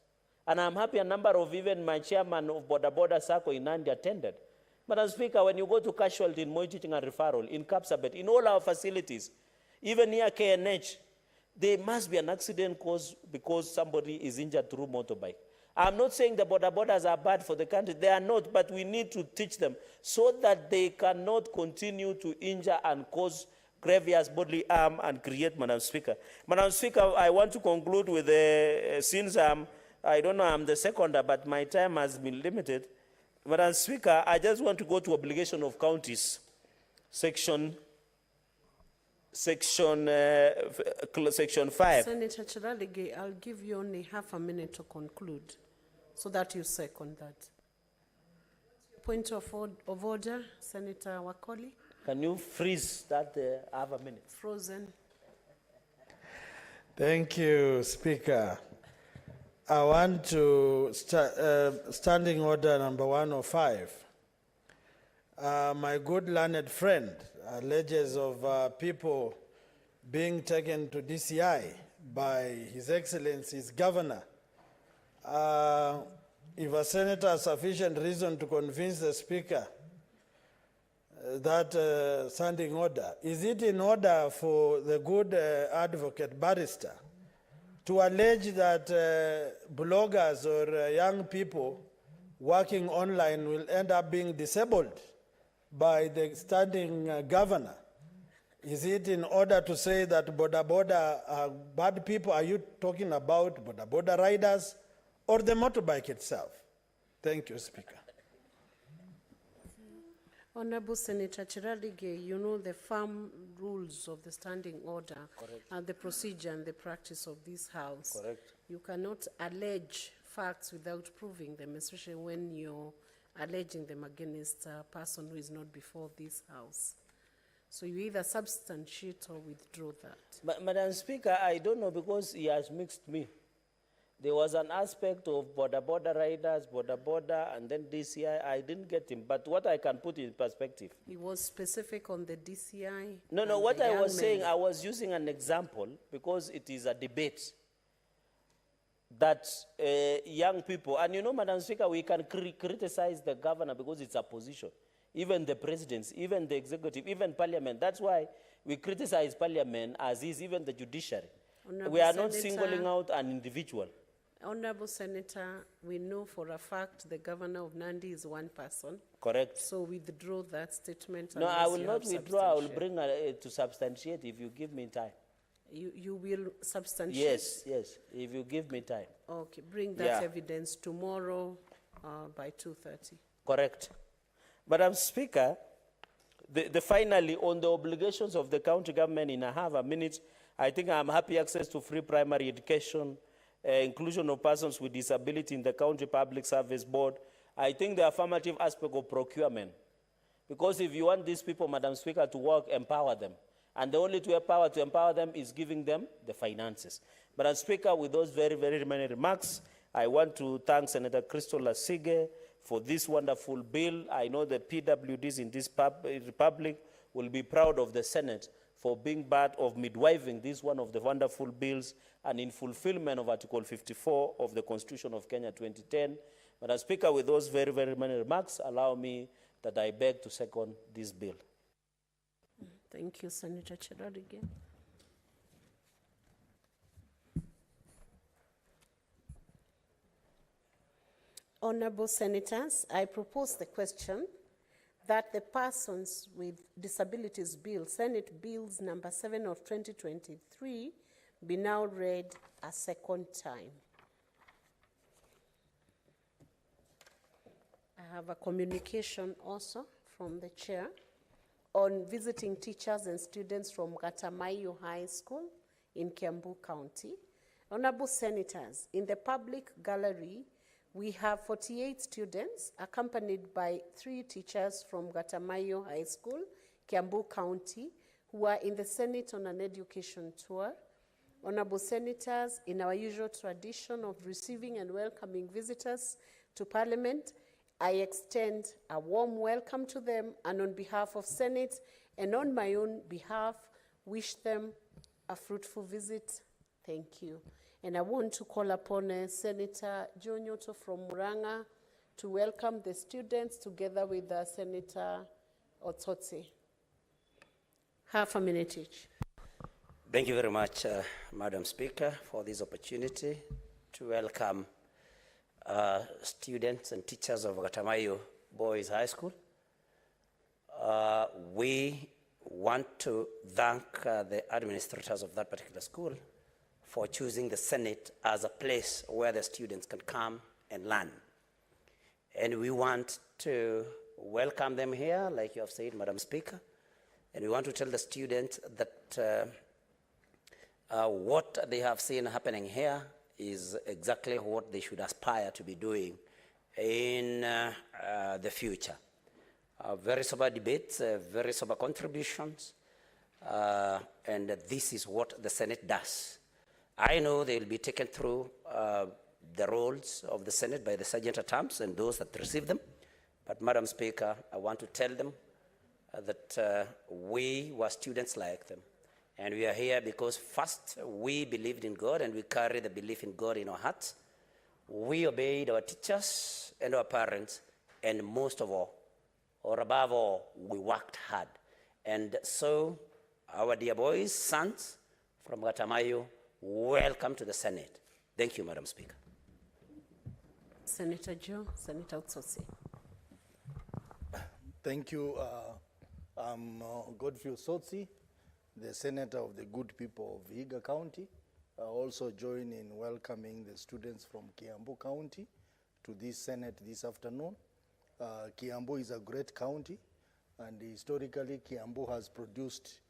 And I'm happy a number of even my chairman of border circle in Nandi attended. Madam Speaker, when you go to casualty in Moi Teaching and Referral, in Kapsabet, in all our facilities, even near KNH, there must be an accident caused because somebody is injured through motorbike. I'm not saying the borders are bad for the country. They are not, but we need to teach them so that they cannot continue to injure and cause grievous bodily harm and create, Madam Speaker. Madam Speaker, I want to conclude with, since I don't know, I'm the seconder, but my time has been limited. Madam Speaker, I just want to go to obligation of counties, section 5. Senator Chiralige, I'll give you only half a minute to conclude so that you second that. Point of order, Senator Wakoli. Can you freeze that half a minute? Frozen. Thank you, Speaker. I want to standing order number 105. My good learned friend alleges of people being taken to DCI by His Excellency's governor. if a senator has sufficient reason to convince the speaker that standing order, is it in order for the good advocate barrister to allege that bloggers or young people working online will end up being disabled by the standing governor? Is it in order to say that boda are bad people? Are you talking about boda riders or the motorbike itself? Thank you, Speaker. Honorable Senator Chiradige, you know the firm rules of the standing order. Correct. And the procedure and the practice of this House. Correct. You cannot allege facts without proving them, especially when you're alleging them against a person who is not before this House. So you either substantiate or withdraw that. Madam Speaker, I don't know because he has mixed me. There was an aspect of border riders, and then DCI. I didn't get him. But what I can put in perspective. He was specific on the DCI. No, what I was saying, I was using an example because it is a debate that young people, and you know, Madam Speaker, we can criticize the governor because it's a position. Even the presidents, even the executive, even parliament. That's why we criticize parliament as is even the judiciary. Honorable We are not Senator, singling out an individual. Honorable Senator, we know for a fact the governor of Nandi is one person. Correct. So withdraw that statement. No, I unless will you not have withdraw. I will substantiate. bring to substantiate if you give me time. You will substantiate? Yes, if you give me time. Okay, bring that Yeah. evidence tomorrow by 2:30. Correct. Madam Speaker, the finally, on the obligations of the county government, in a minute, I think I'm happy access to free primary education, inclusion of persons with disability in the county public service board. I think the affirmative aspect of procurement. Because if you want these people, Madam Speaker, to work, empower them. And the only to empower them is giving them the finances. Madam Speaker, with those very, very many remarks, I want to thank Senator Crystal Lasige for this wonderful bill. I know the PWDs in this republic will be proud of the Senate for being part of midwifing this one of the wonderful bills and in fulfillment of Article 54 of the Constitution of Kenya 2010. Madam Speaker, with those very, very many remarks, allow me that I beg to second this bill. Thank you, Senator Chiradige. Honorable Senators, I propose the question that the Persons with Disabilities Bill, Senate Bills number 7 of 2023, be now read a second time. I have a communication also from the chair on visiting teachers and students from Gatamayo High School in Kiambu County. Honorable Senators, in the public gallery, we have 48 students accompanied by 3 teachers from Gatamayo High School, Kiambu County, who are in the Senate on an education tour. Honorable Senators, in our usual tradition of receiving and welcoming visitors to Parliament, I extend a warm welcome to them, and on behalf of Senate and on my own behalf, wish them a fruitful visit. Thank you. And I want to call upon Senator Joe Nyoto from Muranga to welcome the students together with Senator Otsotsi. Half a minute each. Thank you very much, Madam Speaker, for this opportunity to welcome students and teachers of Gatamayo Boys High School. We want to thank the administrators of that particular school for choosing the Senate as a place where the students can come and learn. And we want to welcome them here, like you have said, Madam Speaker. And we want to tell the students that what they have seen happening here is exactly what they should aspire to be doing in the future. Very sober debates, very sober contributions, and this is what the Senate does. I know they will be taken through the roles of the Senate by the sergeant-at-arms and those that receive them. But, Madam Speaker, I want to tell them that we were students like them. And we are here because first, we believed in God and we carry the belief in God in our hearts. we obeyed our teachers and our parents, and most of all, or above all, we worked hard. And so, our dear boys, sons from Gatamayo, welcome to the Senate. Thank you, Madam Speaker. Senator Joe, Senator Utsotsi. Thank you. I'm Godfrey Utsotsi, the Senator of the good people of Vihiga County. I also join in welcoming the students from Kiambu County to this Senate this afternoon. Kiambu is a great county, and historically Kiambu has produced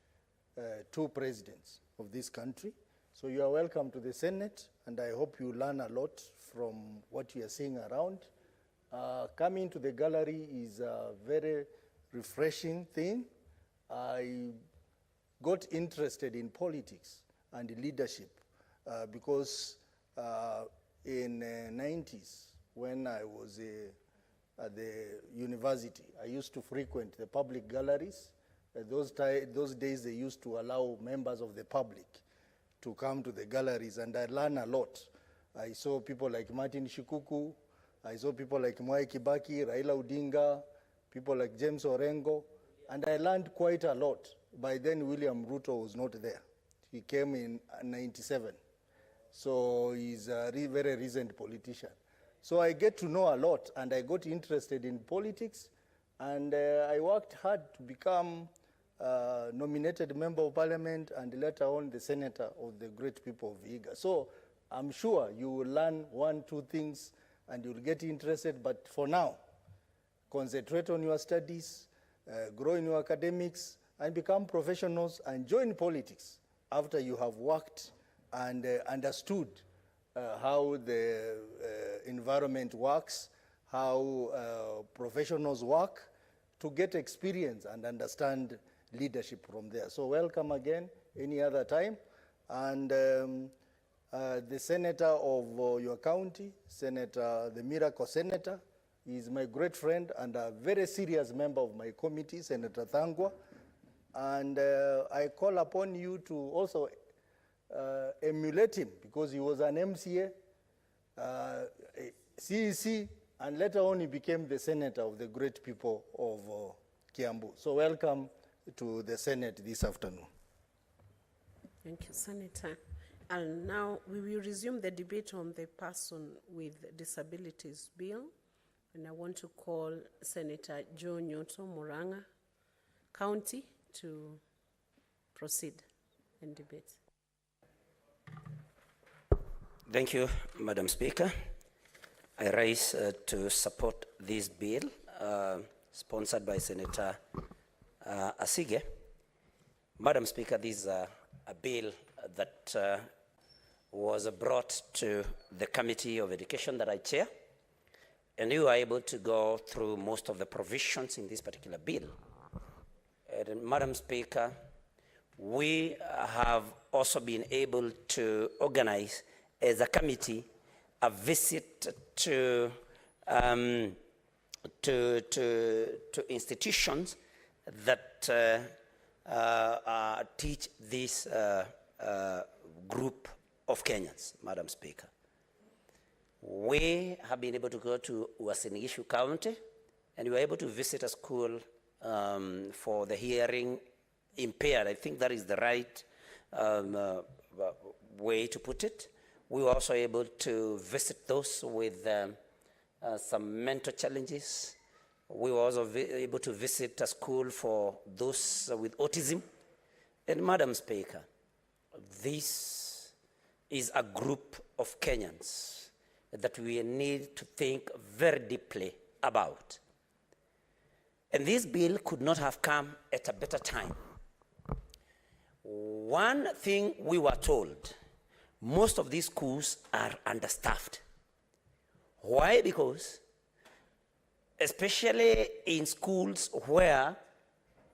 2 presidents of this country. So you are welcome to the Senate, and I hope you learn a lot from what you are seeing around. Coming to the gallery is a very refreshing thing. I got interested in politics and leadership because in the 90s, when I was at the university, I used to frequent the public galleries. Those days, they used to allow members of the public to come to the galleries, and I learned a lot. I saw people like Martin Shikuku, I saw people like Mwai Kibaki, Raila Odinga, people like James Orengo, and I learned quite a lot. By then, William Ruto was not there. He came in 97. So he's a very recent politician. So I get to know a lot, and I got interested in politics, and I worked hard to become nominated member of parliament and later on the senator of the great people of Vihiga. So I'm sure you will learn 1, 2 things and you'll get interested, but for now, concentrate on your studies, grow in your academics, and become professionals and join politics after you have worked and understood how the environment works, how professionals work, to get experience and understand leadership from there. So welcome again any other time. And the senator of your county, the Miracle Senator, is my great friend and a very serious member of my committee, Senator Thangwa. And I call upon you to also emulate him, because he was an MCA, CEC, and later on he became the senator of the great people of Kiambu. So welcome to the Senate this afternoon. Thank you, Senator. And now we will resume the debate on the Person with Disabilities Bill. And I want to call Senator Joe Nyoto Muranga County to proceed and debate. Thank you, Madam Speaker. I rise to support this bill sponsored by Senator Asige. Madam Speaker, this is a bill that was brought to the Committee of Education that I chair, and you are able to go through most of the provisions in this particular bill. And Madam Speaker, we have also been able to organize as a committee a visit to institutions that teach this group of Kenyans, Madam Speaker. We have been able to go to Uasin Gishu County, and we were able to visit a school for the hearing impaired. I think that is the right way to put it. We were also able to visit those with some mental challenges. We were also able to visit a school for those with autism. And Madam Speaker, this is a group of Kenyans that we need to think very deeply about. And this bill could not have come at a better time. One thing we were told, most of these schools are understaffed. Why? Because especially in schools where,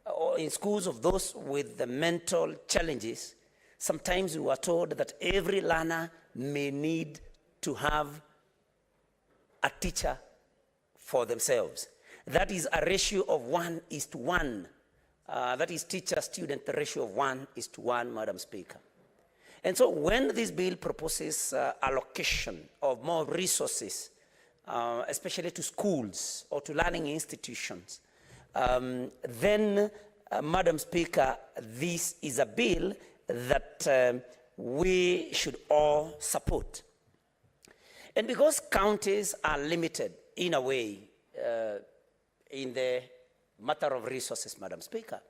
or in schools of those with the mental challenges, sometimes we were told that every learner may need to have a teacher for themselves. That is a ratio of 1:1. That is teacher-student ratio of 1:1, Madam Speaker. And so when this bill proposes allocation of more resources, especially to schools or to learning institutions, then, Madam Speaker, this is a bill that we should all support. And because counties are limited in a way in the matter of resources, Madam Speaker,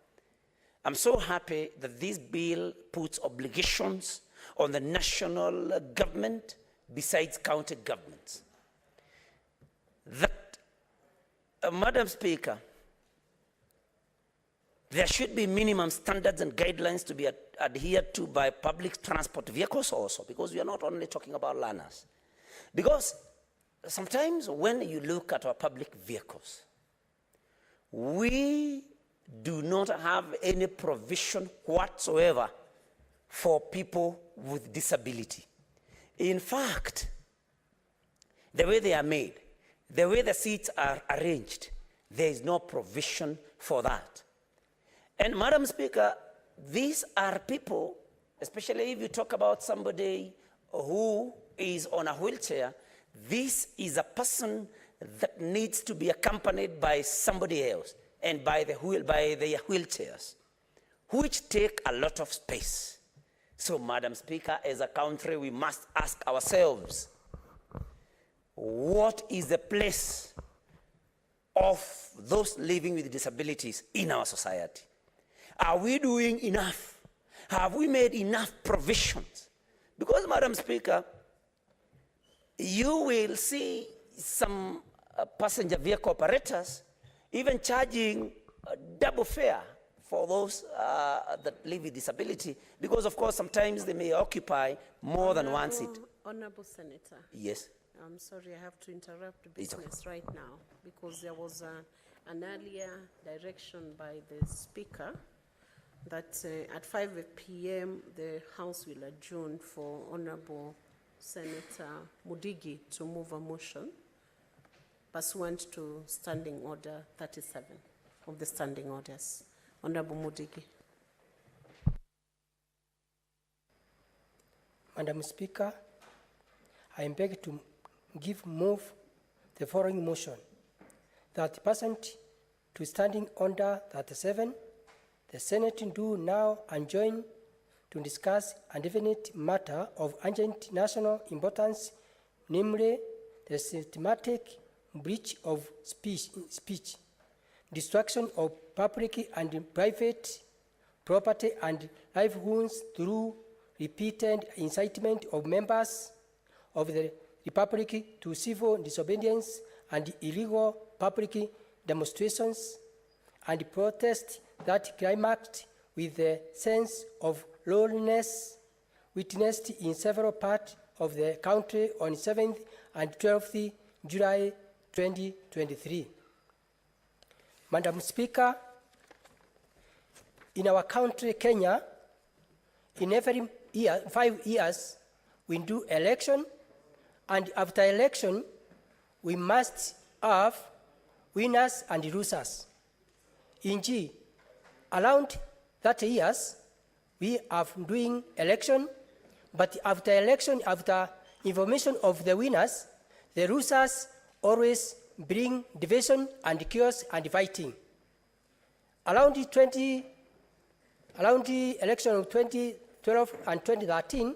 I'm so happy that this bill puts obligations on the national government besides county governments. That, Madam Speaker, there should be minimum standards and guidelines to be adhered to by public transport vehicles also, because we are not only talking about learners. Because sometimes when you look at our public vehicles, we do not have any provision whatsoever for people with disability. In fact, the way they are made, the way the seats are arranged, there is no provision for that. And Madam Speaker, these are people, especially if you talk about somebody who is on a wheelchair, this is a person that needs to be accompanied by somebody else and by their wheelchairs, which take a lot of space. So, Madam Speaker, as a country, we must ask ourselves, what is the place of those living with disabilities in our society? Are we doing enough? Have we made enough provisions? Because, Madam Speaker, you will see some passenger vehicle operators even charging double fare for those that live with disability, because of course sometimes they may occupy more than one seat. Honorable Senator. Yes. I'm sorry, I have to interrupt the business right now because there was an earlier direction by the Speaker that at 5 p.m. the House will adjourn for Honorable Senator Mudigi to move a motion pursuant to Standing Order 37 of the Standing Orders. Honorable Mudigi. Madam Speaker, I am begged to move the following motion that pursuant to Standing Order 37, the Senate do now adjourn to discuss a definite matter of urgent national importance, namely the systematic breach of speech, destruction of public and private property and livelihoods through repeated incitement of members of the Republic to civil disobedience and illegal public demonstrations and protest that climaxed with the sense of lawlessness witnessed in several parts of the country on 7th and 12th July 2023. Madam Speaker, in our country, Kenya, in every year, 5 years, we do election, and after election, we must have winners and losers. In G, around 30 years, we are doing election, but after election, after information of the winners, the losers always bring division and chaos and fighting. Around the election of 2012 and 2013,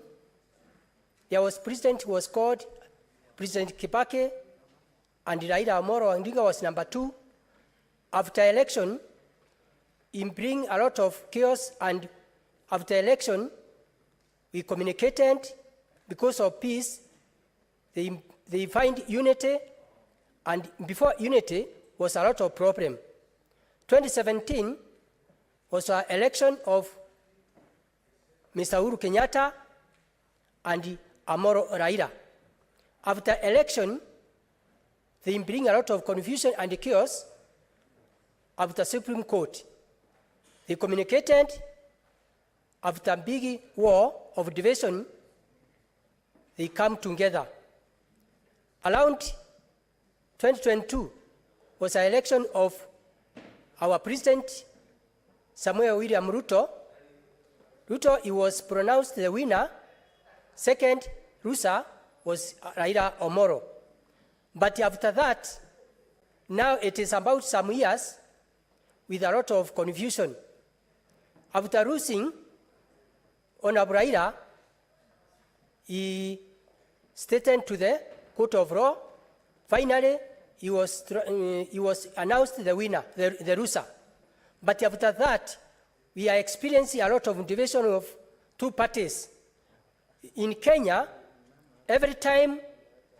there was president who was called President Kibaki, and Raila Amolo Odinga was number 2. After election, it bring a lot of chaos, and after election, we communicated because of peace. They find unity, and before unity was a lot of problem. 2017 was an election of Mr. Uhuru Kenyatta and Amolo Raila. After election, they bring a lot of confusion and chaos. After Supreme Court, they communicated. After a big war of division, they come together. Around 2022 was an election of our President Samuel William Ruto. Ruto, he was pronounced the winner second Rusa was Raila Omoro. But after that, now it is about some years with a lot of confusion. After losing Honorable Raila, he stated to the court of law. Finally, he was announced the winner, the loser. But after that, we are experiencing a lot of division of two parties. In Kenya, every time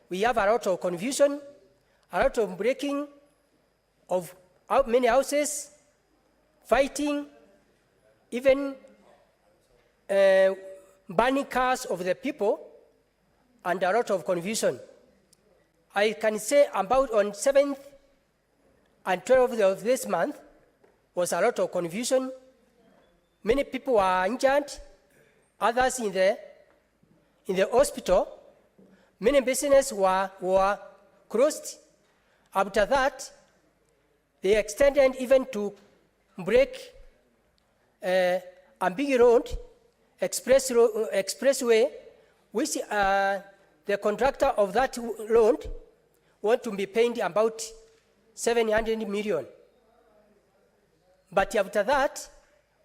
we have a lot of confusion, a lot of breaking of many houses, fighting, even burning cars of the people, and a lot of confusion. I can say about on 7th and 12th of this month was a lot of confusion. Many people were injured, others in the hospital. Many businesses were closed. After that, they extended even to break a big road, expressway, which the contractor of that road want to be paid about 700 million. But after that,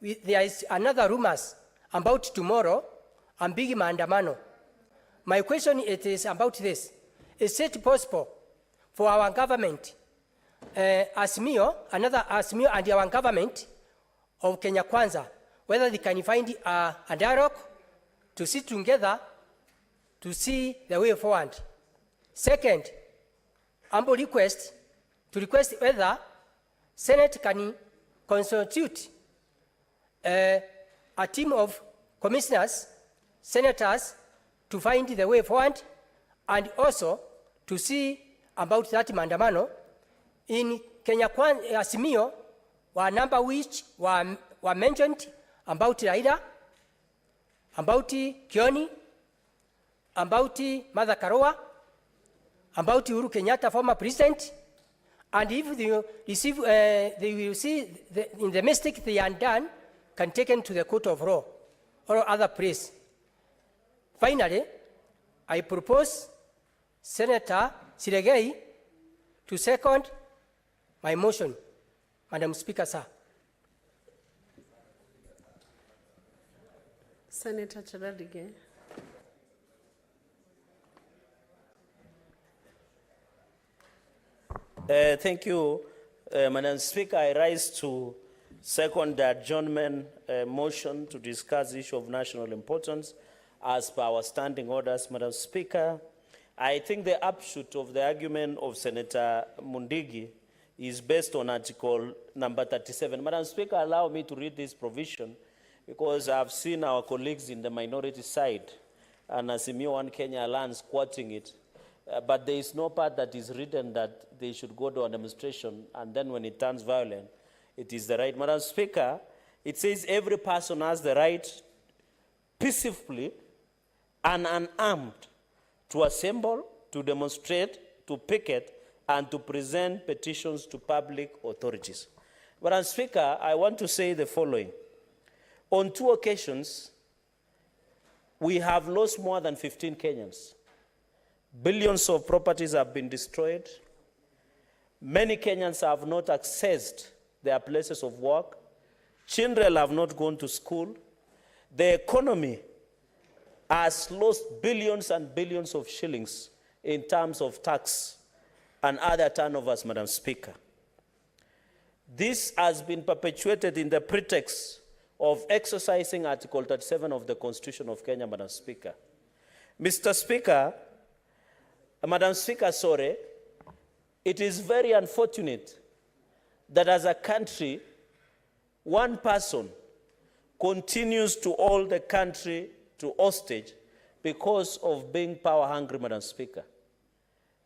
there is another rumors about tomorrow and big maandamano. My question is about this. Is it possible for our government, Azimio, another Azimio and our government of Kenya Kwanza, whether they can find a dialogue to sit together to see the way forward? Second, humble request to request whether Senate can constitute a team of commissioners, senators, to find the way forward, and also to see about that maandamano. In Kenya Azimio, were number which were mentioned about Raila, about Kioni, about Martha Karua, about Uhuru Kenyatta, former president, and if they receive, they will see in the mistake they are done, can take them to the court of law or other place. Finally, I propose Senator Siregei to second my motion. Madam Speaker, sir. Senator Charadige. Thank you, Madam Speaker. I rise to second the adjournment motion to discuss the issue of national importance as per our standing orders. Madam Speaker, I think the upshot of the argument of Senator Mundigi is based on article number 37. Madam Speaker, allow me to read this provision because I've seen our colleagues in the minority side and Azimio One Kenya Alliance quoting it. But there is no part that is written that they should go to a demonstration, and then when it turns violent, it is the right. Madam Speaker, it says every person has the right peacefully and unarmed to assemble, to demonstrate, to picket, and to present petitions to public authorities. Madam Speaker, I want to say the following. On 2 occasions, we have lost more than 15 Kenyans. Billions of properties have been destroyed. Many Kenyans have not accessed their places of work. Children have not gone to school. The economy has lost billions and billions of shillings in terms of tax and other turnovers, Madam Speaker. This has been perpetuated in the pretext of exercising Article 37 of the Constitution of Kenya, Madam Speaker. Mr. Speaker, Madam Speaker, sorry, it is very unfortunate that as a country, one person continues to hold the country to hostage because of being power hungry, Madam Speaker.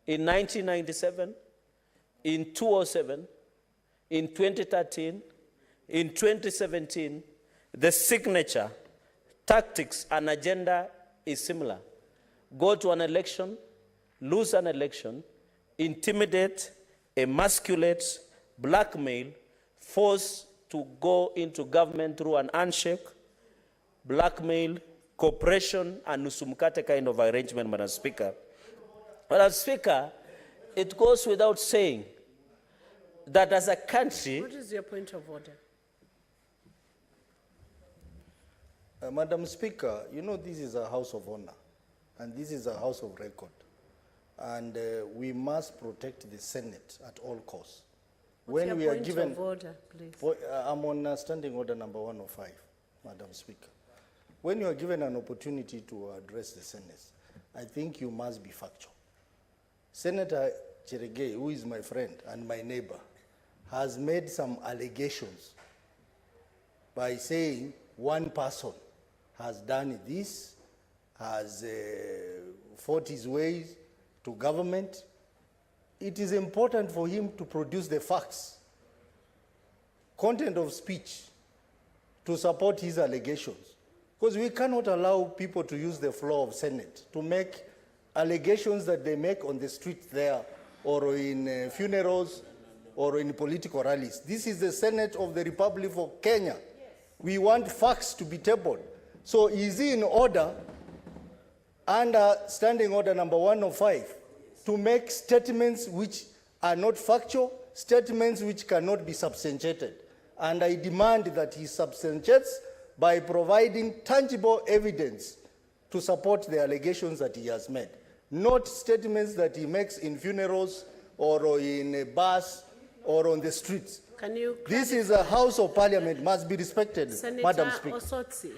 In 1997, in 2007, in 2013, in 2017, the signature, tactics, and agenda is similar. Go to an election, lose an election, intimidate, emasculate, blackmail, force to go into government through an handshake, blackmail, cooperation and nusumkate kind of arrangement, Madam Speaker. Madam Speaker, it goes without saying that as a country... What is your point of order? Madam Speaker, you know this is a house of honor, and this is a house of record. And we must protect the Senate at all costs. What's your point of order, please? I'm on standing order number 105, Madam Speaker. When you are given an opportunity to address the Senate, I think you must be factual. Senator Cherigei, who is my friend and my neighbor, has made some allegations by saying one person has done this, has fought his ways to government. It is important for him to produce the facts, content of speech, to support his allegations. Because we cannot allow people to use the floor of Senate to make allegations that they make on the street there or in funerals or in political rallies. This is the Senate of the Republic of Kenya. We want facts to be tabled. So is he in order, under standing order number 105, to make statements which are not factual, statements which cannot be substantiated? And I demand that he substantiates by providing tangible evidence to support the allegations that he has made, not statements that he makes in funerals or in a bus or on the streets. Can you This is a House of Parliament, must be respected, Senator Madam Speaker. Osotsi,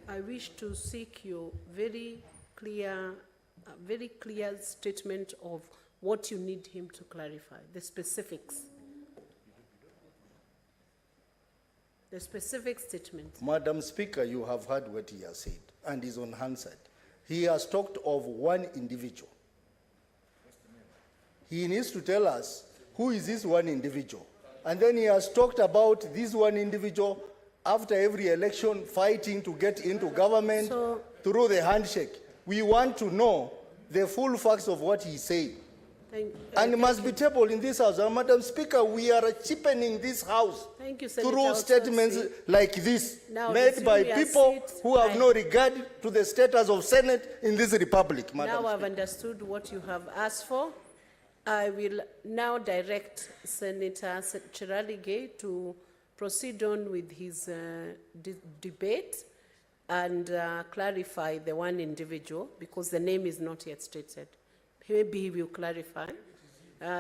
I wish to seek your very clear statement of what you need him to clarify, the specifics. The specific statement. Madam Speaker, you have heard what he has said and is unanswered. He has talked of one individual. He needs to tell us who is this one individual. And then he has talked about this one individual after every election fighting to get into government through the handshake. We want to know the full facts of what he said. And it must be tabled in this House. Madam Speaker, we are cheapening this House through statements like this, made by people who have no regard to the status of Senate in this republic. Madam Now I've understood what you have asked for. I will now direct Senator Cherigei to proceed on with his debate and clarify the one individual, because the name is not yet stated. Maybe he will clarify.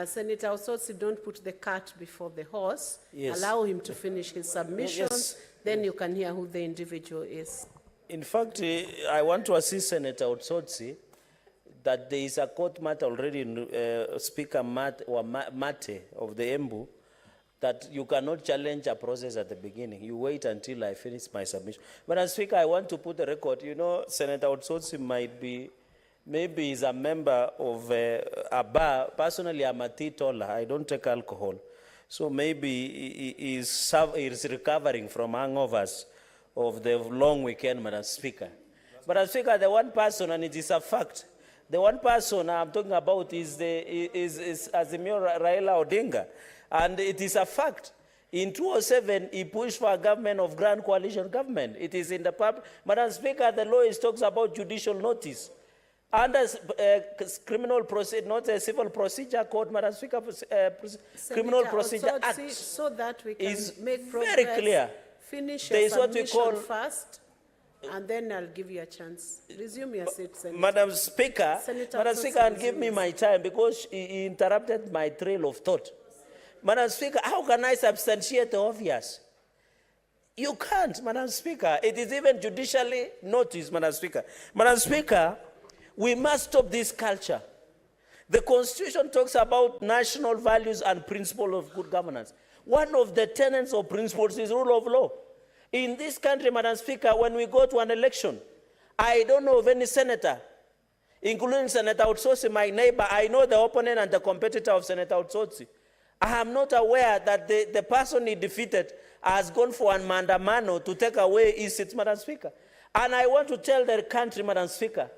Senator Osotsi, don't put the cart before the horse. Yes. Allow him to finish his submissions. Yes. Then you can hear who the individual is. In fact, I want to assist Senator Osotsi that there is a court matter already in Speaker Mate of the Embu, that you cannot challenge a process at the beginning. You wait until I finish my submission. But as Speaker, I want to put the record. You know, Senator Osotsi might be, maybe he's a member of a bar. Personally, I'm a teetotaler. I don't take alcohol. So maybe he is recovering from hangovers of the long weekend, Madam Speaker. But as Speaker, the one person, and it is a fact, the one person I'm talking about is Azimio Raila Odinga. And it is a fact. In 2007, he pushed for a government of grand coalition government. It is in the public. Madam Speaker, the law talks about judicial notice. Under criminal procedure, not a civil procedure code, Madam Speaker, Criminal Procedure Act so that we can is make progress. very clear. Finish There your is what we submission call first, and then I'll give you a chance. Resume your seat, Senator. Madam Speaker, Senator Madam Osotsi, Speaker, and give resume me your my time because he interrupted my trail of thought. Madam Speaker, how can I substantiate the obvious? You can't, Madam Speaker. It is even judicially noticed, Madam Speaker. Madam Speaker, we must stop this culture. The Constitution talks about national values and principles of good governance. One of the tenets or principles is rule of law. In this country, Madam Speaker, when we go to an election, I don't know of any senator, including Senator Osotsi, my neighbor. I know the opponent and the competitor of Senator Osotsi. I am not aware that the person he defeated has gone for an mandamano to take away his seat, Madam Speaker. And I want to tell the country, Madam Speaker,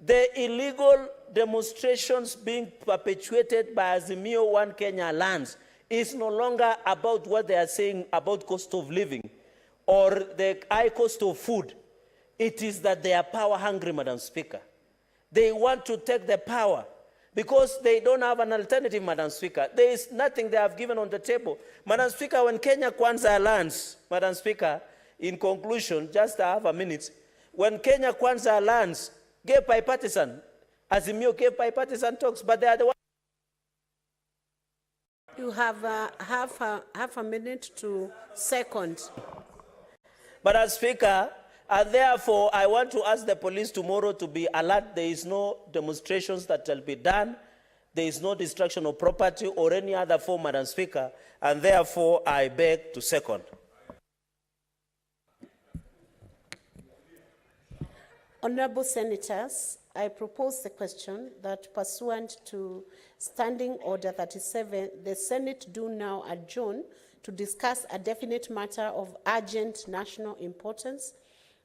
the illegal demonstrations being perpetuated by Azimio One Kenya lands is no longer about what they are saying about cost of living or the high cost of food. It is that they are power hungry, Madam Speaker. They want to take the power because they don't have an alternative, Madam Speaker. There is nothing they have given on the table. Madam Speaker, when Kenya Kwanza lands, Madam Speaker, in conclusion, just half a minute, when Kenya Kwanza lands, gave bipartisan, Azimio gave bipartisan talks, but they are the ones. You have half a minute to second. Madam Speaker, and therefore, I want to ask the police tomorrow to be alert. There is no demonstrations that will be done. There is no destruction of property or any other form, Madam Speaker. And therefore, I beg to second. Honorable Senators, I propose the question that pursuant to Standing Order 37, the Senate do now adjourn to discuss a definite matter of urgent national importance,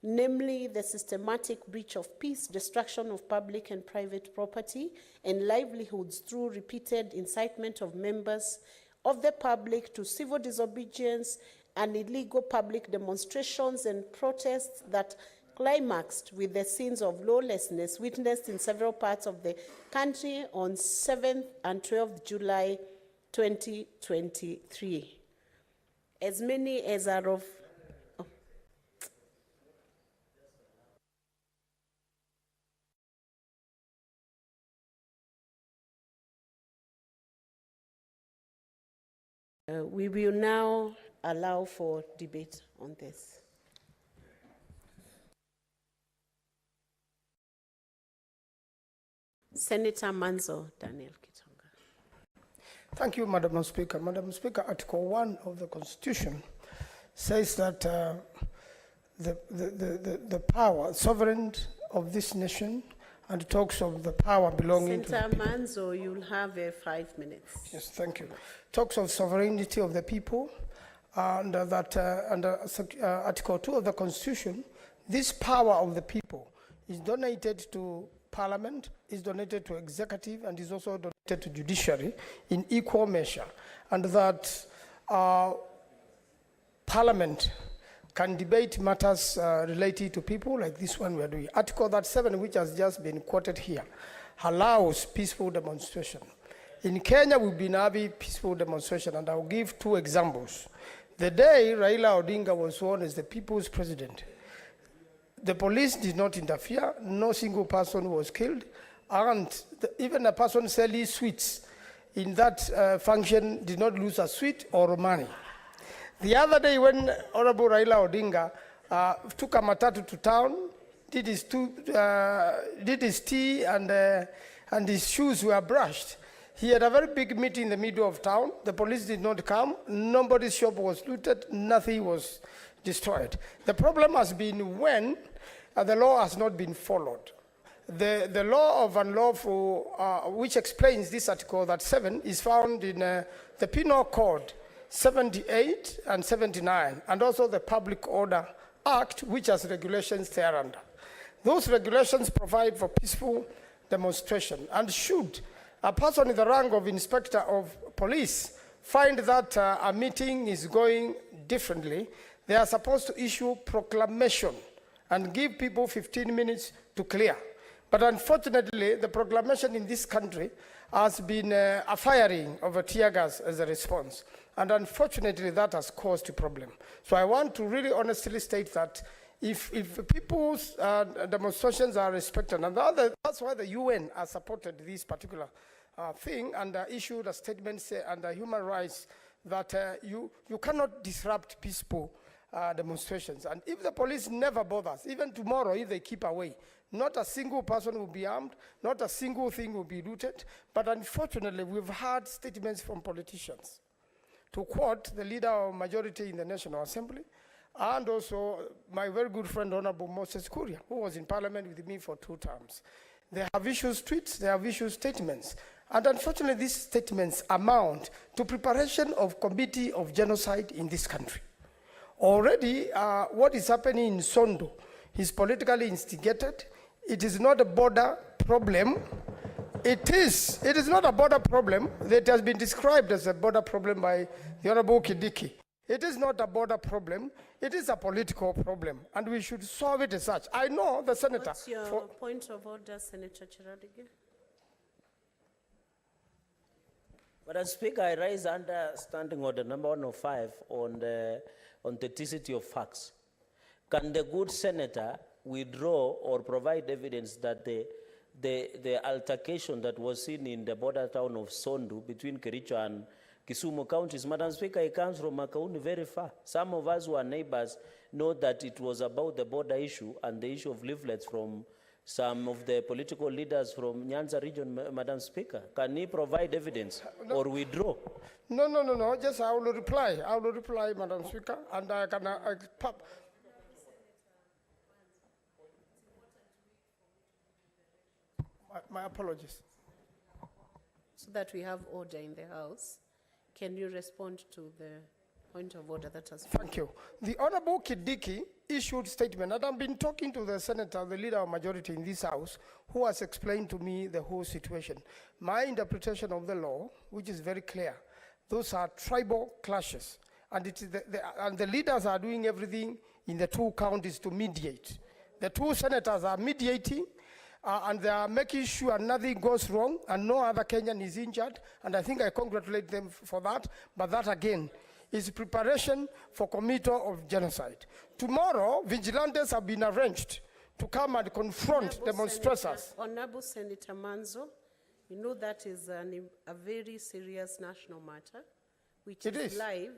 namely the systematic breach of peace, destruction of public and private property and livelihoods through repeated incitement of members of the public to civil disobedience and illegal public demonstrations and protests that climaxed with the scenes of lawlessness witnessed in several parts of the country on 7th and 12th July 2023. As many as are of we will now allow for debate on this. Senator Manzo Daniel Kitonga. Thank you, Madam Speaker. Madam Speaker, Article 1 of the Constitution says that the power, sovereign of this nation, and talks of the power belonging to the people. Senator Manzo, you'll have 5 minutes. Yes, thank you. Talks of sovereignty of the people, and that under Article 2 of the Constitution, this power of the people is donated to Parliament, is donated to executive, and is also donated to judiciary in equal measure, and that Parliament can debate matters related to people like this one we are doing. Article 37, which has just been quoted here, allows peaceful demonstration. In Kenya, we've been having peaceful demonstration, and I'll give 2 examples. The day Raila Odinga was sworn as the people's president, the police did not interfere, no single person was killed, and even a person selling sweets in that function did not lose a sweet or money. The other day when Honorable Raila Odinga took a matatu to town, did his tea and his shoes were brushed, he had a very big meeting in the middle of town. The police did not come, nobody's shop was looted, nothing was destroyed. The problem has been when the law has not been followed. The law of unlawful, which explains this Article 37, is found in the Penal Code 78 and 79, and also the Public Order Act, which has regulations thereunder. Those regulations provide for peaceful demonstration, and should a person in the rank of inspector of police find that a meeting is going differently, they are supposed to issue proclamation and give people 15 minutes to clear. But unfortunately, the proclamation in this country has been a firing of a tear gas as a response. And unfortunately, that has caused a problem. So I want to really honestly state that if people's demonstrations are respected, and that's why the UN has supported this particular thing and issued a statement under human rights that you cannot disrupt peaceful demonstrations. And if the police never bothers, even tomorrow, if they keep away, not a single person will be armed, not a single thing will be looted. But unfortunately, we've heard statements from politicians. To quote the leader of majority in the National Assembly, and also my very good friend, Honorable Moses Kuria, who was in Parliament with me for 2 terms. They have issued tweets, they have issued statements. And unfortunately, these statements amount to preparation of committee of genocide in this country. Already, what is happening in Sondo is politically instigated. It is not a border problem. It is not a border problem. It has been described as a border problem by the Honorable Kidiki It is not a border problem. It is a political problem, and we should solve it as such. I know the senator. What's your point of order, Senator Chiradige? Madam Speaker, I raise under standing order number 105 on the authenticity of facts. Can the good senator withdraw or provide evidence that the altercation that was seen in the border town of Sondu between Kericho and Kisumu counties, Madam Speaker, it comes from Makauni very far. Some of us who are neighbors know that it was about the border issue and the issue of leaflets from some of the political leaders from Nyanza region, Madam Speaker. Can he provide evidence or withdraw? No. Just I will reply. I will reply, Madam Speaker, and I can. My apologies. So that we have order in the House, can you respond to the point of order that has been? Thank you. The Honorable Kidiki issued statement, and I've been talking to the senator, the leader of majority in this House, who has explained to me the whole situation. My interpretation of the law, which is very clear, those are tribal clashes, and it is the leaders are doing everything in the two counties to mediate. The two senators are mediating, and they are making sure nothing goes wrong and no other Kenyan is injured, and I think I congratulate them for that, but that again is preparation for committal of genocide. Tomorrow, vigilantes have been arranged to come and confront demonstrators. Honorable Senator Manzo, you know that is a very serious national matter, which is live.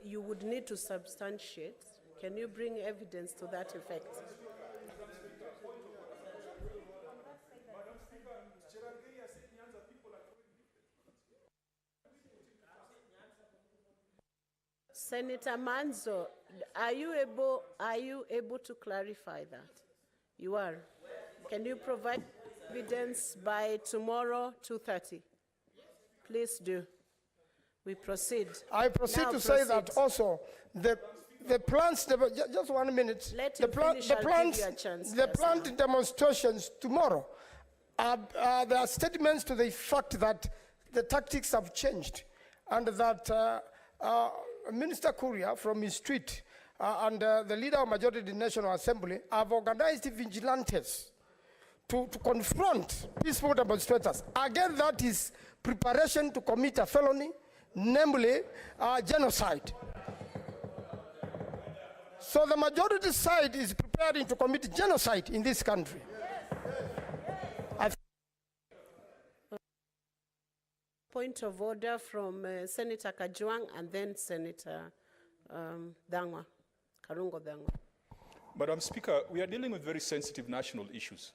You would need to substantiate. Can you bring evidence to that effect? Senator Manzo, are you able to clarify that? You are. Can you provide evidence by tomorrow, 2:30? Please do. We proceed. I proceed to say that also the plans, just 1 minute. Let him finish, I'll give you a chance. The planned demonstrations tomorrow, there are statements to the fact that the tactics have changed, and that Minister Kuria from his street and the leader of majority in the National Assembly have organized vigilantes to confront peaceful demonstrators. Again, that is preparation to commit a felony, namely genocide. So the majority side is preparing to commit genocide in this country. Point of order from Senator Kajwang and then Senator Dangwa, Karungo Dangwa. Madam Speaker, we are dealing with very sensitive national issues.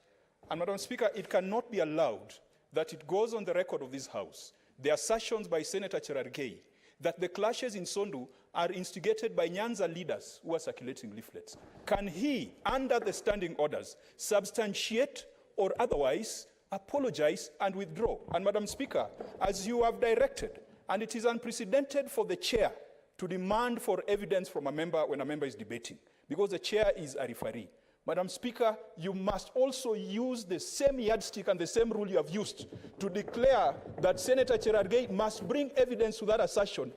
And Madam Speaker, it cannot be allowed that it goes on the record of this House, the assertions by Senator Cherargei, that the clashes in Sondu are instigated by Nyanza leaders who are circulating leaflets. Can he, under the standing orders, substantiate or otherwise apologize and withdraw? And Madam Speaker, as you have directed, and it is unprecedented for the chair to demand for evidence from a member when a member is debating, because the chair is a referee. Madam Speaker, you must also use the same yardstick and the same rule you have used to declare that Senator Cherargei must bring evidence to that assertion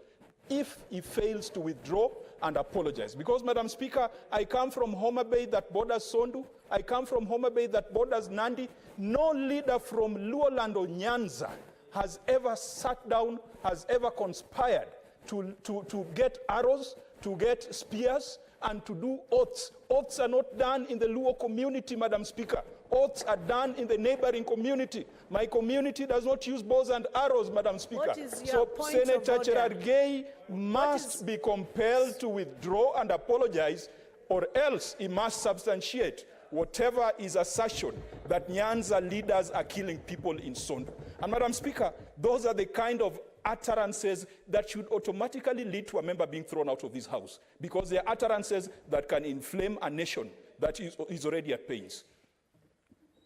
if he fails to withdraw and apologize. Because, Madam Speaker, I come from Homa Bay that borders Sondu. I come from Homa Bay that borders Nandi. No leader from Luoland or Nyanza has ever sat down, has ever conspired to get arrows, to get spears, and to do oaths. Oaths are not done in the Luo community, Madam Speaker. Oaths are done in the neighboring community. My community does not use bows and arrows, Madam Speaker. What is your So point Senator of order? Cherargei must be compelled to withdraw and apologize, or else he must substantiate whatever is assertion that Nyanza leaders are killing people in Sondu. And Madam Speaker, those are the kind of utterances that should automatically lead to a member being thrown out of this House, because they are utterances that can inflame a nation that is already at pains.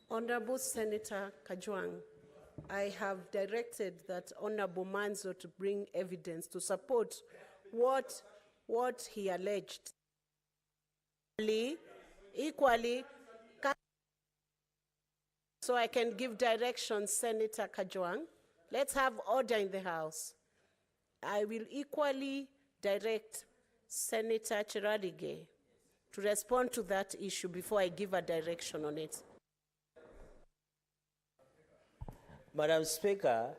Honorable Senator Kajwang, I have directed that Honorable Manzo to bring evidence to support what he alleged. Equally, so I can give direction, Senator Kajwang. Let's have order in the House. I will equally direct Senator Chiradige to respond to that issue before I give a direction on it. Madam Speaker,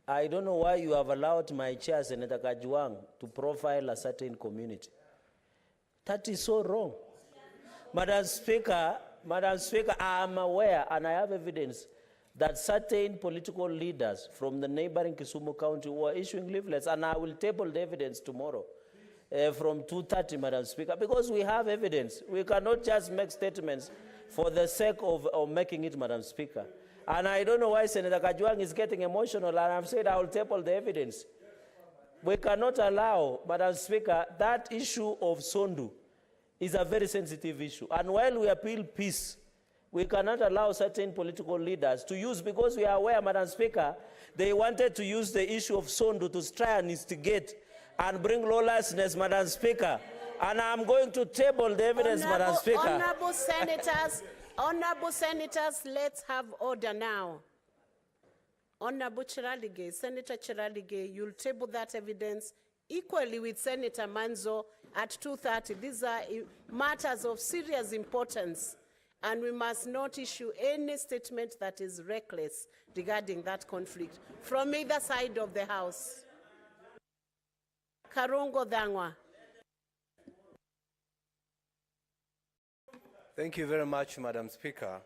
I don't know why you have allowed my chair, Senator Kajwang, to profile a certain community. That is so wrong. Madam Speaker, I am aware and I have evidence that certain political leaders from the neighboring Kisumu County were issuing leaflets, and I will table the evidence tomorrow from 2:30, Madam Speaker, because we have evidence. We cannot just make statements for the sake of making it, Madam Speaker. And I don't know why Senator Kajwang is getting emotional, and I've said I will table the evidence. We cannot allow, Madam Speaker, that issue of Sondu is a very sensitive issue. And while we appeal peace, we cannot allow certain political leaders to use, because we are aware, Madam Speaker, they wanted to use the issue of Sondu to try and instigate and bring lawlessness, Madam Speaker. And I'm going to table the evidence, Madam Speaker. Honorable senators, let's have order now. Honorable Chiradige, Senator Chiradige, you'll table that evidence equally with Senator Manzo at 2:30. These are matters of serious importance, and we must not issue any statement that is reckless regarding that conflict from either side of the House. Karungo Dhangwa. Thank you very much, Madam Speaker.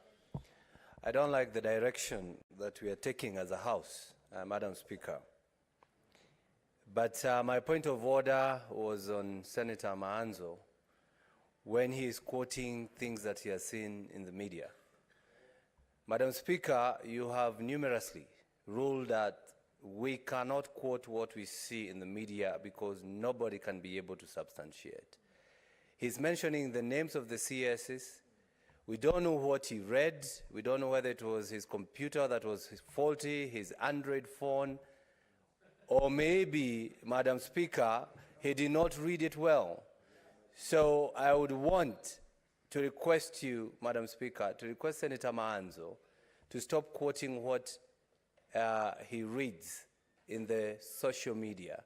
I don't like the direction that we are taking as a House, Madam Speaker. But my point of order was on Senator Maanzo when he is quoting things that he has seen in the media. Madam Speaker, you have numerously ruled that we cannot quote what we see in the media because nobody can be able to substantiate. He's mentioning the names of the CSs. We don't know what he read. We don't know whether it was his computer that was faulty, his Android phone, or maybe, Madam Speaker, he did not read it well. So I would want to request you, Madam Speaker, to request Senator Maanzo to stop quoting what he reads in the social media.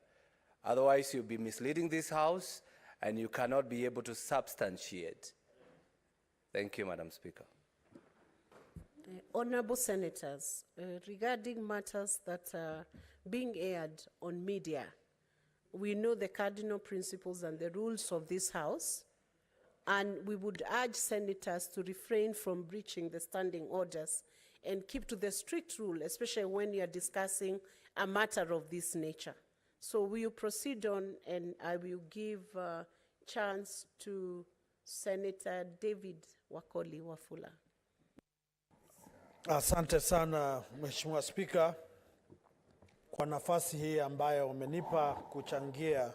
Otherwise, you'll be misleading this House, and you cannot be able to substantiate. Thank you, Madam Speaker. Honorable senators, regarding matters that are being aired on media, we know the cardinal principles and the rules of this House, and we would urge senators to refrain from breaching the standing orders and keep to the strict rule, especially when you are discussing a matter of this nature. So we will proceed on, and I will give a chance to Senator David Wakoli Wafula. Asante sana Mheshimiwa Spika kwa nafasi hii ambayo umenipa kuchangia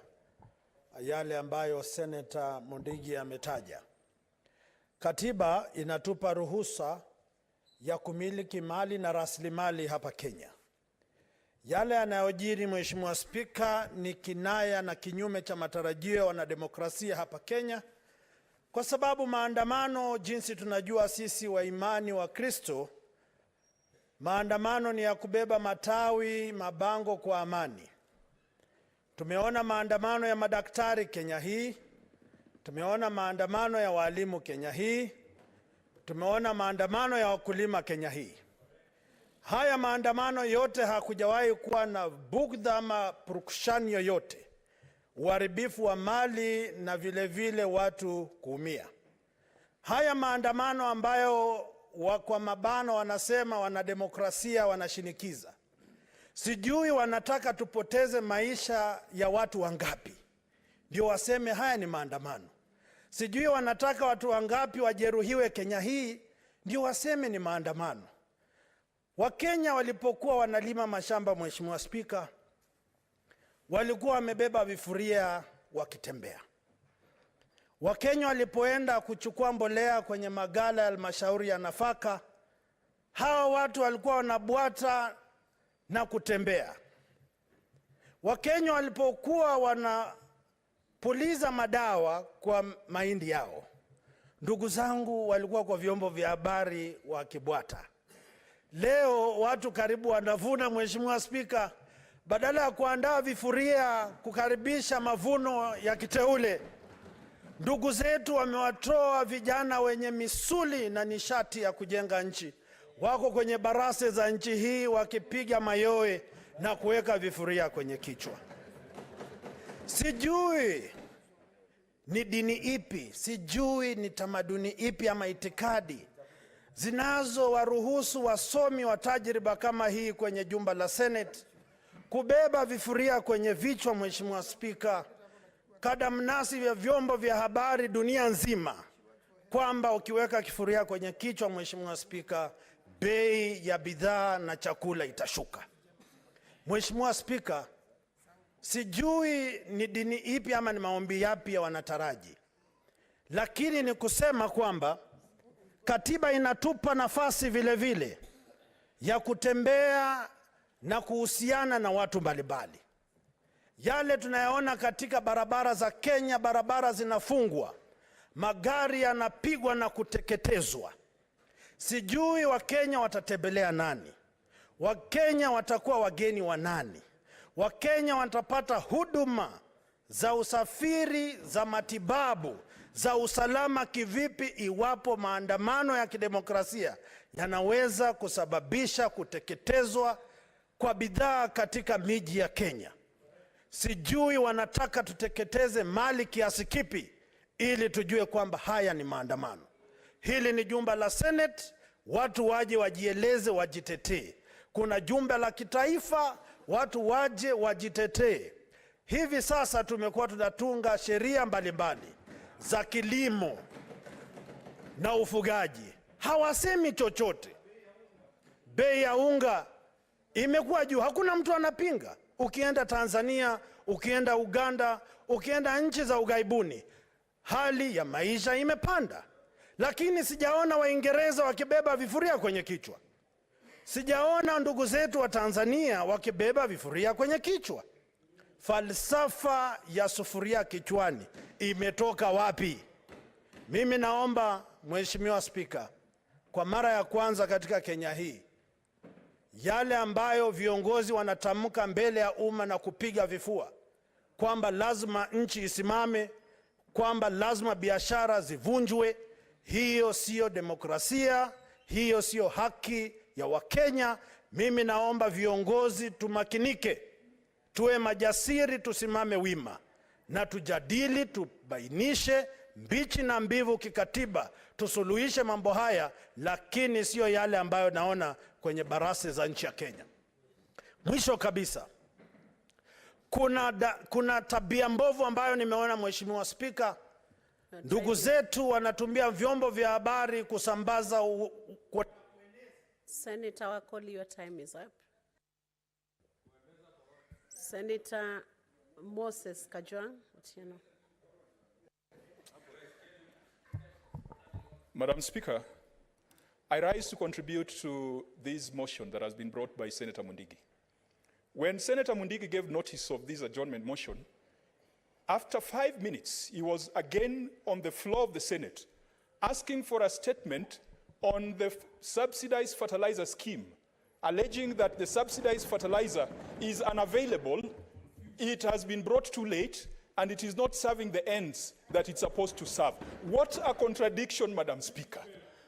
yale ambayo Senator Mundigi ametaja. Katiba inatupa ruhusa ya kumiliki mali na rasilimali hapa Kenya. Yale yanayojiri, Mheshimiwa Spika, ni kinaya na kinyume cha matarajio ya wanademokrasia hapa Kenya, kwa sababu maandamano, jinsi tunajua sisi wa imani wa Kristo, maandamano ni ya kubeba matawi, mabango kwa amani. Tumeona maandamano ya madaktari Kenya hii, tumeona maandamano ya walimu Kenya hii, tumeona maandamano ya wakulima Kenya hii. Haya maandamano yote hakujawahi kuwa na bugdha ama purukushani yoyote, uharibifu wa mali na vile vile watu kuumia. Haya maandamano ambayo kwa mabano wanasema wanademokrasia wanashinikiza, sijui wanataka tupoteze maisha ya watu wangapi ndio waseme haya ni maandamano. Sijui wanataka watu wangapi wajeruhiwe Kenya hii ndio waseme ni maandamano. Wakenya walipokuwa wanalima mashamba, Mheshimiwa Spika, walikuwa wamebeba vifuria wakitembea. Wakenya walipoenda kuchukua mbolea kwenye magala ya halmashauri ya nafaka, hawa watu walikuwa wanabwata na kutembea. Wakenya walipokuwa wanapuliza madawa kwa mahindi yao, ndugu zangu walikuwa kwa vyombo vya habari wakibwata. Leo watu karibu wanavuna, Mheshimiwa Spika, badala ya kuandaa vifuria kukaribisha mavuno ya kiteule, ndugu zetu wamewatoa vijana wenye misuli na nishati ya kujenga nchi. Wako kwenye barase za nchi hii wakipiga mayowe na kuweka vifuria kwenye kichwa. Sijui ni dini ipi, sijui ni tamaduni ipi ama itikadi zinazowaruhusu wasomi wa tajriba kama hii kwenye jumba la Senate kubeba vifuria kwenye vichwa, Mheshimiwa Spika, kadamnasi vya vyombo vya habari dunia nzima kwamba ukiweka kifuria kwenye kichwa, Mheshimiwa Spika, bei ya bidhaa na chakula itashuka. Mheshimiwa Spika, sijui ni dini ipi ama ni maombi yapi ya wanataraji, lakini ni kusema kwamba katiba inatupa nafasi vile vile ya kutembea na kuhusiana na watu mbalimbali. Yale tunayaona katika barabara za Kenya, barabara zinafungwa, magari yanapigwa na kuteketezwa. Sijui Wakenya watatembelea nani? Wakenya watakuwa wageni wa nani? Wakenya watapata huduma za usafiri, za matibabu, za usalama kivipi iwapo maandamano ya kidemokrasia yanaweza kusababisha kuteketezwa kwa bidhaa katika miji ya Kenya? Sijui wanataka tuteketeze mali kiasi kipi ili tujue kwamba haya ni maandamano. Hili ni jumba la Senate, watu waje wajieleze, wajitetee. Kuna jumba la kitaifa, watu waje wajitetee. Hivi sasa tumekuwa tunatunga sheria mbalimbali za kilimo na ufugaji, hawasemi chochote. Bei ya unga imekuwa juu, hakuna mtu anapinga. Ukienda Tanzania, ukienda Uganda, ukienda nchi za ughaibuni, hali ya maisha imepanda. Lakini sijaona Waingereza wakibeba vifuria kwenye kichwa. Sijaona ndugu zetu wa Tanzania wakibeba vifuria kwenye kichwa. Falsafa ya sufuria kichwani imetoka wapi? Mimi naomba Mheshimiwa Spika, kwa mara ya kwanza katika Kenya hii, yale ambayo viongozi wanatamka mbele ya umma na kupiga vifua kwamba lazima nchi isimame, kwamba lazima biashara zivunjwe, hiyo sio demokrasia, hiyo sio haki ya Wakenya. Mimi naomba viongozi tumakinike, tuwe majasiri, tusimame wima na tujadili, tubainishe mbichi na mbivu kikatiba, tusuluhishe mambo haya, lakini sio yale ambayo naona kwenye barase za nchi ya Kenya. Mwisho kabisa, kuna tabia mbovu ambayo nimeona, Mheshimiwa Spika, ndugu zetu wanatumia vyombo vya habari kusambaza Senator Wakoli, your time is up. Senator Moses Kajwang, Otieno. Madam Speaker, I rise to contribute to this motion that has been brought by Senator Mundigi. When Senator Mundigi gave notice of this adjournment motion, after 5 minutes, he was again on the floor of the Senate asking for a statement on the subsidized fertilizer scheme, alleging that the subsidized fertilizer is unavailable, it has been brought too late, and it is not serving the ends that it's supposed to serve. What a contradiction, Madam Speaker.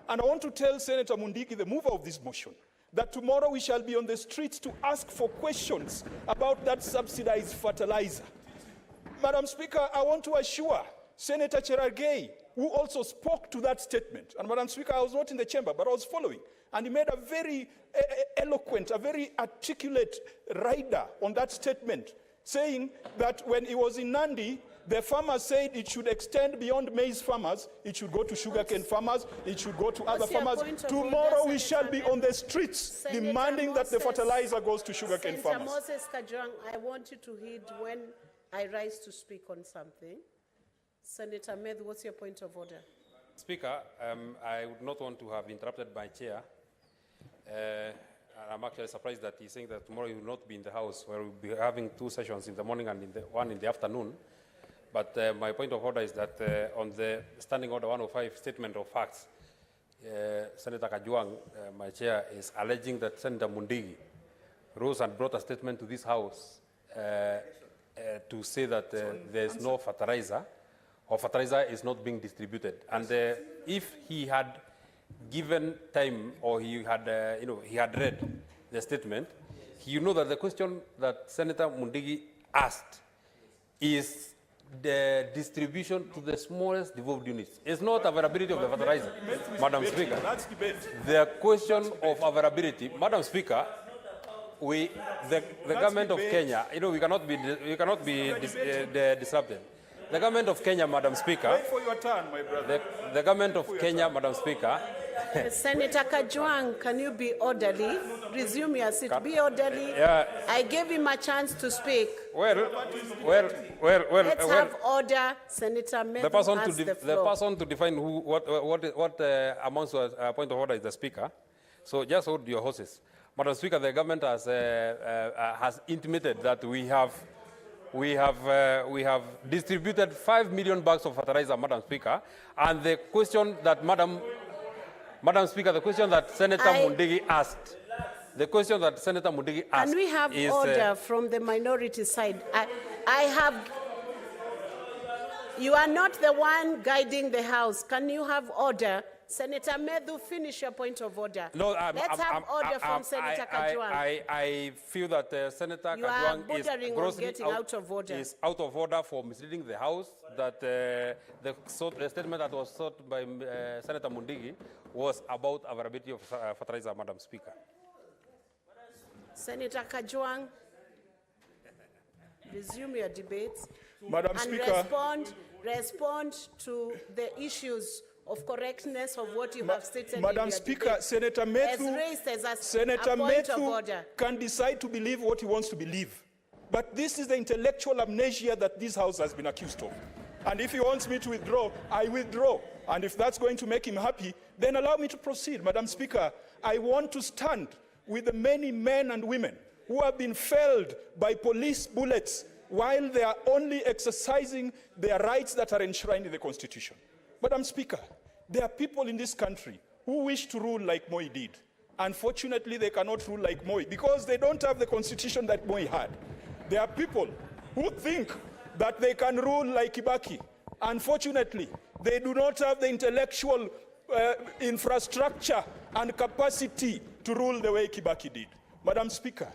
And I want to tell Senator Mundigi, the mover of this motion, that tomorrow we shall be on the streets to ask for questions about that subsidized fertilizer. Madam Speaker, I want to assure Senator Cherargei, who also spoke to that statement, and Madam Speaker, I was not in the chamber, but I was following, and he made a very eloquent, a very articulate rider on that statement, saying that when he was in Nandi, the farmers said it should extend beyond maize farmers, it should go to sugarcane farmers, it should go to other farmers. Tomorrow we shall be on the streets demanding that the fertilizer goes to sugarcane farmers. Senator Moses Kajwang, I want you to heed when I rise to speak on something. Senator Medhu, what's your point of order? Speaker, I would not want to have interrupted my chair. I'm actually surprised that he's saying that tomorrow he will not be in the House, where we'll be having 2 sessions in the morning and one in the afternoon. But my point of order is that on the Standing Order 105 Statement of Facts, Senator Kajwang, my chair, is alleging that Senator Mundigi, rose and brought a statement to this House to say that there's no fertilizer, or fertilizer is not being distributed. And if he had given time, or he had, he had read the statement, you know that the question that Senator Mundigi asked is the distribution to the smallest devolved units. It's not availability of the fertilizer, Madam Speaker. The question of availability, Madam Speaker, the government of Kenya, we cannot be disrupted. The government of Kenya, Madam Speaker. Wait for your turn, my brother. The government of Kenya, Madam Speaker. Senator Kajwang, can you be orderly? Resume your seat. Be orderly. Yeah. I gave him a chance to speak. Let's have order. Senator Methu the person has to the floor. the person to define what amounts to a point of order is the Speaker. So just hold your horses, Madam Speaker. The government has intimated that we have distributed 5 million bags of fertilizer, Madam Speaker, and the question that Madam Speaker, the question that Senator Mundigi asked. The question that Senator Mundigi asked. Can we have is, order from the minority side? You are not the one guiding the House. Can you have order? Senator Methu, finish your point of order. No, Let's have order from Senator Kajwang. I feel that Senator You are Kajwang bordering on getting out of order. is out of order for misleading the House. That the statement that was sought by Senator Mundigi was about availability of fertilizer, Madam Speaker. Senator Kajwang, resume your debates. Madam and Speaker. respond to the issues of correctness of what you have stated. Madam in your Speaker, debate. Senator As Methu, raised as a Senator point of Methu order. can decide to believe what he wants to believe. But this is the intellectual amnesia that this House has been accused of. And if he wants me to withdraw, I withdraw. And if that's going to make him happy, then allow me to proceed. Madam Speaker, I want to stand with the many men and women who have been felled by police bullets while they are only exercising their rights that are enshrined in the Constitution. Madam Speaker, there are people in this country who wish to rule like Moi did. Unfortunately, they cannot rule like Moi because they don't have the Constitution that Moi had. There are people who think that they can rule like Kibaki. Unfortunately, they do not have the intellectual infrastructure and capacity to rule the way Kibaki did. Madam Speaker,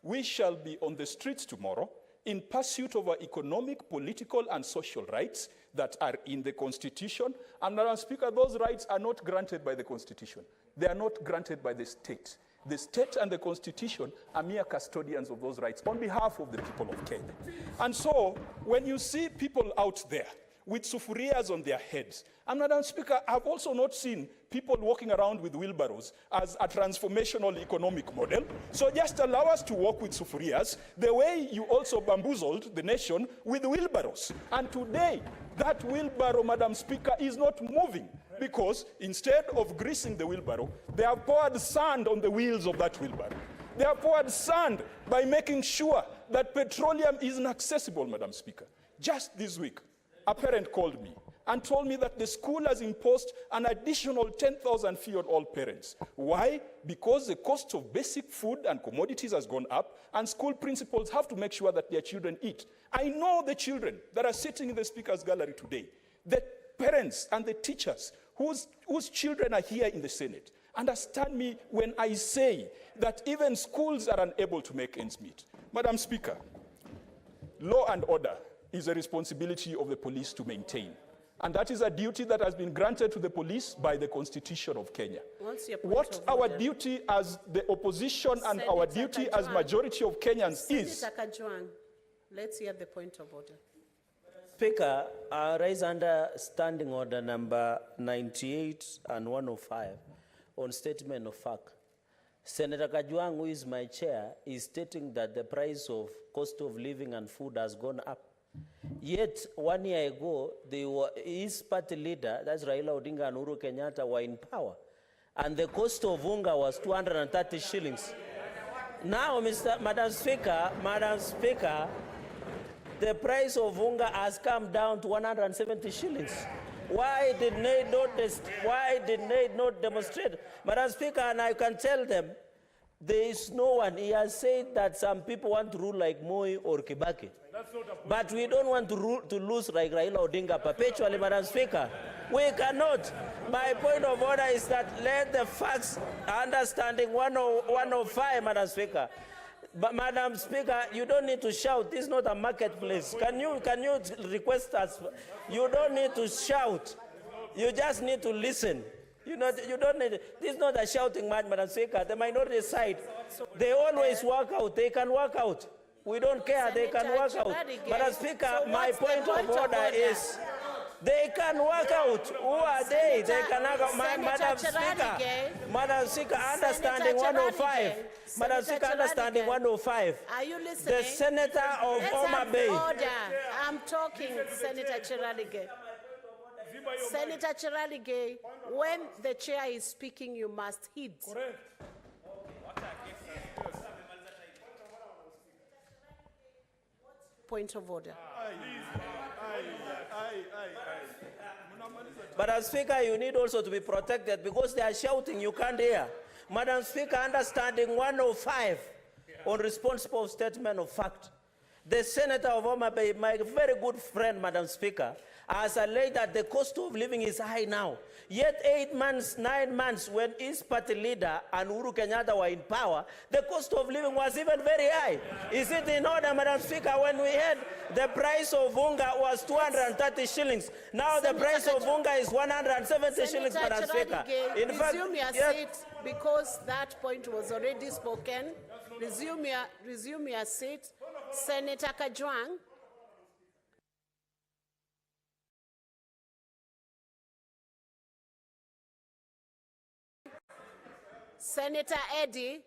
we shall be on the streets tomorrow in pursuit of our economic, political, and social rights that are in the Constitution. And Madam Speaker, those rights are not granted by the Constitution. They are not granted by the state. The state and the Constitution are mere custodians of those rights on behalf of the people of Kenya. And so, when you see people out there with sufurias on their heads, and Madam Speaker, I've also not seen people walking around with wheelbarrows as a transformational economic model. So just allow us to walk with sufurias the way you also bamboozled the nation with wheelbarrows. And today, that wheelbarrow, Madam Speaker, is not moving because instead of greasing the wheelbarrow, they have poured sand on the wheels of that wheelbarrow. They have poured sand by making sure that petroleum is inaccessible, Madam Speaker. Just this week, a parent called me and told me that the school has imposed an additional 10,000 fee on all parents. Why? Because the cost of basic food and commodities has gone up, and school principals have to make sure that their children eat. I know the children that are sitting in the Speaker's gallery today, the parents and the teachers whose children are here in the Senate. Understand me when I say that even schools are unable to make ends meet. Madam Speaker, law and order is a responsibility of the police to maintain. And that is a duty that has been granted to the police by the Constitution of Kenya. What our duty as the opposition and our duty as majority of Kenyans is... Senator Kajwang, let's hear the point of order. Speaker, I raise under Standing Order number 98 and 105 on statement of fact. Senator Kajwang, who is my chair, is stating that the price of cost of living and food has gone up. Yet, 1 year ago, his party leader, that's Raila Odinga and Uhuru Kenyatta, were in power. And the cost of unga was 230 shillings. Now, Madam Speaker, the price of unga has come down to 170 shillings. Why did they not demonstrate? Madam Speaker, and I can tell them, There is no one. He has said that some people want to rule like Moi or Kibaki. But we don't want to lose like Raila Odinga perpetually, Madam Speaker. We cannot. My point of order is that let the facts, understanding 105, Madam Speaker. But Madam Speaker, you don't need to shout. This is not a marketplace. Can you request us? You don't need to shout. You just need to listen. You don't need. This is not a shouting match, Madam Speaker. The minority side, they always work out. They can work out. We don't care. They can work out. Madam Speaker, my point of order is they can work out. Who are they? They can work out. Madam Speaker, understanding 105. Madam Speaker, understanding 105. Are you listening? The Senator of Homa Bay. I'm talking, Senator Chiralige. Senator Chiralige, when the chair is speaking, you must heed. Correct. Point of order. Madam Speaker, you need also to be protected because they are shouting, you can't hear. Madam Speaker, understanding 105 on responsible statement of fact. The Senator of Homa Bay, my very good friend, Madam Speaker, has alleged that the cost of living is high now. Yet 8 months, 9 months, when his party leader and Uhuru Kenyatta were in power, the cost of living was even very high. Is it in order, Madam Speaker, when we had the price of unga was 230 shillings. Now the price of unga is 170 shillings, Madam Speaker. In fact, resume your seat because that point was already spoken. Resume your seat. Senator Kajwang. Senator Eddy.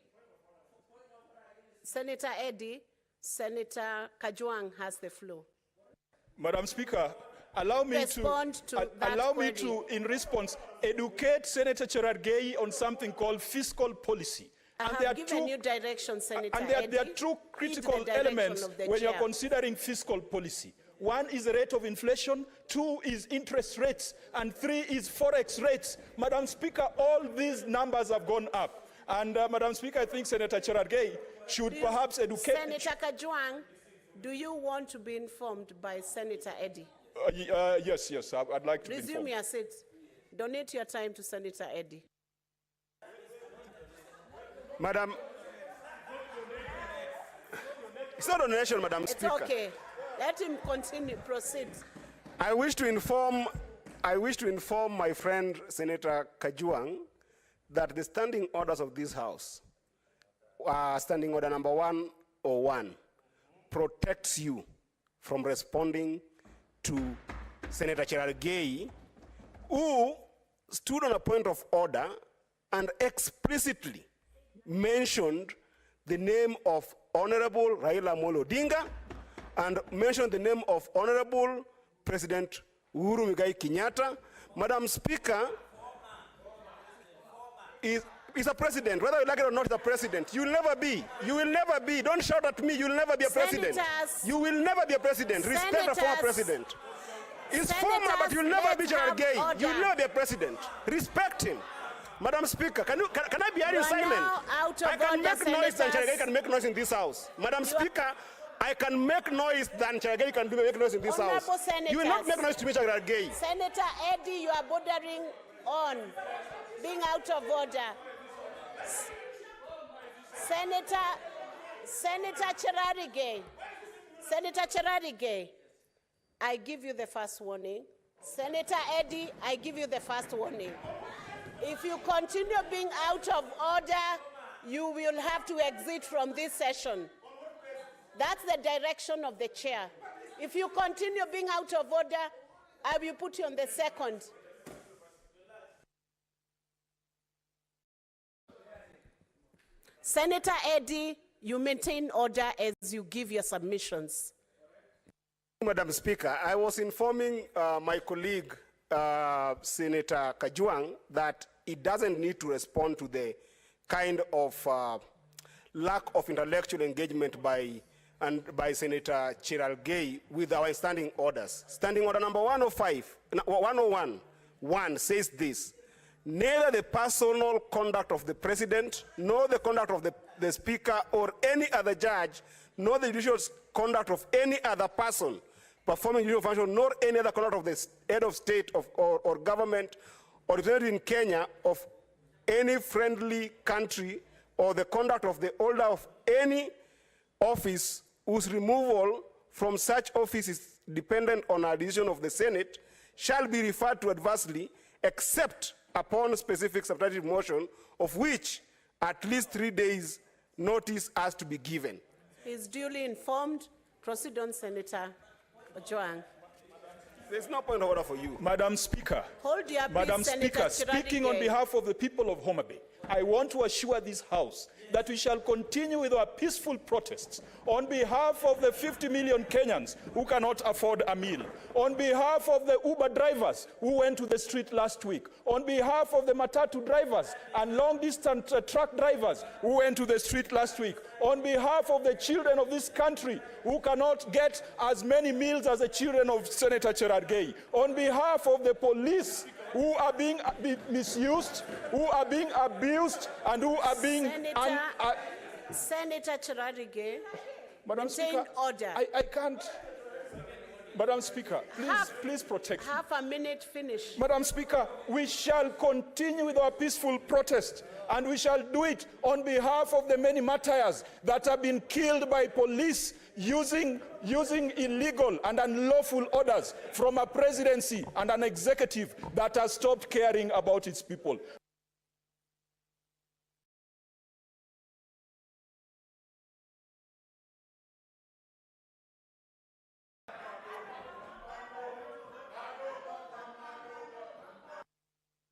Senator Eddy. Senator Kajwang has the floor. Madam Speaker, allow me to, in response, educate Senator Cherargei on something called fiscal policy. I have given you direction, Senator And there are two critical elements when you're considering fiscal policy. One is the rate of inflation, 2 is interest rates, and 3 is forex rates. Madam Speaker, all these numbers have gone up. And Madam Speaker, I think Senator Cherargei should perhaps educate... Senator Kajwang, do you want to be informed by Senator Eddy? Yes, I'd like to be informed. Resume your seat. Donate your time to Senator Eddy. Madam, it's not a donation, Madam Speaker. It's okay. Let him continue. Proceed. I wish to inform my friend Senator Kajwang that the standing orders of this House, standing order number 101, protects you from responding to Senator Cherargei, who stood on a point of order and explicitly mentioned the name of Honorable Raila Amolo Odinga and mentioned the name of Honorable President Uhuru Muigai Kenyatta. Madam Speaker, is a president. Whether you like it or not, is a president. You will never be. You will never be. Don't shout at me. You will never be a president. You will never be a president. Respect the former president. He's former, but you will never be Cherargei. You will never be a president. Respect him. Madam Speaker, can I be heard silent? I can make noise than Cherargei can make noise in this House. Madam Speaker, I can make noise than Cherargei can make noise in this House. You will not make noise to me, Cherargei. Senator Eddy, you are bordering on being out of order. Senator Cherargei, I give you the first warning. Senator Eddy, I give you the first warning. If you continue being out of order, you will have to exit from this session. That's the direction of the chair. If you continue being out of order, I will put you on the second. Senator Eddy, you maintain order as you give your submissions. Madam Speaker, I was informing my colleague, Senator Kajwang, that it doesn't need to respond to the kind of lack of intellectual engagement by Senator Cherargei with our standing orders. Standing order number 101 says this: neither the personal conduct of the president nor the conduct of the the Speaker or any other judge, nor the judicial conduct of any other person performing judicial function, nor any other conduct of the head of state or government originated in Kenya of any friendly country, or the conduct of the holder of any office whose removal from such office is dependent on a decision of the Senate, shall be referred to adversely, except upon specific substantive motion, of which at least 3 days notice has to be given. He is duly informed. Proceed on, Senator Ojwang. There's no point of order for you. Madam Speaker. Hold your peace, Madam Senator Speaker, speaking on Chiradi. behalf of the people of Homa Bay, I want to assure this House that we shall continue with our peaceful protests on behalf of the 50 million Kenyans who cannot afford a meal, on behalf of the Uber drivers who went to the street last week, on behalf of the Matatu drivers and long-distance truck drivers who went to the street last week, on behalf of the children of this country who cannot get as many meals as the children of Senator Cherargei, on behalf of the police who are being misused, who are being abused, and who are being... Senator Cherargei, Madam maintain Speaker, order. I can't... Madam Speaker, please protect me. Half a minute, finish. Madam Speaker, we shall continue with our peaceful protest, and we shall do it on behalf of the many martyrs that have been killed by police using illegal and unlawful orders from a presidency and an executive that has stopped caring about its people.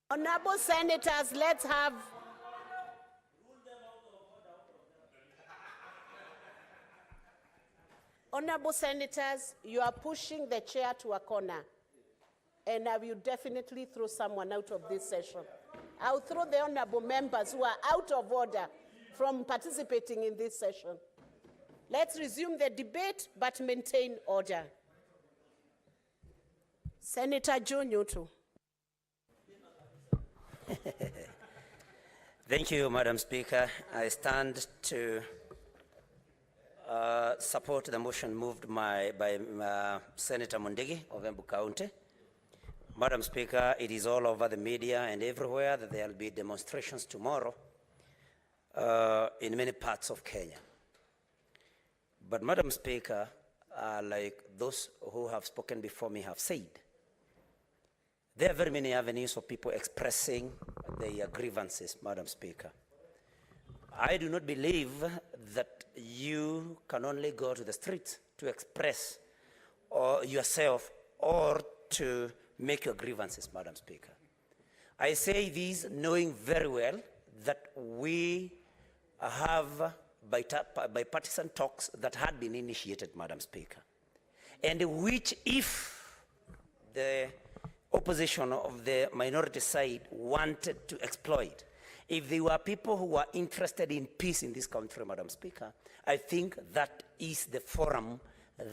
Honorable senators, let's have... Honorable senators, you are pushing the chair to a corner, and I will definitely throw someone out of this session. I'll throw the honorable members who are out of order from participating in this session. Let's resume the debate, but maintain order. Senator Joe Nyoto. Thank you, Madam Speaker. I stand to support the motion moved by Senator Mundigi of Embu County. Madam Speaker, it is all over the media and everywhere that there will be demonstrations tomorrow in many parts of Kenya. But Madam Speaker, like those who have spoken before me have said, there are very many avenues of people expressing their grievances, Madam Speaker. I do not believe that you can only go to the streets to express yourself or to make your grievances, Madam Speaker. I say this knowing very well that we have bipartisan talks that had been initiated, Madam Speaker, and which, if the opposition of the minority side wanted to exploit, if there were people who were interested in peace in this country, Madam Speaker, I think that is the forum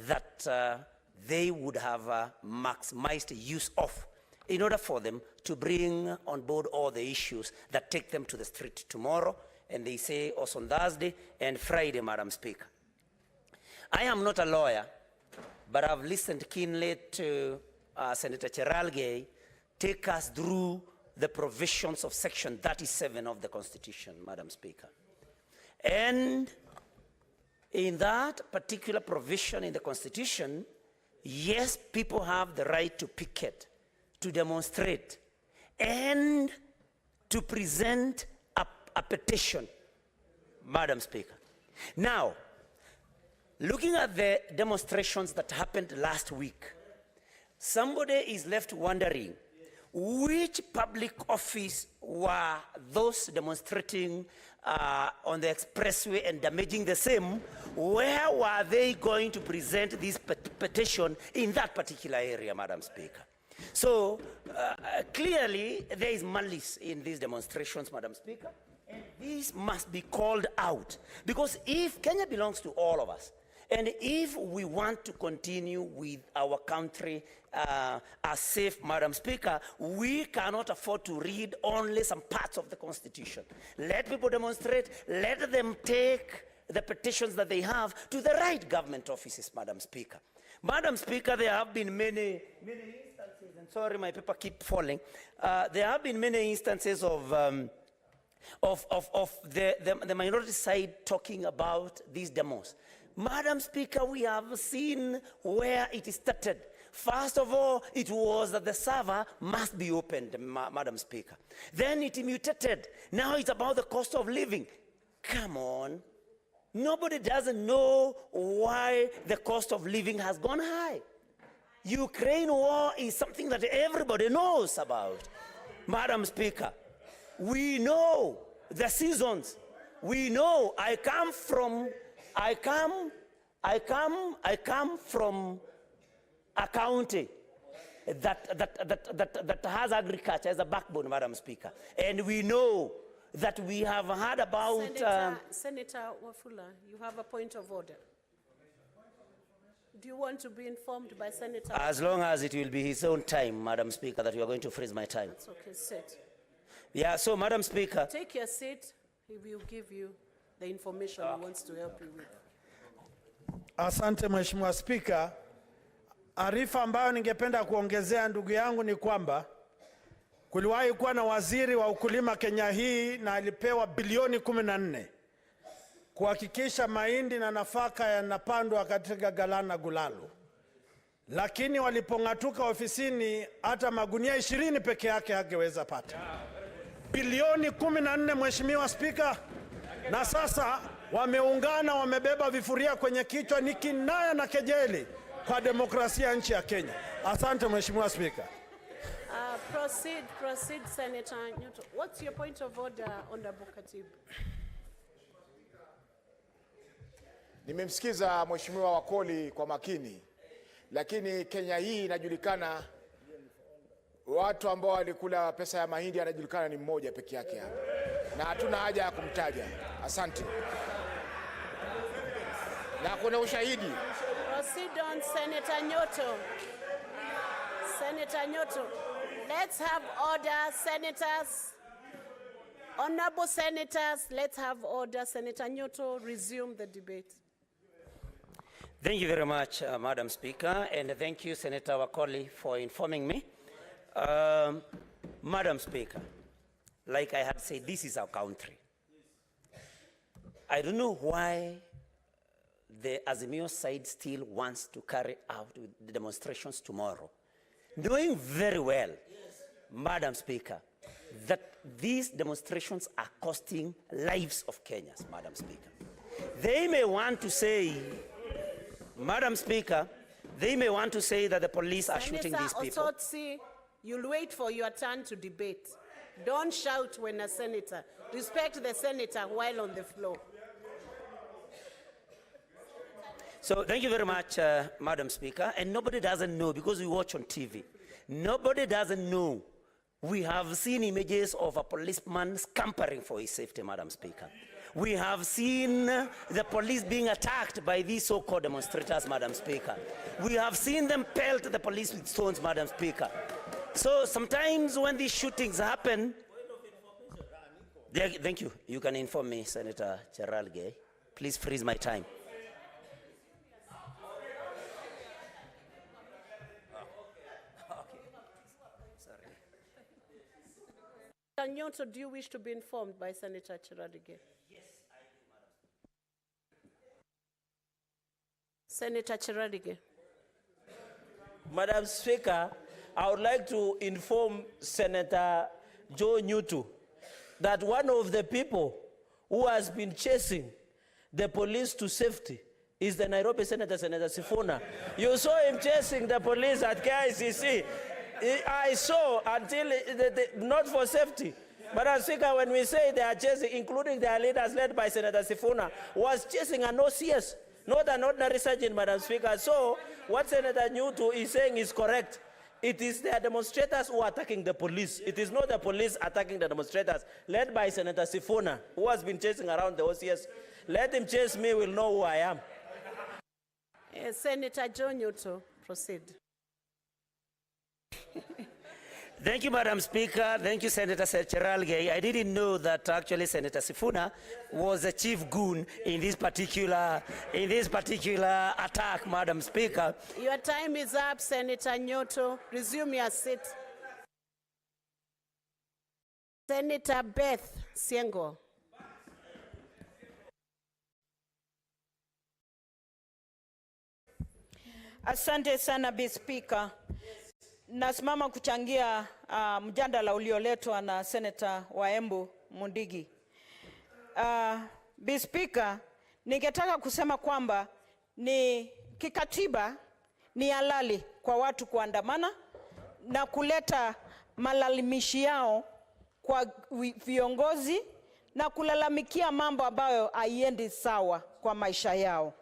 that they would have maximized use of in order for them to bring on board all the issues that take them to the street tomorrow, and they say also on Thursday and Friday, Madam Speaker. I am not a lawyer, but I've listened keenly to Senator Cherargei take us through the provisions of Section 37 of the Constitution, Madam Speaker. And in that particular provision in the Constitution, yes, people have the right to picket, to demonstrate, and to present a petition, Madam Speaker. Now, looking at the demonstrations that happened last week, somebody is left wondering which public office were those demonstrating on the expressway and damaging the same. Where were they going to present this petition in that particular area, Madam Speaker? So clearly there is malice in these demonstrations, Madam Speaker, and this must be called out, because if Kenya belongs to all of us, And if we want to continue with our country as safe, Madam Speaker, we cannot afford to read only some parts of the Constitution. Let people demonstrate, let them take the petitions that they have to the right government offices, Madam Speaker. Madam Speaker, there have been many instances, and sorry, my paper keep falling. There have been many instances of the minority side talking about these demos. Madam Speaker, we have seen where it started. First of all, it was that the server must be opened, Madam Speaker. Then it mutated. Now it's about the cost of living. Come on. Nobody doesn't know why the cost of living has gone high. Ukraine war is something that everybody knows about. Madam Speaker, we know the seasons. We know I come from a county that has agriculture as a backbone, Madam Speaker. And we know that we have heard about... Senator Wafula, you have a point of order. Do you want to be informed by Senator? As long as it will be his own time, Madam Speaker, that you are going to freeze my time. That's okay, sit. Yeah, so Madam Speaker... Take your seat. He will give you the information he wants to help you with. Asante Mheshimiwa Spika. Arifa ambayo ningependa kuongezea ndugu yangu ni kwamba kuliwahi kuwa na waziri wa ukulima Kenya hii na alipewa bilioni 14 kuhakikisha mahindi na nafaka yanapandwa katika Galana Gulalu. Lakini walipong'atuka ofisini hata magunia 20 peke yake hangeweza pata. Bilioni 14, Mheshimiwa Spika, na sasa wameungana, wamebeba vifuria kwenye kichwa. Ni kinaya na kejeli kwa demokrasia nchi ya Kenya. Asante Mheshimiwa Spika. Proceed, Senator Newton. What's your point of order, Honorable Katibu? Nimemsikiza Mheshimiwa Wakoli kwa makini, lakini Kenya hii inajulikana, watu ambao walikula pesa ya mahindi anajulikana ni mmoja peke yake hapa, na hatuna haja ya kumtaja. Asante. Na kuna ushahidi. Proceed on, Senator Nyoto. Senator Nyoto. Let's have order, senators. Honorable senators, let's have order. Senator Nyoto, resume the debate. Thank you very much, Madam Speaker, and thank you, Senator Wakoli, for informing me. Madam Speaker, like I had said, this is our country. I don't know why the Azimio side still wants to carry out the demonstrations tomorrow, knowing very well, Madam Speaker, that these demonstrations are costing lives of Kenyans, Madam Speaker. They may want to say, Madam Speaker, they may want to say that the police are shooting these people. Senator Osotsi, you'll wait for your turn to debate. Don't shout when a senator. Respect the senator while on the floor. So thank you very much, Madam Speaker. And nobody doesn't know, because we watch on TV, nobody doesn't know. We have seen images of a policeman scampering for his safety, Madam Speaker. We have seen the police being attacked by these so-called demonstrators, Madam Speaker. We have seen them pelt the police with stones, Madam Speaker. So sometimes when these shootings happen, thank you. You can inform me, Senator Cherargei. Please freeze my time. Senator Nyoto, do you wish to be informed by Senator Cherargei? Yes, I do, Madam. Senator Cherargei. Madam Speaker, I would like to inform Senator Joe Newton that one of the people who has been chasing the police to safety is the Nairobi Senator, Senator Sifuna. You saw him chasing the police at KICC. I saw until, not for safety. Madam Speaker, when we say they are chasing, including their leaders led by Senator Sifuna, was chasing an OCS, not an ordinary sergeant, Madam Speaker. So what Senator Newton is saying is correct. It is the demonstrators who are attacking the police. It is not the police attacking the demonstrators, led by Senator Sifuna, who has been chasing around the OCS. Let him chase me, we'll know who I am. Senator John Nyoto, proceed. Thank you, Madam Speaker. Thank you, Senator Cherargei. I didn't know that actually Senator Sifuna was the chief goon in this particular attack, Madam Speaker. Your time is up, Senator Nyoto. Resume your seat. Senator Beth Siengo. Asante sana, Bi Speaker. Nasimama kuchangia mjadala ulioletwa na Senator wa Embu Mundigi. Bi Speaker, ningetaka kusema kwamba ni kikatiba ni halali kwa watu kuandamana na kuleta malalamishi yao kwa viongozi na kulalamikia mambo ambayo haiendi sawa kwa maisha yao.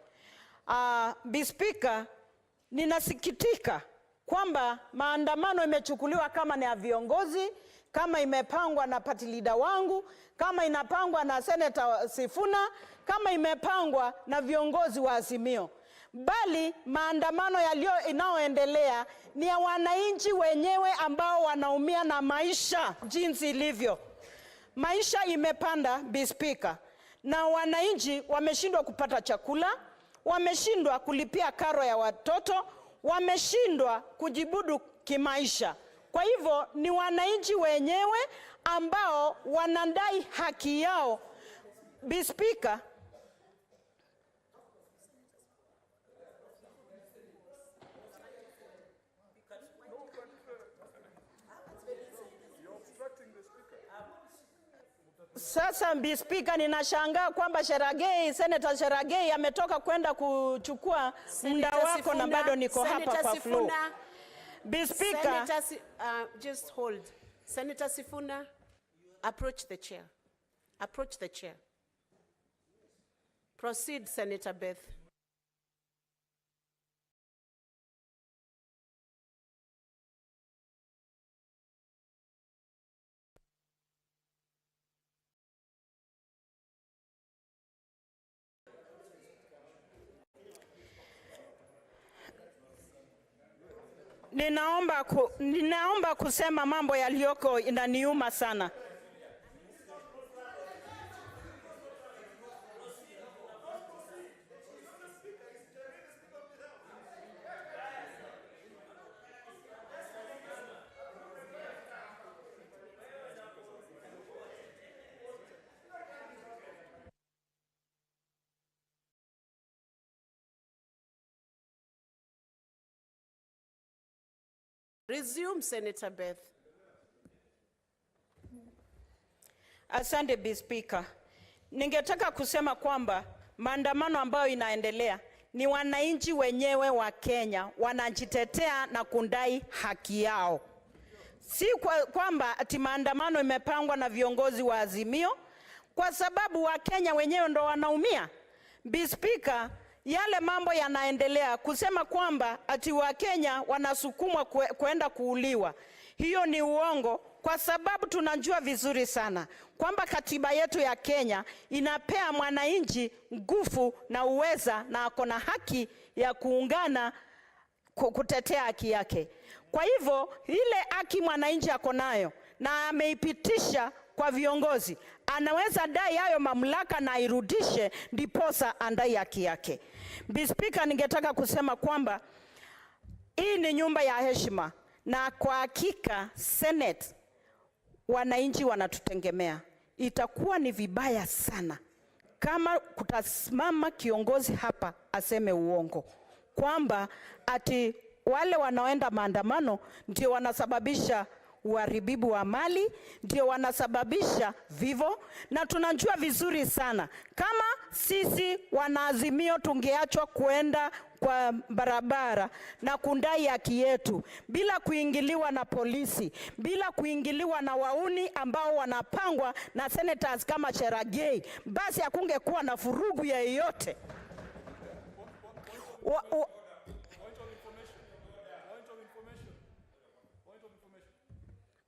Bi Speaker, ninasikitika kwamba maandamano imechukuliwa kama ni ya viongozi, kama imepangwa na party leader wangu, kama inapangwa na Senator Sifuna, kama imepangwa na viongozi wa Azimio. Bali maandamano inayoendelea ni ya wananchi wenyewe ambao wanaumia na maisha jinsi ilivyo. Maisha imepanda, Bi Speaker, na wananchi wameshindwa kupata chakula, wameshindwa kulipia karo ya watoto, wameshindwa kujibudu kimaisha. Kwa hivyo ni wananchi wenyewe ambao wanadai haki yao. Bi Speaker, sasa Bi Speaker, ninashangaa kwamba Senator Cherargei ametoka kwenda kuchukua muda wako na bado niko hapa kwa floor. Bi Speaker, just hold. Senator Sifuna, approach the chair. Approach the chair. Proceed, Senator Beth. Ninaomba kusema mambo yaliyoko inaniuma sana. Resume, Senator Beth. Asante, Bi Speaker. Ningetaka kusema kwamba maandamano ambayo inaendelea ni wananchi wenyewe wa Kenya wanajitetea na kudai haki yao. Si kwamba ati maandamano imepangwa na viongozi wa Azimio, kwa sababu wa Kenya wenyewe ndo wanaumia. Bi Speaker, yale mambo yanaendelea kusema kwamba ati wa Kenya wanasukumwa kwenda kuuliwa, hiyo ni uongo, kwa sababu tunajua vizuri sana kwamba katiba yetu ya Kenya inapea mwananchi nguvu na uweza na akona haki ya kuungana kutetea haki yake. Kwa hivyo ile haki mwananchi akonayo na ameipitisha kwa viongozi, anaweza dai hayo mamlaka na irudishe ndiposa andai haki yake. Bi Speaker, ningetaka kusema kwamba hii ni nyumba ya heshima na kwa hakika Senate wananchi wanatutegemea. Itakuwa ni vibaya sana kama kutasimama kiongozi hapa aseme uongo kwamba ati wale wanaoenda maandamano ndio wanasababisha uharibifu wa mali, ndio wanasababisha vivo. Na tunajua vizuri sana kama sisi wanaazimio tungeachwa kuenda kwa barabara na kundai haki yetu bila kuingiliwa na polisi, bila kuingiliwa na wauni ambao wanapangwa na senators kama Cherargei, basi hakungekuwa na furugu ya yoyote.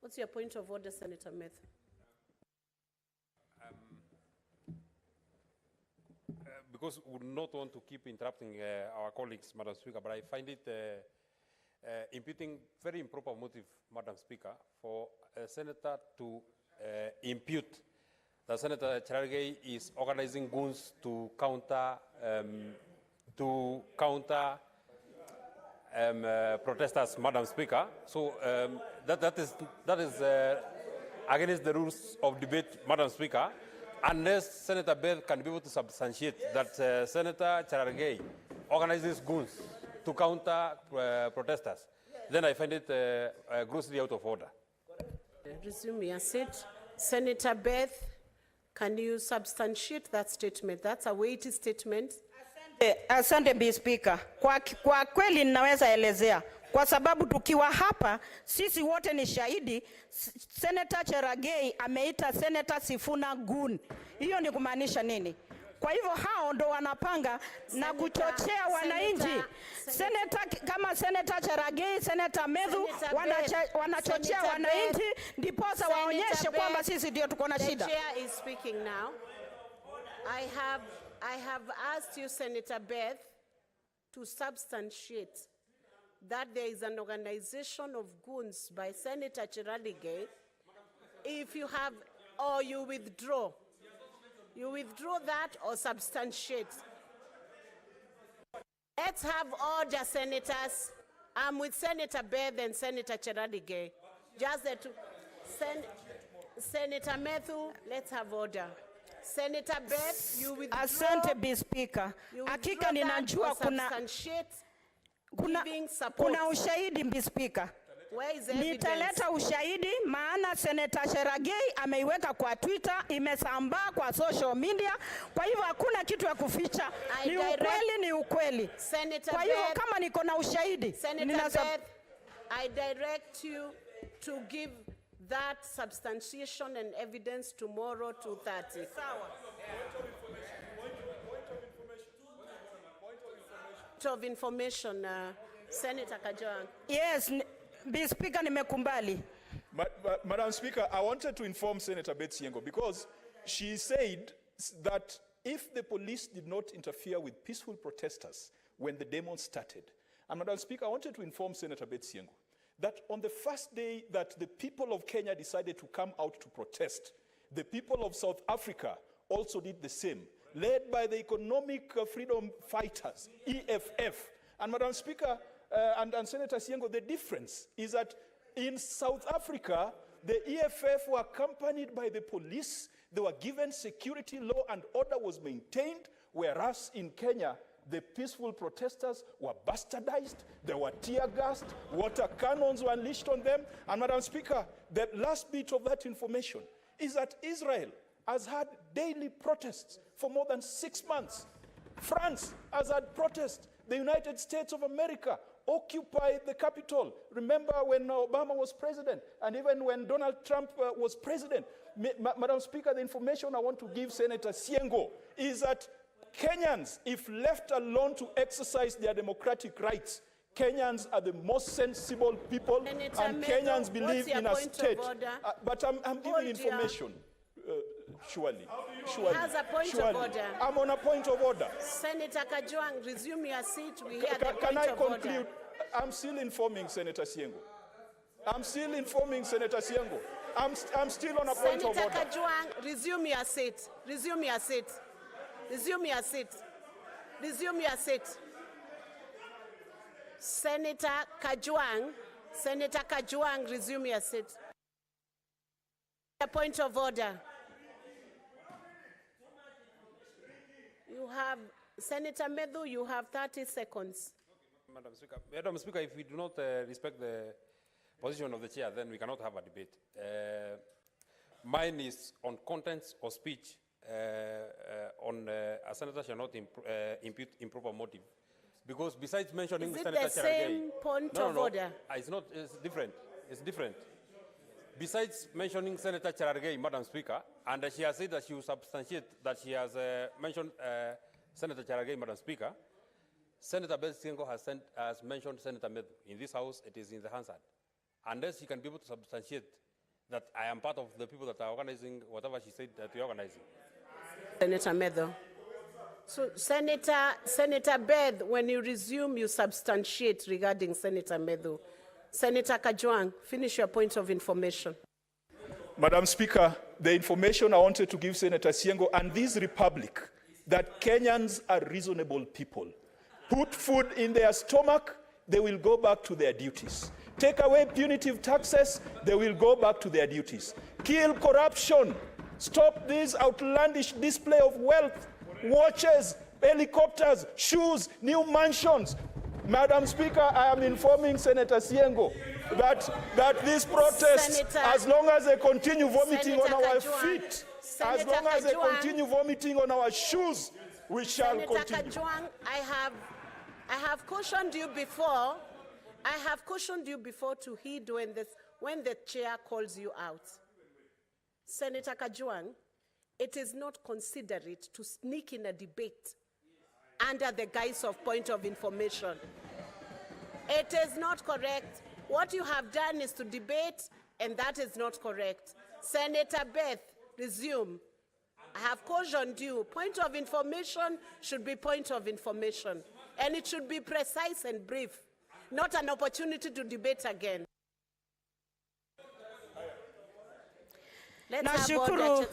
What's your point of order, Senator Meth? because we would not want to keep interrupting our colleagues, Madam Speaker, but I find it imputing very improper motive, Madam Speaker, for a senator to impute that Senator Cherargei is organizing goons to counter protesters, Madam Speaker. So that is against the rules of debate, Madam Speaker, unless Senator Beth can be able to substantiate that Senator Cherargei organizes goons to counter protesters. Then I find it grossly out of order. Resume your seat. Senator Beth, can you substantiate that statement? That's a weighty statement. Asante Bi Speaker. Kwa kweli ninaweza elezea. Kwa sababu tukiwa hapa, sisi wote ni shahidi, Senator Cherargei ameita Senator Sifuna goon. Hiyo ni kumaanisha nini? Kwa hivyo hao ndo wanapanga na kuchochea wananchi. Senator kama Senator Cherargei, Senator Medhu wanachochea wananchi ndiposa waonyeshe kwamba sisi ndio tuko na shida. The chair is speaking now. I have asked you, Senator Beth, to substantiate that there is an organization of goons by Senator Cherargei. If you have, or you withdraw. You withdraw that or substantiate. Let's have order, senators. I'm with Senator Beth and Senator Cherargei. Just the two. Senator Methu, let's have order. Senator Beth, you withdraw. Asante Bi Speaker. Hakika ninajua kuna ushahidi Bi Speaker. Nitaleta ushahidi maana Senator Cherargei ameiweka kwa Twitter, imesambaa kwa social media. Kwa hivyo hakuna kitu ya kuficha. Ni ukweli, ni ukweli. Kwa hivyo kama niko na ushahidi, I direct you to give that substantiation and evidence tomorrow 2:30. Point of information, Senator Kajwang. Yes, Bi Speaker, nimekumbali. Madam Speaker, I wanted to inform Senator Beth Siengo because she said that if the police did not interfere with peaceful protesters when the demo started, and Madam Speaker, I wanted to inform Senator Beth Siengo that on the first day that the people of Kenya decided to come out to protest, the people of South Africa also did the same, led by the Economic Freedom Fighters, EFF. And Madam Speaker, and Senator Siengo, the difference is that in South Africa, the EFF were accompanied by the police. They were given security, law and order was maintained, whereas in Kenya, the peaceful protesters were bastardized, they were tear gassed, water cannons were unleashed on them. And Madam Speaker, the last bit of that information is that Israel has had daily protests for more than 6 months. France has had protests. The United States of America occupied the Capitol. Remember when Obama was president, and even when Donald Trump was president. Madam Speaker, the information I want to give Senator Siengo is that Kenyans, if left alone to exercise their democratic rights, Kenyans are the most sensible people, and Kenyans believe in a state. But I'm giving information. Surely. Has a point of order. I'm on a point of order. Senator Kajwang, resume your seat. We hear the Can point I of conclude? order. I'm still informing Senator Siengo. I'm still informing Senator Siengo. I'm still on a point of order. Senator Kajwang, resume your seat. Resume your seat. Resume your seat. Resume your seat. Senator Kajwang, resume your seat. A point of order. You have, Senator Medhu, you have 30 seconds. Madam Speaker, if we do not respect the position of the chair, then we cannot have a debate. Mine is on contents or speech on a senator shall not impute improper motive. Because besides mentioning Is it Senator the same point of order? It's not, it's different. It's different. Besides mentioning Senator Cherargei, Madam Speaker, and she has said that she will substantiate that she has mentioned Senator Cherargei, Madam Speaker, Senator Beth Siengo has mentioned Senator Medhu. In this House, it is in the Hansard. Unless she can be able to substantiate that I am part of the people that are organizing whatever she said that we are organizing. Senator Medhu. So Senator Beth, when you resume, you substantiate regarding Senator Medhu. Senator Kajwang, finish your point of information. Madam Speaker, the information I wanted to give Senator Siengo and this republic, that Kenyans are reasonable people. Put food in their stomach, they will go back to their duties. Take away punitive taxes, they will go back to their duties. Kill corruption. Stop this outlandish display of wealth, watches, helicopters, shoes, new mansions. Madam Speaker, I am informing Senator Siengo that these protests, as long as they continue vomiting on our feet, as long as they continue vomiting on our shoes, we shall continue. Senator Kajwang, I have cautioned you before. I have cautioned you before to heed when the chair calls you out. Senator Kajwang, it is not considerate to sneak in a debate under the guise of point of information. It is not correct. What you have done is to debate, and that is not correct. Senator Beth, resume. I have cautioned you. Point of information should be point of information, and it should be precise and brief, not an opportunity to debate again. Nashukuru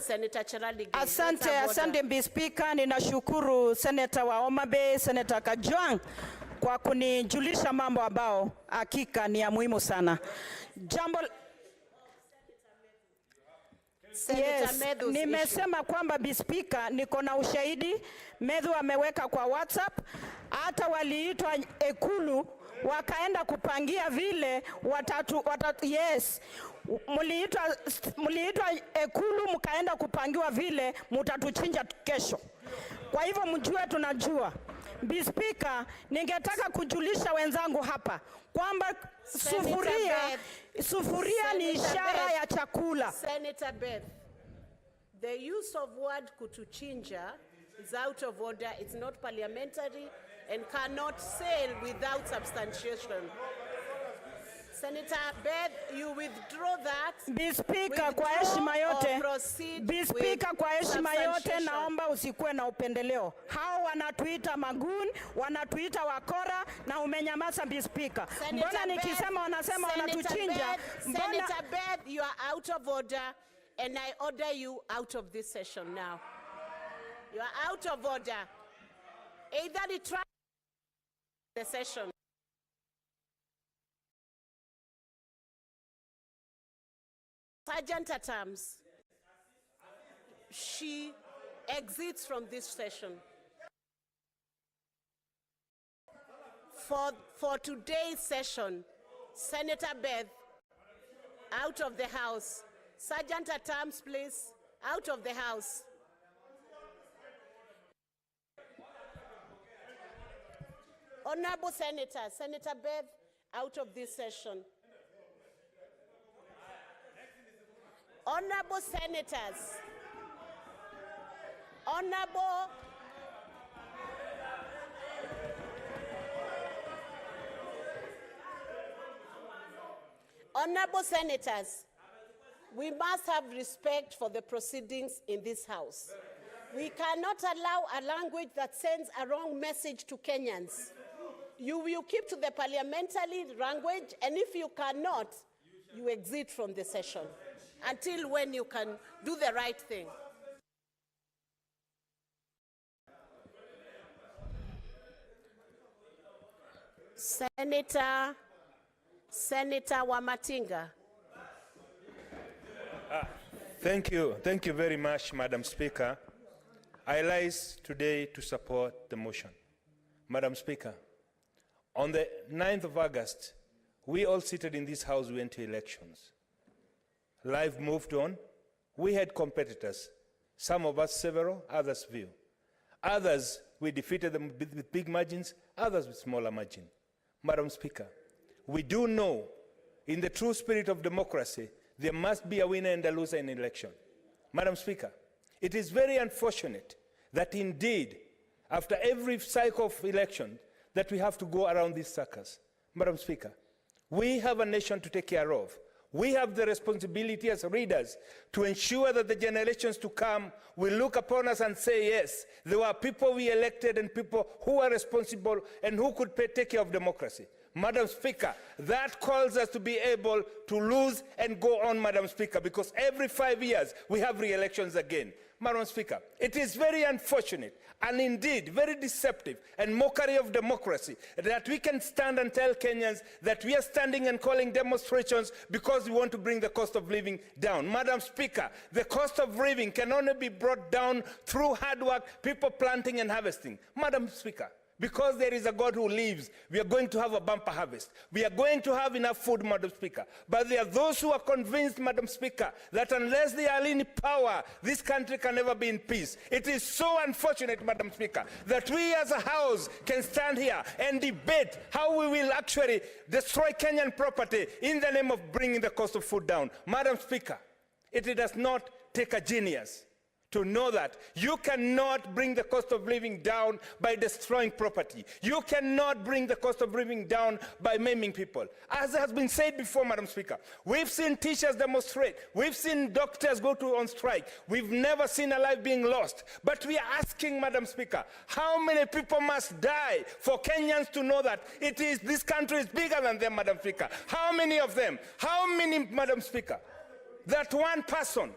asante Mbi Speaker, ninashukuru Senator wa Homa Bay, Senator Kajwang kwa kunijulisha mambo ambao hakika ni ya muhimu sana. Jambo Yes, nimesema kwamba Mbi Speaker, niko na ushahidi. Medhu ameweka kwa WhatsApp, hata waliitwa Ekulu wakaenda kupangia vile yes, muliitwa Ekulu mkaenda kupangiwa vile mutatuchinja kesho. Kwa hivyo mjue tunajua. Mbi Speaker, ningetaka kujulisha wenzangu hapa kwamba sufuria ni ishara ya chakula. Senator Beth, the use of word kutuchinja is out of order. It's not parliamentary and cannot sail without substantiation. Senator Beth, you withdraw that. Mbi Speaker, kwa heshima yote, Mbi Speaker, kwa heshima yote naomba usikuwe na upendeleo. Hao wanatuita magoon, wanatuita wakora na umenyamaza Mbi Speaker. Mbona nikisema wanasema wanatuchinja? Senator Beth, you are out of order and I order you out of this session now. You are out of order. Either retract the session. Sergeant at arms, she exits from this session. For today's session, Senator Beth, out of the House. Sergeant at arms, please, out of the House. Honorable Senator, Senator Beth, out of this session. Honorable senators, honorable senators, we must have respect for the proceedings in this House. We cannot allow a language that sends a wrong message to Kenyans. You will keep to the parliamentary language, and if you cannot, you exit from the session until when you can do the right thing. Senator Wamatinga. Thank you very much, Madam Speaker. I rise today to support the motion. Madam Speaker, on the 9th of August, we all seated in this House went to elections. Life moved on. We had competitors. Some of us several, others few. Others, we defeated them with big margins, others with smaller margin. Madam Speaker, we do know in the true spirit of democracy, there must be a winner and a loser in an election. Madam Speaker, it is very unfortunate that indeed, after every cycle of election, that we have to go around these circles. Madam Speaker, we have a nation to take care of. We have the responsibility as readers to ensure that the generations to come will look upon us and say, yes, there were people we elected and people who are responsible and who could take care of democracy. Madam Speaker, that calls us to be able to lose and go on, Madam Speaker, because every 5 years we have re-elections again. Madam Speaker, it is very unfortunate and indeed very deceptive and mockery of democracy that we can stand and tell Kenyans that we are standing and calling demonstrations because we want to bring the cost of living down. Madam Speaker, the cost of living can only be brought down through hard work, people planting and harvesting. Madam Speaker, because there is a God who lives, we are going to have a bumper harvest. We are going to have enough food, Madam Speaker. But there are those who are convinced, Madam Speaker, that unless they are in power, this country can never be in peace. It is so unfortunate, Madam Speaker, that we as a house can stand here and debate how we will actually destroy Kenyan property in the name of bringing the cost of food down. Madam Speaker, it does not take a genius to know that you cannot bring the cost of living down by destroying property. You cannot bring the cost of living down by maiming people. As has been said before, Madam Speaker, we've seen teachers demonstrate. We've seen doctors go on strike. We've never seen a life being lost. But we are asking, Madam Speaker, how many people must die for Kenyans to know that this country is bigger than them, Madam Speaker? How many of them? How many, Madam Speaker, that one person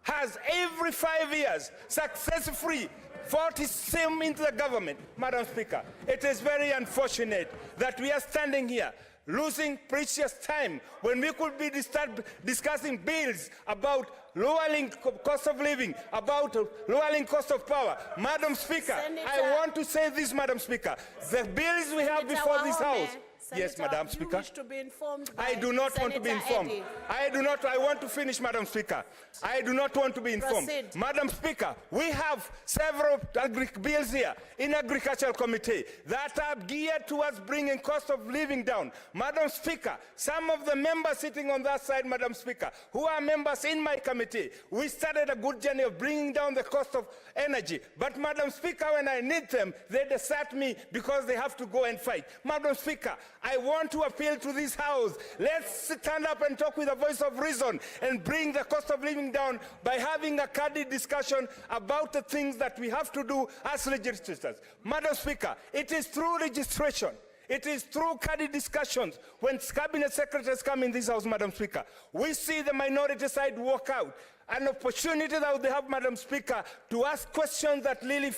has every 5 years successfully fought his way into the government? Madam Speaker, it is very unfortunate that we are standing here losing precious time when we could be discussing bills about lowering cost of living, about lowering cost of power. Madam Speaker, I want to say this, Madam Speaker. The bills we have before this House. Yes, Madam Speaker. You wish to be informed by I do not want to be informed. Eddie. I want to finish, Madam Speaker. I do not want to be informed. Proceed. Madam Speaker, we have several bills here in Agricultural Committee that are geared towards bringing cost of living down. Madam Speaker, some of the members sitting on that side, Madam Speaker, who are members in my committee, we started a good journey of bringing down the cost of energy. But Madam Speaker, when I need them, they desert me because they have to go and fight. Madam Speaker, I want to appeal to this House. Let's stand up and talk with a voice of reason and bring the cost of living down by having a candid discussion about the things that we have to do as legislators. Madam Speaker, it is through registration, it is through candid discussions when cabinet secretaries come in this House, Madam Speaker, we see the minority side walk out. An opportunity that they have, Madam Speaker, to ask questions that really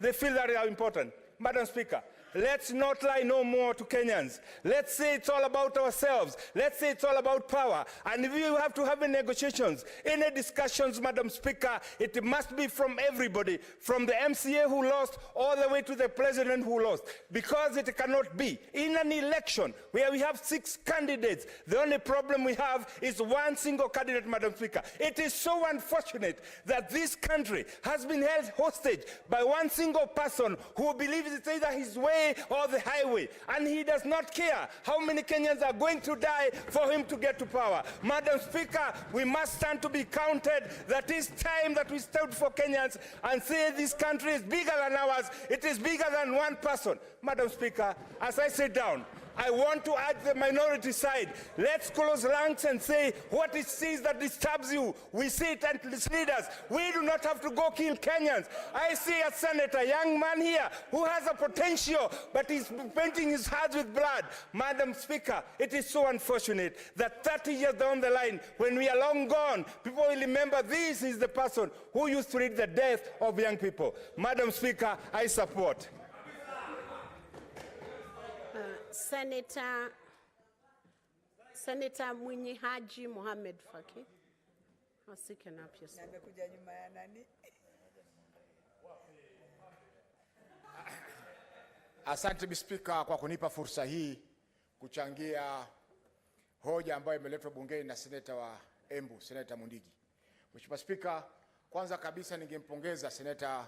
they feel that are important. Madam Speaker, let's not lie no more to Kenyans. Let's say it's all about ourselves. Let's say it's all about power. And if you have to have negotiations, any discussions, Madam Speaker, it must be from everybody, from the MCA who lost all the way to the president who lost. Because it cannot be. In an election where we have 6 candidates, the only problem we have is one single candidate, Madam Speaker. It is so unfortunate that this country has been held hostage by one single person who believes it's either his way or the highway, and he does not care how many Kenyans are going to die for him to get to power. Madam Speaker, we must stand to be counted. That is time that we stood for Kenyans and say this country is bigger than ours. It is bigger than one person. Madam Speaker, as I sit down, I want to urge the minority side, let's close ranks and say what it is that disturbs you. We see it as leaders. We do not have to go kill Kenyans. I see a senator, a young man here, who has a potential, but he's painting his hands with blood. Madam Speaker, it is so unfortunate that 30 years down the line, when we are long gone, people will remember this is the person who used to lead the death of young people. Madam Speaker, I support. Senator Mwinyi Haji Mohamed Faki. Asante Bispika kwa kunipa fursa hii kuchangia hoja ambayo imeletwa bungeni na seneta wa Embu, Seneta Mundigi. Mheshimiwa Spika, kwanza kabisa ningempongeza seneta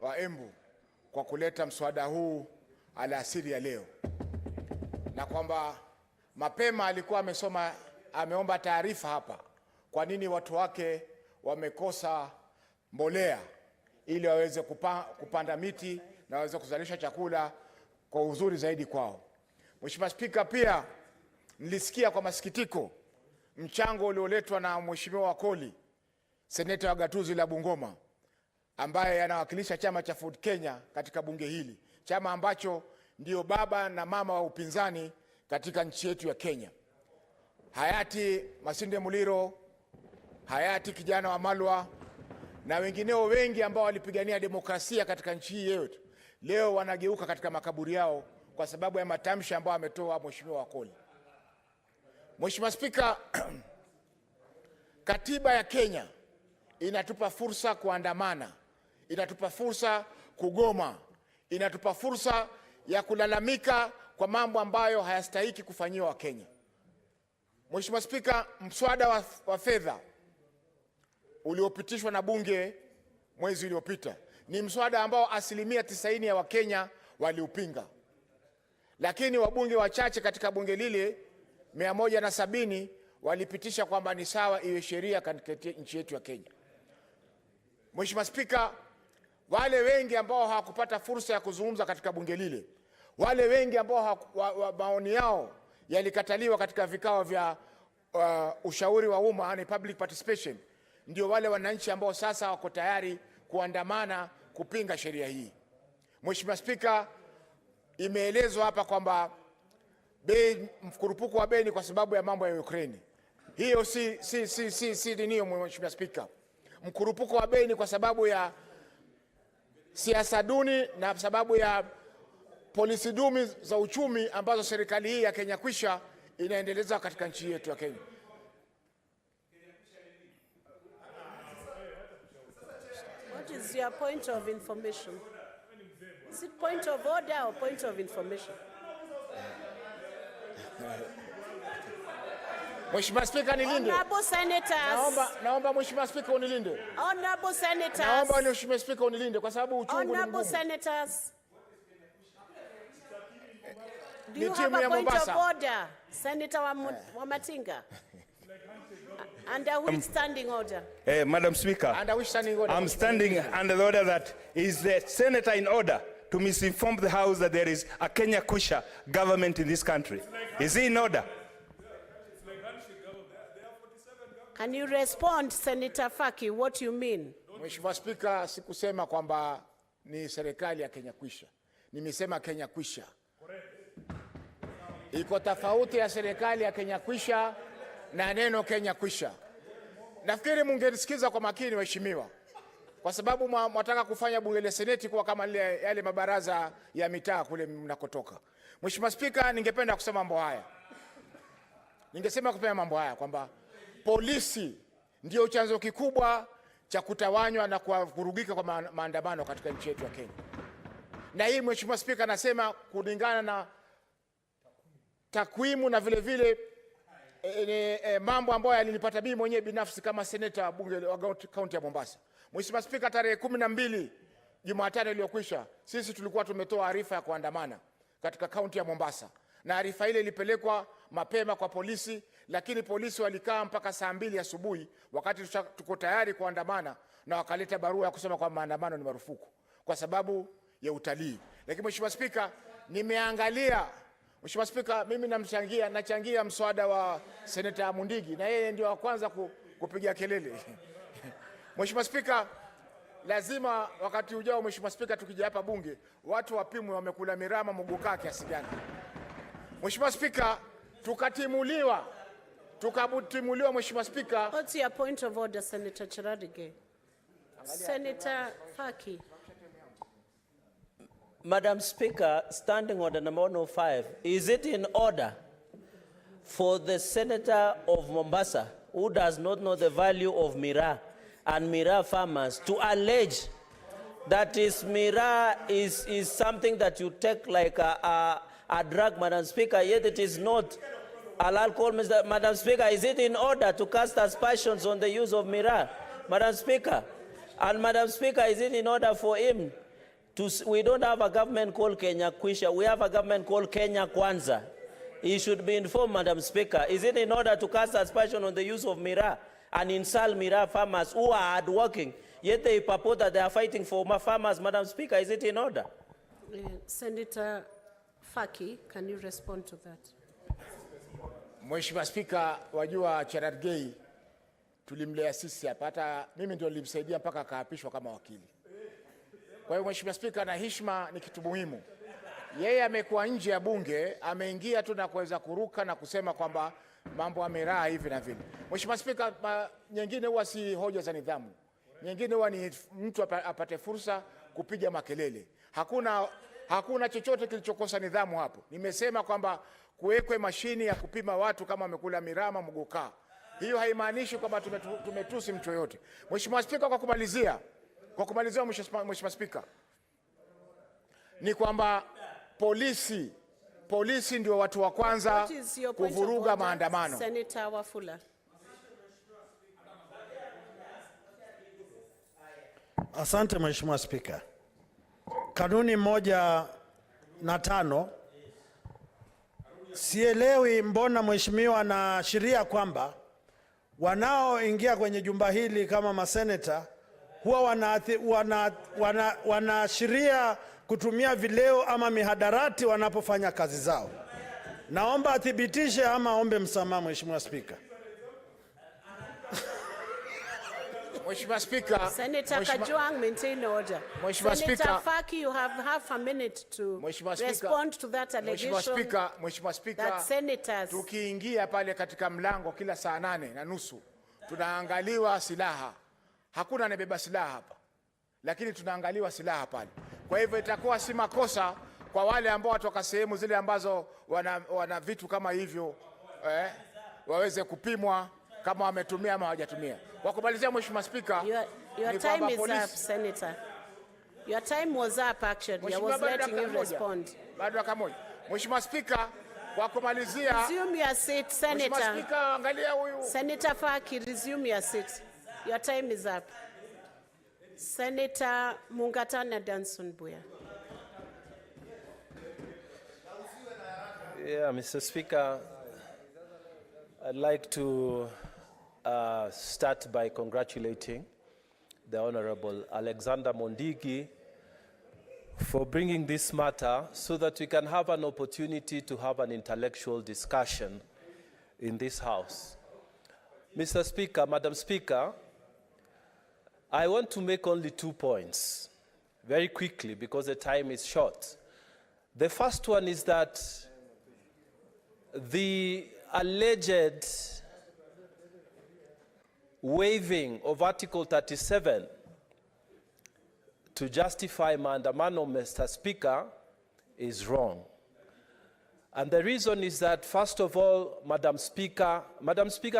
wa Embu kwa kuleta mswada huu alasiri ya leo, na kwamba mapema alikuwa ameomba taarifa hapa kwa nini watu wake wamekosa mbolea ili waweze kupanda miti na waweze kuzalisha chakula kwa uzuri zaidi kwao. Mheshimiwa Spika, pia nilisikia kwa masikitiko mchango ulioletwa na Mheshimiwa Wakoli, seneta wa gatuzi la Bungoma, ambaye anawakilisha chama cha Ford Kenya katika bunge hili, chama ambacho ndio baba na mama wa upinzani katika nchi yetu ya Kenya. Hayati Masinde Muliro, hayati kijana wa Malwa na wengineo wengi ambao walipigania demokrasia katika nchi hii yetu, leo wanageuka katika makaburi yao kwa sababu ya matamshi ambayo ametoa Mheshimiwa Wakoli. Mheshimiwa Spika, katiba ya Kenya inatupa fursa kuandamana, inatupa fursa kugoma, inatupa fursa ya kulalamika kwa mambo ambayo hayastahiki kufanyiwa Wakenya. Mheshimiwa Spika, mswada wa fedha uliopitishwa na bunge mwezi uliopita ni mswada ambao 90% ya Wakenya waliupinga, lakini wabunge wachache katika bunge lile 170 walipitisha kwamba ni sawa iwe sheria katika nchi yetu ya Kenya. Mheshimiwa Spika, wale wengi ambao hawakupata fursa ya kuzungumza katika bunge lile, wale wengi ambao maoni yao yalikataliwa katika vikao vya ushauri wa umma, yani public participation, ndio wale wananchi ambao sasa wako tayari kuandamana kupinga sheria hii. Mheshimiwa Spika, imeelezwa hapa kwamba mkurupuko wa bei ni kwa sababu ya mambo ya Ukraine. Hiyo si ndio Mheshimiwa Spika. Mkurupuko wa bei ni kwa sababu ya siasa duni na sababu ya polisi dumi za uchumi ambazo serikali hii ya Kenya Kwisha inaendeleza katika nchi yetu ya Kenya. What is your point of information? Is it point of order or point of information? Mheshimiwa Spika, nilinde. Honorable Senators. Naomba Mheshimiwa Spika unilinde. Honorable Senators. Naomba Mheshimiwa Spika unilinde kwa sababu uchungu ni mgumu. Honorable Senators. Do you Ni have timu a ya point of Mombasa. order, Senator Wamatinga? Under which standing order? Madam Speaker, Under which standing order? I'm standing under the order that is the senator in order to misinform the House that there is a Kenya Kwisha government in this country. Is he in order? Can you respond, Senator Faki, what you mean? Mheshimiwa Spika, sikusema kwamba ni serikali ya Kenya Kwisha. Nimesema Kenya Kwisha. Iko tofauti ya serikali ya Kenya Kwisha na neno Kenya Kwisha. Nafikiri mungenisikiza kwa makini waheshimiwa, kwa sababu mwataka kufanya bunge la seneti kuwa kama yale mabaraza ya mitaa kule mnakotoka. Mheshimiwa Spika, ningependa kusema mambo haya kwamba polisi ndio chanzo kikubwa cha kutawanywa na kuvurugika kwa maandamano katika nchi yetu ya Kenya. Na hii Mheshimiwa Spika, nasema kulingana na takwimu na vile vile mambo ambayo yalinipata mimi mwenyewe binafsi kama seneta bunge wa kaunti ya Mombasa. Mheshimiwa Spika, tarehe 12 Jumatano iliyokwisha, sisi tulikuwa tumetoa arifa ya kuandamana katika kaunti ya Mombasa. Na arifa ile ilipelekwa mapema kwa polisi, lakini polisi walikaa mpaka saa 2 asubuhi wakati tuko tayari kuandamana, na wakaleta barua ya kusema kwamba maandamano ni marufuku kwa sababu ya utalii. Lakini Mheshimiwa Spika, nimeangalia Mheshimiwa Spika, mimi nachangia mswada wa Seneta Mundigi na yeye ndio wa kwanza kupiga kelele. Mheshimiwa Spika, lazima wakati ujao Mheshimiwa Spika, tukija hapa bunge watu wapimwe wamekula mirama mugukaa kiasi gani. Mheshimiwa Spika, tukatimuliwa Mheshimiwa Spika. What's your point of order, Senator Chiradige? Senator Faki. Madam Speaker, standing order number 105, is it in order for the senator of Mombasa, who does not know the value of Miraa and Miraa farmers, to allege that Miraa is something that you take like a drug, Madam Speaker, yet it is not alcohol? Madam Speaker, is it in order to cast aspersions on the use of Miraa, Madam Speaker? And Madam Speaker, is it in order for him we don't have a government called Kenya Kwisha, we have a government called Kenya Kwanza. He should be informed, Madam Speaker. Is it in order to cast aspersion on the use of Miraa and insult Miraa farmers who are hardworking, yet they purport that they are fighting for farmers, Madam Speaker? Is it in order? Senator Faki, can you respond to that? Mheshimiwa Spika, wajua Cherargei tulimlea sisi hapa, hata mimi ndio nilimsaidia mpaka akaapishwa kama wakili. Kwa hiyo Mheshimiwa Spika, na heshima ni kitu muhimu. Yeye amekuwa nje ya bunge, ameingia tu na kuweza kuruka na kusema kwamba mambo yameraa hivi na vile. Mheshimiwa Spika, nyingine huwa si hoja za nidhamu. Nyingine huwa ni mtu apate fursa kupiga makelele. Hakuna chochote kilichokosa nidhamu hapo. Nimesema kwamba kuwekwe mashini ya kupima watu kama wamekula mirama mgokaa. Hiyo haimaanishi kwamba tumetusi mtu yoyote. Mheshimiwa Spika, kwa kumalizia Mheshimiwa Spika, ni kwamba polisi ndio watu wa kwanza kuvuruga maandamano. Senator Wafula. Asante Mheshimiwa Spika. Kanuni 105 sielewi mbona mheshimiwa anaashiria kwamba wanaoingia kwenye jumba hili kama maseneta huwa wanaashiria kutumia vileo ama mihadarati wanapofanya kazi zao. Naomba athibitishe ama aombe msamaha Mheshimiwa Spika. Mheshimiwa Spika, Senator Kajwang, maintain order. Senator Faki, you have half a minute to respond to that allegation. Mheshimiwa Spika, that senators, tukiingia pale katika mlango kila saa 8:30 tunaangaliwa silaha. Hakuna anabeba silaha hapa, lakini tunaangaliwa silaha pale. Kwa hivyo itakuwa si makosa kwa wale ambao watoka sehemu zile ambazo wana vitu kama hivyo waweze kupimwa kama wametumia ama hawajatumia. Kwa kumalizia Mheshimiwa Spika, your time is up, Senator. Your time was up actually. I was letting you respond. Bado dakika moja. Mheshimiwa Spika, kwa kumalizia, resume your seat, Senator. Mheshimiwa Spika, angalia huyu. Senator Faki, resume your seat. Your time is up. Senator Mungatana Danson Buya. Yeah, Mr. Speaker, I'd like to start by congratulating the Honorable Alexander Mondigi for bringing this matter so that we can have an opportunity to have an intellectual discussion in this House. Mr. Speaker, Madam Speaker, I want to make only 2 points very quickly because the time is short. The first one is that the alleged waiving of Article 37 to justify maandamano, Mr. Speaker, is wrong. And the reason is that, first of all, Madam Speaker,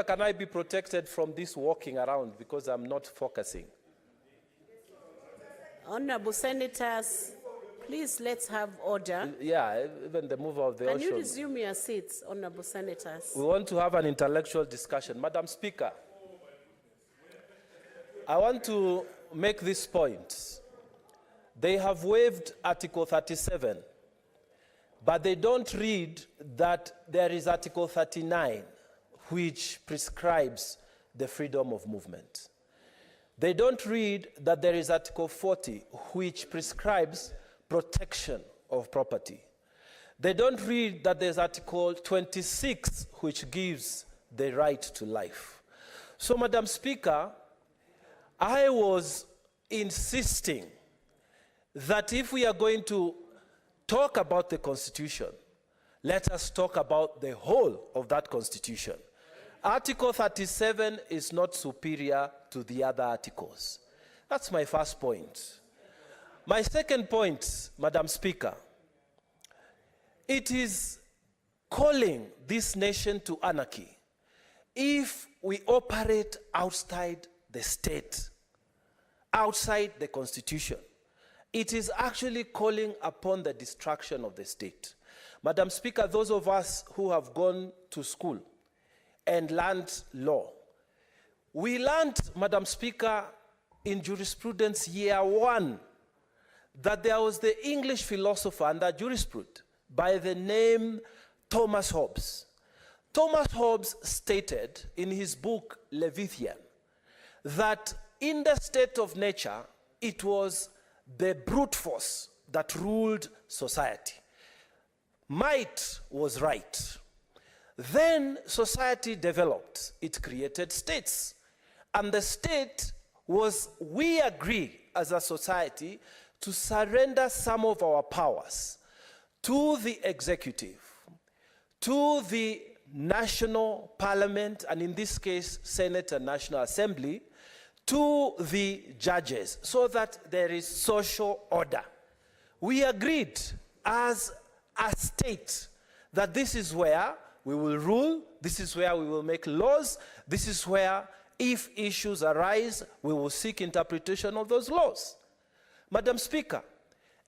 can I be protected from this walking around because I'm not focusing? Honorable Senators, please let's have order. Yeah, even the mover of the Can ocean. you resume your seats, Honorable Senators? We want to have an intellectual discussion. Madam Speaker, I want to make this point. They have waived Article 37, but they don't read that there is Article 39, which prescribes the freedom of movement. They don't read that there is Article 40, which prescribes protection of property. They don't read that there's Article 26, which gives the right to life. So, Madam Speaker, I was insisting that if we are going to talk about the Constitution, let us talk about the whole of that Constitution. Article 37 is not superior to the other articles. That's my first point. My second point, Madam Speaker, it is calling this nation to anarchy if we operate outside the state, outside the Constitution. It is actually calling upon the destruction of the state. Madam Speaker, those of us who have gone to school and learned law, we learned, Madam Speaker, in jurisprudence year 1, that there was the English philosopher and a jurisprudent by the name Thomas Hobbes. Thomas Hobbes stated in his book Leviathan that in the state of nature, it was the brute force that ruled society. Might was right. Then society developed. It created states. And the state was, we agree as a society to surrender some of our powers to the executive, to the national parliament, and in this case, Senate and National Assembly, to the judges, so that there is social order. We agreed as a state that this is where we will rule, this is where we will make laws, this is where, if issues arise, we will seek interpretation of those laws. Madam Speaker,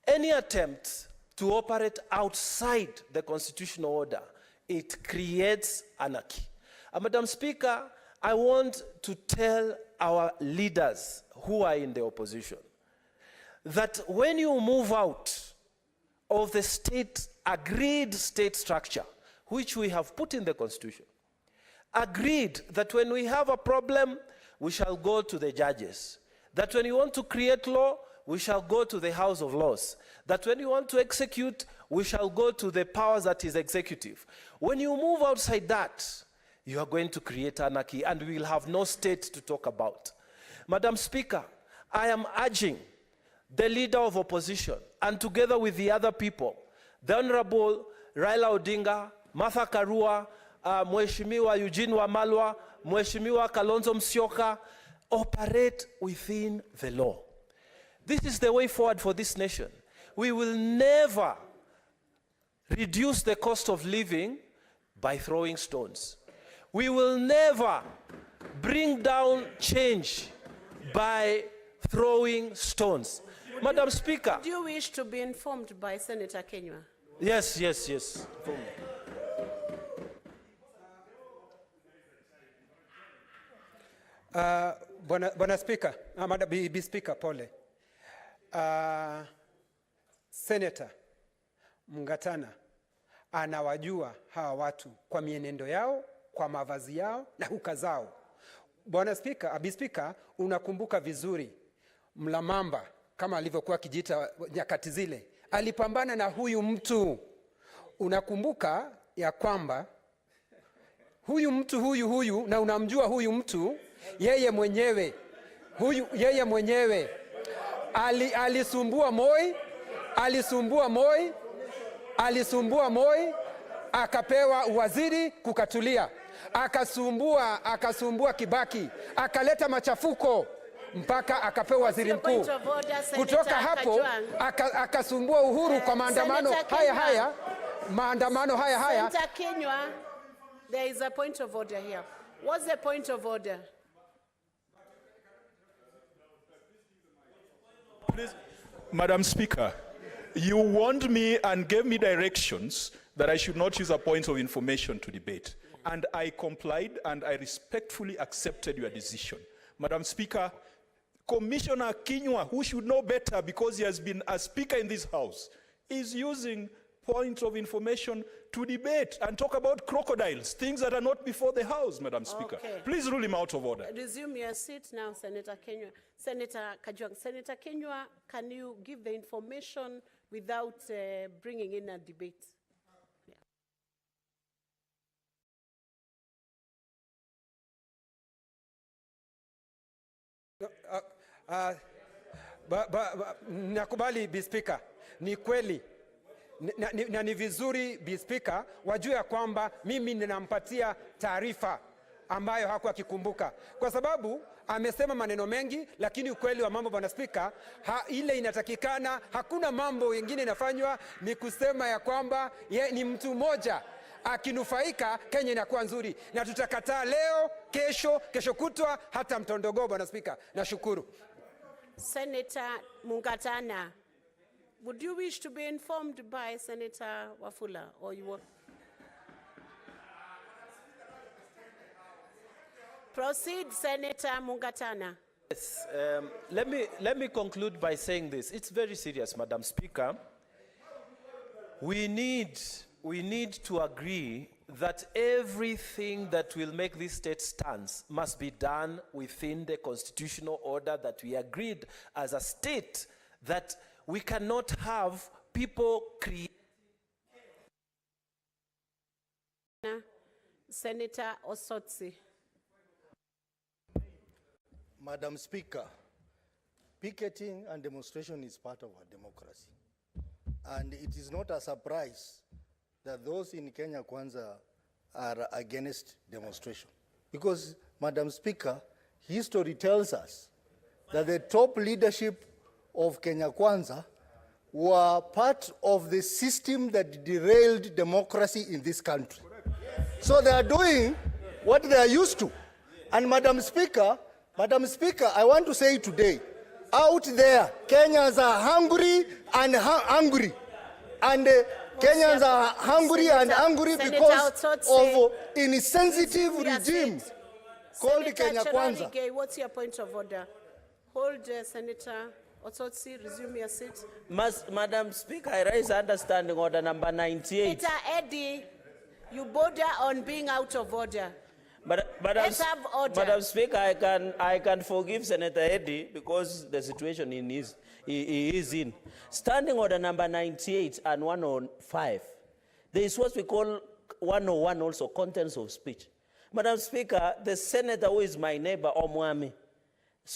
any attempt to operate outside the constitutional order, it creates anarchy. Madam Speaker, I want to tell our leaders who are in the opposition that when you move out of the state, agreed state structure, which we have put in the Constitution, agreed that when we have a problem, we shall go to the judges, that when you want to create law, we shall go to the House of Laws, that when you want to execute, we shall go to the powers that is executive. When you move outside that, you are going to create anarchy, and we will have no state to talk about. Madam Speaker, I am urging the leader of opposition, and together with the other people, the Honorable Raila Odinga, Martha Karua, Mheshimiwa Eugene Wamalwa, Mheshimiwa Kalonzo Musyoka, operate within the law. This is the way forward for this nation. We will never reduce the cost of living by throwing stones. We will never bring down change by throwing stones. Madam Speaker. Do you wish to be informed by Senator Kenywa? Yes, yes, yes. Bwana Speaker, Madam B Speaker, pole. Senator Mungatana anawajua hawa watu kwa mienendo yao, kwa mavazi yao na huka zao. Bwana Speaker, B Speaker, unakumbuka vizuri Mlamamba kama alivyokuwa kijita nyakati zile, alipambana na huyu mtu. Unakumbuka ya kwamba huyu mtu huyu na unamjua huyu mtu, yeye mwenyewe alisumbua Moi, akapewa waziri kukatulia, akasumbua Kibaki, akaleta machafuko mpaka akapewa waziri mkuu. Kutoka hapo akasumbua Uhuru kwa maandamano haya. Senator Kenywa, there is a point of order here. What's the point of order? Please, Madam Speaker, you warned me and gave me directions that I should not use a point of information to debate. And I complied and I respectfully accepted your decision. Madam Speaker, Commissioner Kenywa, who should know better because he has been a speaker in this house, is using points of information to debate and talk about crocodiles, things that are not before the house, Madam Speaker. Okay. Please rule him out of order. Resume your seat now, Senator Kenywa. Senator Kajwang. Senator Kenywa, can you give the information without bringing in a debate? Nakubali B Speaker, ni kweli na ni vizuri B Speaker wajue ya kwamba mimi ninampatia taarifa ambayo hakuwa akikumbuka, kwa sababu amesema maneno mengi, lakini ukweli wa mambo Bwana Speaker, ile inatakikana, hakuna mambo mengine inafanywa, ni kusema ya kwamba ni mtu mmoja akinufaika Kenya inakuwa nzuri, na tutakataa leo, kesho kutwa, hata mtondogo Bwana Speaker. Nashukuru. Senator Mungatana, would you wish to be informed by Senator Wafula, or you want? Proceed, Senator Mungatana. Yes, let me conclude by saying this. It's very serious, Madam Speaker. We need to agree that everything that will make this state stands must be done within the constitutional order that we agreed as a state, that we cannot have people create. Senator Osotsi. Madam Speaker, picketing and demonstration is part of our democracy. And it is not a surprise that those in Kenya Kwanza are against demonstration. Because, Madam Speaker, history tells us that the top leadership of Kenya Kwanza were part of the system that derailed democracy in this country. So they are doing what they are used to. And Madam Speaker, I want to say today, out there, Kenyans are hungry and angry. And Kenyans are hungry and angry because of insensitive regime called Kenya Kwanza. Cherargei, what's your point of order? Hold, Senator Otsotsi, resume your seat. Madam Speaker, I raise understanding order number 98. Senator Eddie, you border on being out of order. Let's have order. Madam Speaker, I can forgive Senator Eddy because the situation he is in. Standing order number 98 and 105, there is what we call 101 also, contents of speech. Madam Speaker, the senator who is my neighbor, Omwami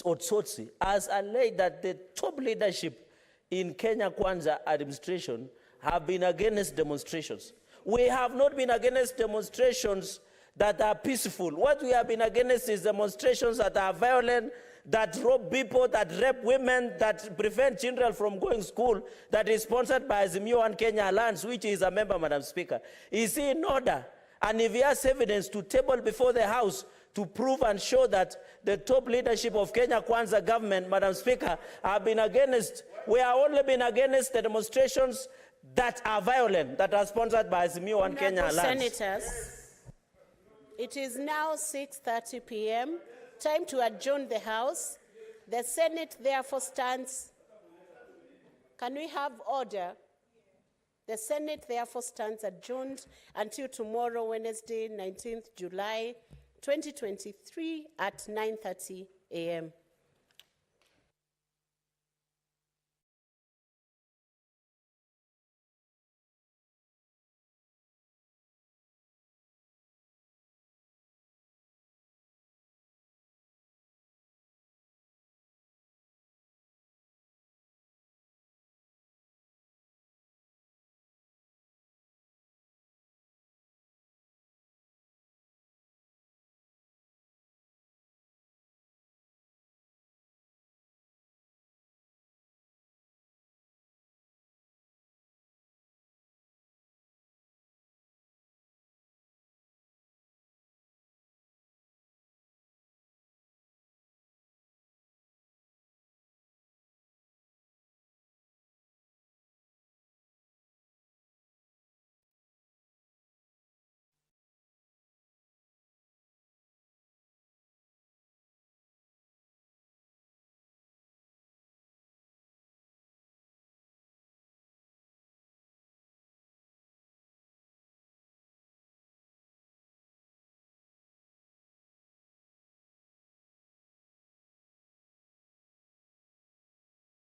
Otsotsi, has alleged that the top leadership in Kenya Kwanza administration have been against demonstrations. We have not been against demonstrations that are peaceful. What we have been against is demonstrations that are violent, that rob people, that rape women, that prevent children from going to school, that is sponsored by Azimio and Kenya Alliance, which is a member, Madam Speaker. Is he in order? And if he has evidence to table before the House to prove and show that the top leadership of Kenya Kwanza government, Madam Speaker, have been against, we have only been against the demonstrations that are violent, that are sponsored by Azimio and Kenya Alliance. Senators, it is now 6:30 p.m. Time to adjourn the House. The Senate therefore stands. Can we have order? The Senate therefore stands adjourned until tomorrow, Wednesday, 19th July, 2023 at 9:30 a.m.